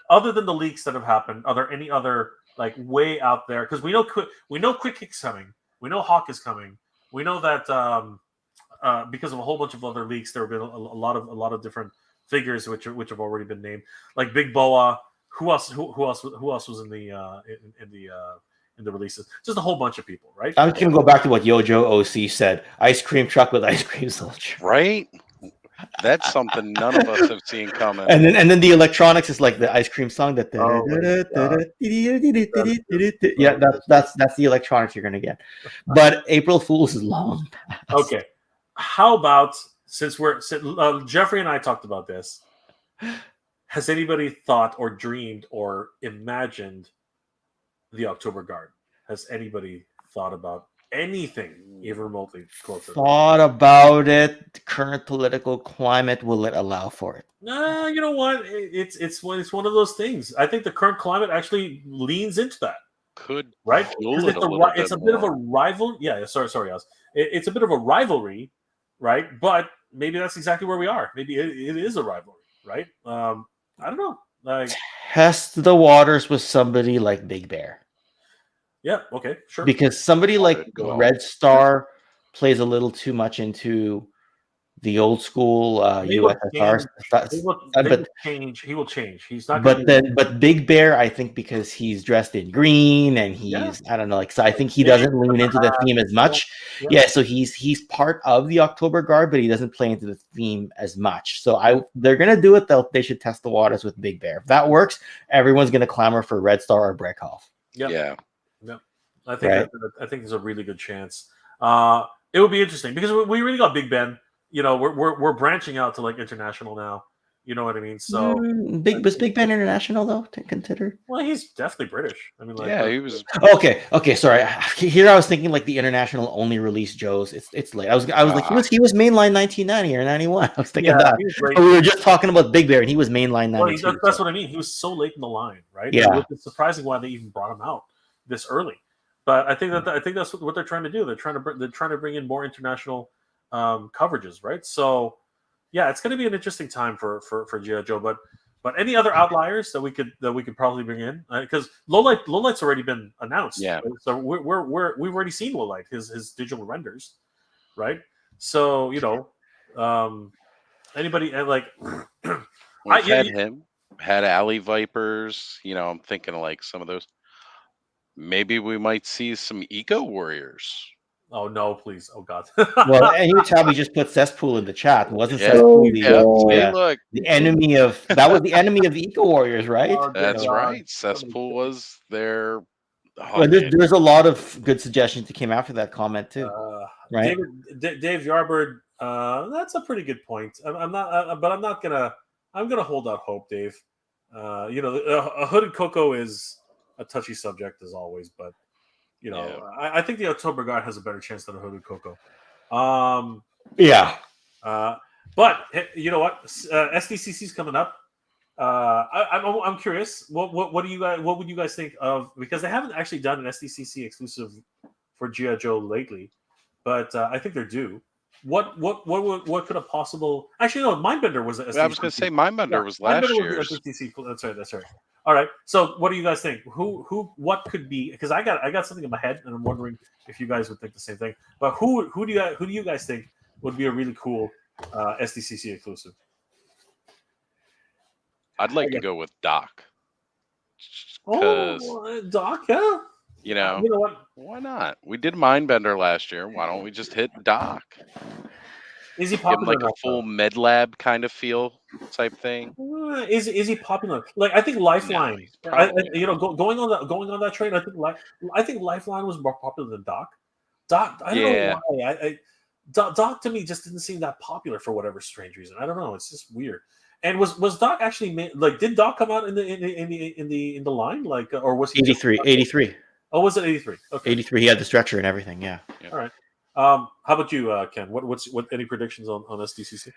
other than the leaks that have happened, are there any other like way out there? Because we know Quick Kick's coming, we know Hawk is coming, we know that because of a whole bunch of other leaks, there have been a lot of different figures which have already been named, like Big Boa. Who else was in the releases? Just a whole bunch of people, right? I'm just gonna go back to what Yojo OC said: ice cream truck with ice cream soldier. Right? That's something none of us have seen coming. And then the electronics is like the ice cream song that yeah, that's the electronics you're gonna get. But April Fool's is long past. Okay, how about since Jeffrey and I talked about this, has anybody thought or dreamed or imagined the October Guard? Has anybody thought about anything even remotely closer? Thought about it. The current political climate, will it allow for it? You know what? It's one of those things. I think the current climate actually leans into that. Could Right? fuel it It's a bit of a rival. Yeah, sorry, Oz. It's a bit of a rivalry, right? But maybe that's exactly where we are. Maybe it is a rivalry, right? I don't know. Like, Test the waters with somebody like Big Bear. yeah, okay, sure. Because somebody like Go on. Red Star plays a little too much into the old school He will USSR. He will change. He's not. But Big Bear, I think, because he's dressed in green and he's I don't know, like, so I think he doesn't lean into the theme as much. Yeah, so he's part of the October Guard, but he doesn't play into the theme as much. So they're gonna do it. They should test the waters with Big Bear. If that works, everyone's gonna clamor for Red Star or Breckhoff. Yeah. I think I think there's a really good chance. It would be interesting because we really got Big Ben. You know, we're branching out to like international now. You know what I mean? So was Big Ben international though to consider? Well, he's definitely British. I mean, like, Yeah, he was. Okay. Sorry. Here I was thinking like the international only release Joe's. It's late. I was like he was mainline 1990 or 91. I was thinking that. But we were just talking about Big Bear and he was mainline 92. Well, that's what I mean. He was so late in the line, right? Yeah. It's surprising why they even brought him out this early. But I think that's what they're trying to do. They're trying to bring in more international coverages, right? So yeah, it's going to be an interesting time for G.I. Joe. But any other outliers that we could probably bring in, because Lowlight's already been announced. Yeah. Right? So we've already seen Lowlight, his digital renders, right? So you know, anybody like We've had Alley Vipers. You know, I'm thinking of like some of those. Maybe we might see some Eco Warriors. Oh no, please! Oh God! Well, and you tell me just put cesspool in the chat. It wasn't Yeah. cesspool Look, the enemy of that was the enemy of the Eco Warriors, right? Oh, that's God. right. Cesspool was their. Well, there's a lot of good suggestions that came after that comment too, right? Dave Yarbird, that's a pretty good point. I'm gonna hold out hope, Dave. You know, a hooded Coco is a touchy subject as always, but you know, I think the October Guard has a better chance than a hooded Coco. Yeah. But you know what? SDCC is coming up. I'm curious. What would you guys think of? Because they haven't actually done an SDCC exclusive for G.I. Joe lately, but I think they're due. What could a possible? Actually, no. Mindbender was. I was going to say Mindbender was last year's. SDCC. That's right. All right. So, what do you guys think? What could be? Because I got something in my head, and I'm wondering if you guys would think the same thing. But who do you guys think would be a really cool SDCC exclusive? I'd like to go with Doc. Oh, Doc, yeah. You know what? Why not? We did Mindbender last year. Why don't we just hit Doc? Is he Give him popular? like a full med lab kind of feel type thing. Is he popular? Like I think Lifeline. No, going on that train. I think Lifeline was more popular than Doc. Doc, I don't know why. Doc to me just didn't seem that popular for whatever strange reason. I don't know. It's just weird. And was Doc actually did Doc come out in the line or was he 83? Oh, was it 83? Okay, 83. He had the stretcher and everything. Yeah. All right. How about you, Ken? What any predictions on SDCC?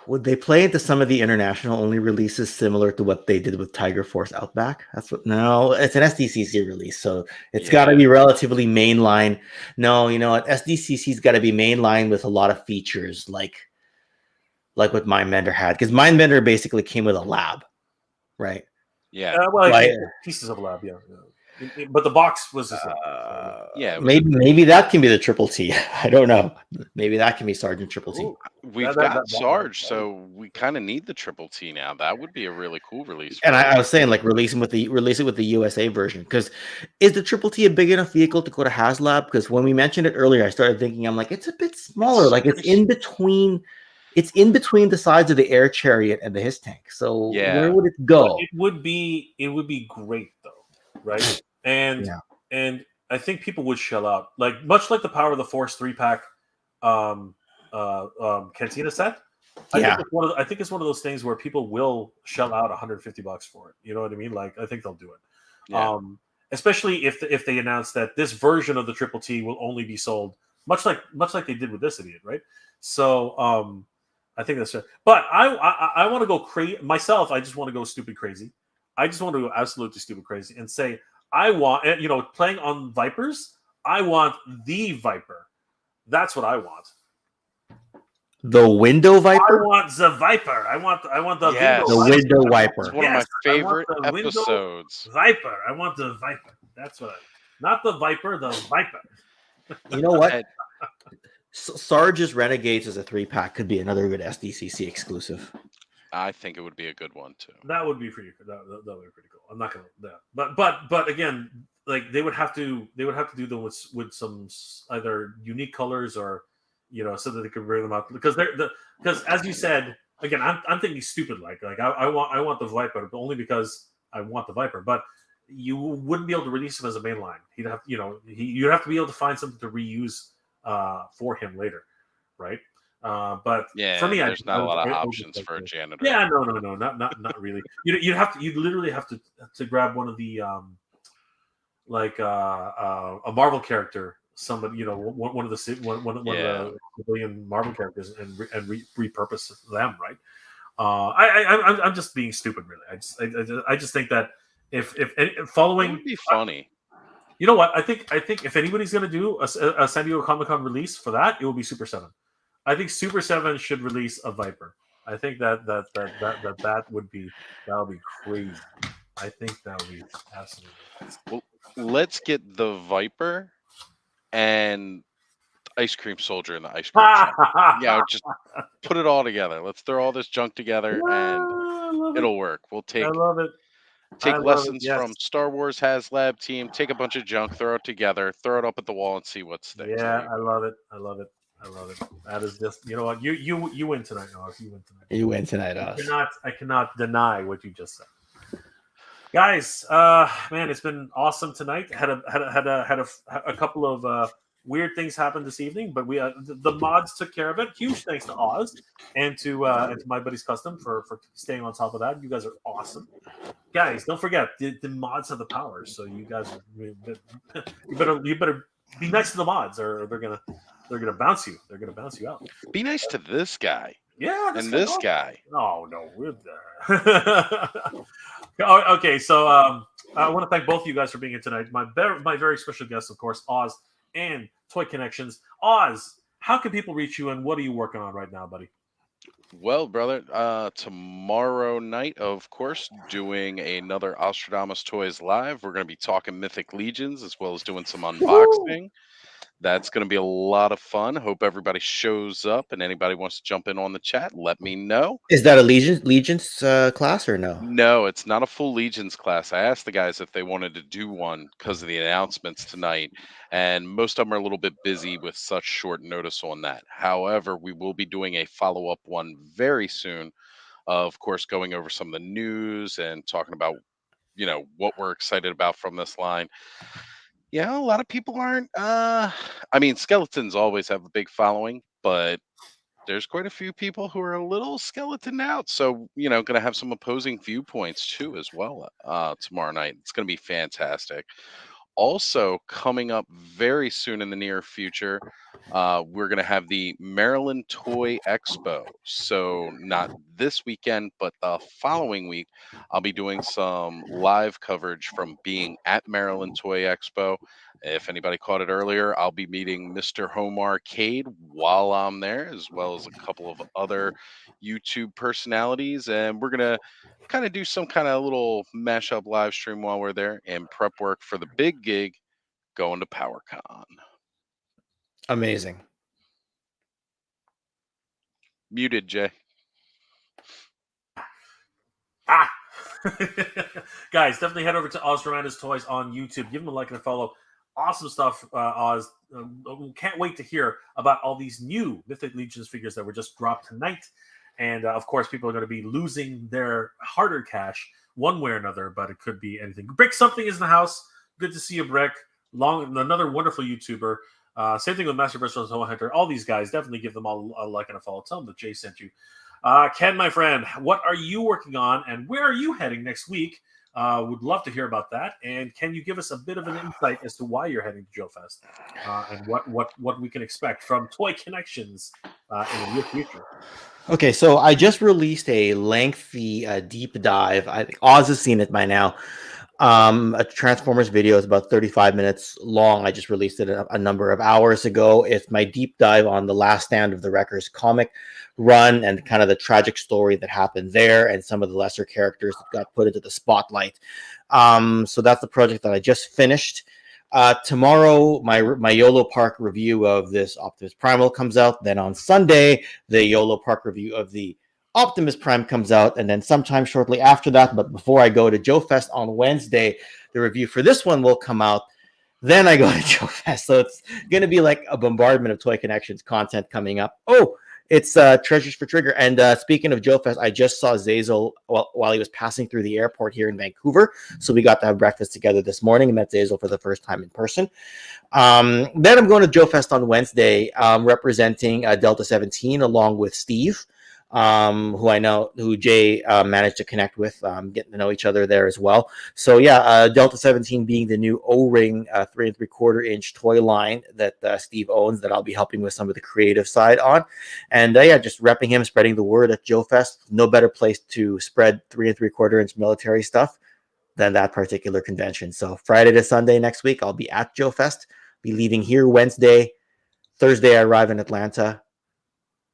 Would they play into some of the international only releases similar to what they did with Tiger Force Outback? That's what. No, it's an SDCC release, so it's got to be relatively mainline. No, you know what? SDCC's got to be mainline with a lot of features, like what Mindbender had, because Mindbender basically came with a lab, right? Yeah. Pieces of lab, yeah. But the box was just maybe that can be the Triple T. I don't know. Maybe that can be Sergeant Triple T. We've got Sarge, so we kind of need the Triple T now. That would be a really cool release. And I was saying, like, release it with the USA version, because is the Triple T a big enough vehicle to go to Haslab? Because when we mentioned it earlier, I started thinking, I'm like, it's a bit smaller. It's in between. It's in between the sides of the Air Chariot and the His Tank. So where would it go? Well, it would be great though, right? And I think people would shell out, much like the Power of the Force 3-pack Cantina set. I think it's one of those things where people will shell out $150 for it. You know what I mean? Like, I think they'll do it. Yeah. Especially if they announce that this version of the Triple T will only be sold, much like they did with this idiot, right? So I think that's it. But I want to go crazy myself. I just want to go stupid crazy. I just want to go absolutely stupid crazy and say, I want, playing on Vipers, I want the Viper. That's what I want. The window Viper? I want the Viper. I want the window Viper. It's one of my favorite episodes. Viper. I want the Viper. That's what not the Viper, the Viper. You know what? Sarge's Renegades as a 3-pack could be another good SDCC exclusive. I think it would be a good one too. That would be pretty. That would be pretty cool. I'm not gonna. But again, like they would have to do them with some either unique colors or so that they could bring them out because because as you said again, I'm thinking stupid like I want the Viper but only because I want the Viper, but you wouldn't be able to release him as a mainline. He'd have you'd have to be able to find something to reuse for him later, right? But for me, there's not a lot of options for a janitor. Yeah, no, not really. You'd literally have to grab one of the a Marvel character, somebody one of the civilian Marvel characters and repurpose them, right? I'm just being stupid, really. I just think that if following it would be funny. You know what? I think if anybody's going to do a San Diego Comic-Con release for that, it will be Super 7. I think Super 7 should release a Viper. I think that would be crazy. I think that would be absolutely crazy. Well, let's get the Viper and Ice Cream Soldier in the ice cream shop. Just put it all together. Let's throw all this junk together and it'll work. We'll take. I love it. Take lessons from Star Wars Haslab team. Take a bunch of junk, throw it together, throw it up at the wall, and see what sticks. Yeah, I love it. That is just what you win tonight, Oz. You win tonight, Oz. I cannot deny what you just said, guys. Man, it's been awesome tonight. Had a couple of weird things happen this evening, but we the mods took care of it. Huge thanks to Oz and to my buddies Custom for staying on top of that. You guys are awesome, guys. Don't forget the mods have the power, so you guys you better be nice to the mods, or they're gonna bounce you. They're gonna bounce you out. Be nice to this guy. Yeah, this guy. Oh no, we're there. Okay, so I want to thank both of you guys for being here tonight. My very special guests, of course, Oz and Toy Connections. Oz, how can people reach you, and what are you working on right now, buddy? Well, brother, tomorrow night, of course, doing another Ostradamus Toys Live. We're going to be talking Mythic Legions as well as doing some unboxing. Woo! That's going to be a lot of fun. Hope everybody shows up, and anybody wants to jump in on the chat, let me know. Is that a Legions class or no? No, it's not a full Legions class. I asked the guys if they wanted to do one because of the announcements tonight, and most of them are a little bit busy with such short notice on that. However, we will be doing a follow-up one very soon, of course, going over some of the news and talking about, what we're excited about from this line. Yeah, a lot of people aren't. Skeletons always have a big following, but there's quite a few people who are a little skeleton out. So, going to have some opposing viewpoints too as well tomorrow night. It's going to be fantastic. Also, coming up very soon in the near future, we're going to have the Maryland Toy Expo. So, not this weekend, but the following week, I'll be doing some live coverage from being at Maryland Toy Expo. If anybody caught it earlier, I'll be meeting Mr. Home Arcade while I'm there, as well as a couple of other YouTube personalities. And we're going to kind of do some kind of little mashup live stream while we're there and prep work for the big gig going to PowerCon. Amazing. Muted, Jay. Guys, definitely head over to Oz Miranda's Toys on YouTube. Give him a like and a follow. Awesome stuff, Oz. Can't wait to hear about all these new Mythic Legions figures that were just dropped tonight. And of course, people are going to be losing their harder cash one way or another, but it could be anything. Brick Something is in the house. Good to see you, Brick. Another wonderful YouTuber. Same thing with Master Bristol and Toy Hunter. All these guys, definitely give them all a like and a follow. Tell them that Jay sent you. Ken, my friend, what are you working on and where are you heading next week? Would love to hear about that. And can you give us a bit of an insight as to why you're heading to Joe Fest and what we can expect from Toy Connections in the near future? Okay, so I just released a lengthy deep dive. I think Oz has seen it by now. A Transformers video is about 35 minutes long. I just released it a number of hours ago. It's my deep dive on the Last Stand of the Wreckers comic run and kind of the tragic story that happened there and some of the lesser characters that got put into the spotlight. So that's the project that I just finished. Tomorrow, my YOLO Park review of this Optimus Primal comes out. Then on Sunday, the YOLO Park review of the Optimus Prime comes out, and then sometime shortly after that, but before I go to Joe Fest on Wednesday, the review for this one will come out. Then I go to Joe Fest, so it's going to be like a bombardment of Toy Connections content coming up. Oh, it's Treasures for Trigger. And speaking of Joe Fest, I just saw Zazel while he was passing through the airport here in Vancouver, so we got to have breakfast together this morning and met Zazel for the first time in person. Then I'm going to Joe Fest on Wednesday, representing Delta 17 along with Steve. Who Jay managed to connect with, getting to know each other there as well. So yeah, Delta 17 being the new O-ring 3 3/4-inch toy line that Steve owns, that I'll be helping with some of the creative side on. And yeah, just repping him, spreading the word at Joe Fest. No better place to spread 3 3/4-inch military stuff than that particular convention. So Friday to Sunday next week, I'll be at Joe Fest. Be leaving here Wednesday. Thursday, I arrive in Atlanta.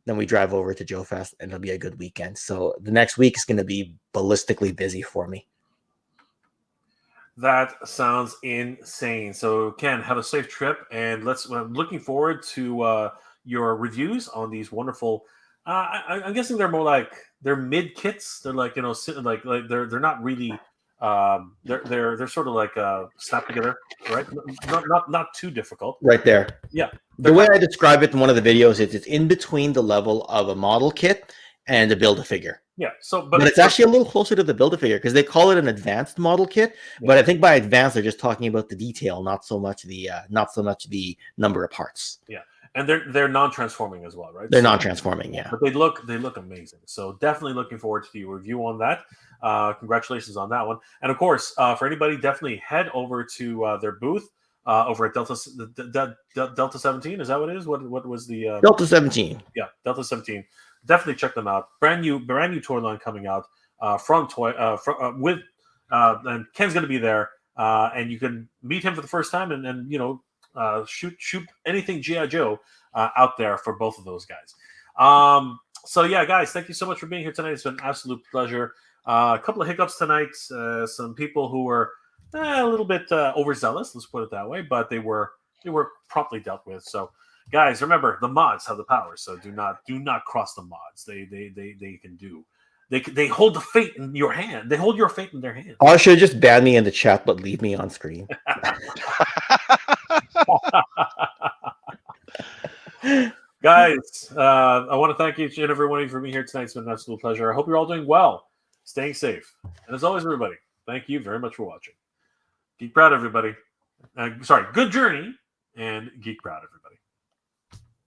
Then we drive over to Joe Fest, and it'll be a good weekend. So the next week is going to be ballistically busy for me. That sounds insane. So, Ken, have a safe trip, and I'm looking forward to your reviews on these wonderful. I'm guessing they're more like they're mid kits. They're like like they're not really. They're sort of like snapped together, right? Not too difficult. Right there. Yeah. The way I describe it in one of the videos is it's in between the level of a model kit and a Build-A-Figure. Yeah. So, but it's actually a little closer to the Build-A-Figure because they call it an advanced model kit. Yeah. But I think by advanced they're just talking about the detail, not so much the number of parts. Yeah. And they're non-transforming as well, right? They're non-transforming, yeah. But they look amazing. So definitely looking forward to your review on that. Congratulations on that one. And of course, for anybody, definitely head over to their booth over at Delta 17. Is that what it is? What was the Delta 17? Yeah, Delta 17. Definitely check them out. Brand new toy line coming out from Toy with and Ken's going to be there, and you can meet him for the first time and shoot anything G.I. Joe out there for both of those guys. So yeah, guys, thank you so much for being here tonight. It's been an absolute pleasure. A couple of hiccups tonight. Some people who were a little bit overzealous, let's put it that way, but they were promptly dealt with. So guys, remember, the mods have the power, so do not cross the mods. They can do. They hold the fate in your hand. They hold your fate in their hand. Or should just ban me in the chat, but leave me on screen. Guys, I want to thank each and every one of you for being here tonight. It's been an absolute pleasure. I hope you're all doing well, staying safe. And as always, everybody, thank you very much for watching. Geek proud, everybody. Good journey, and geek proud, everybody.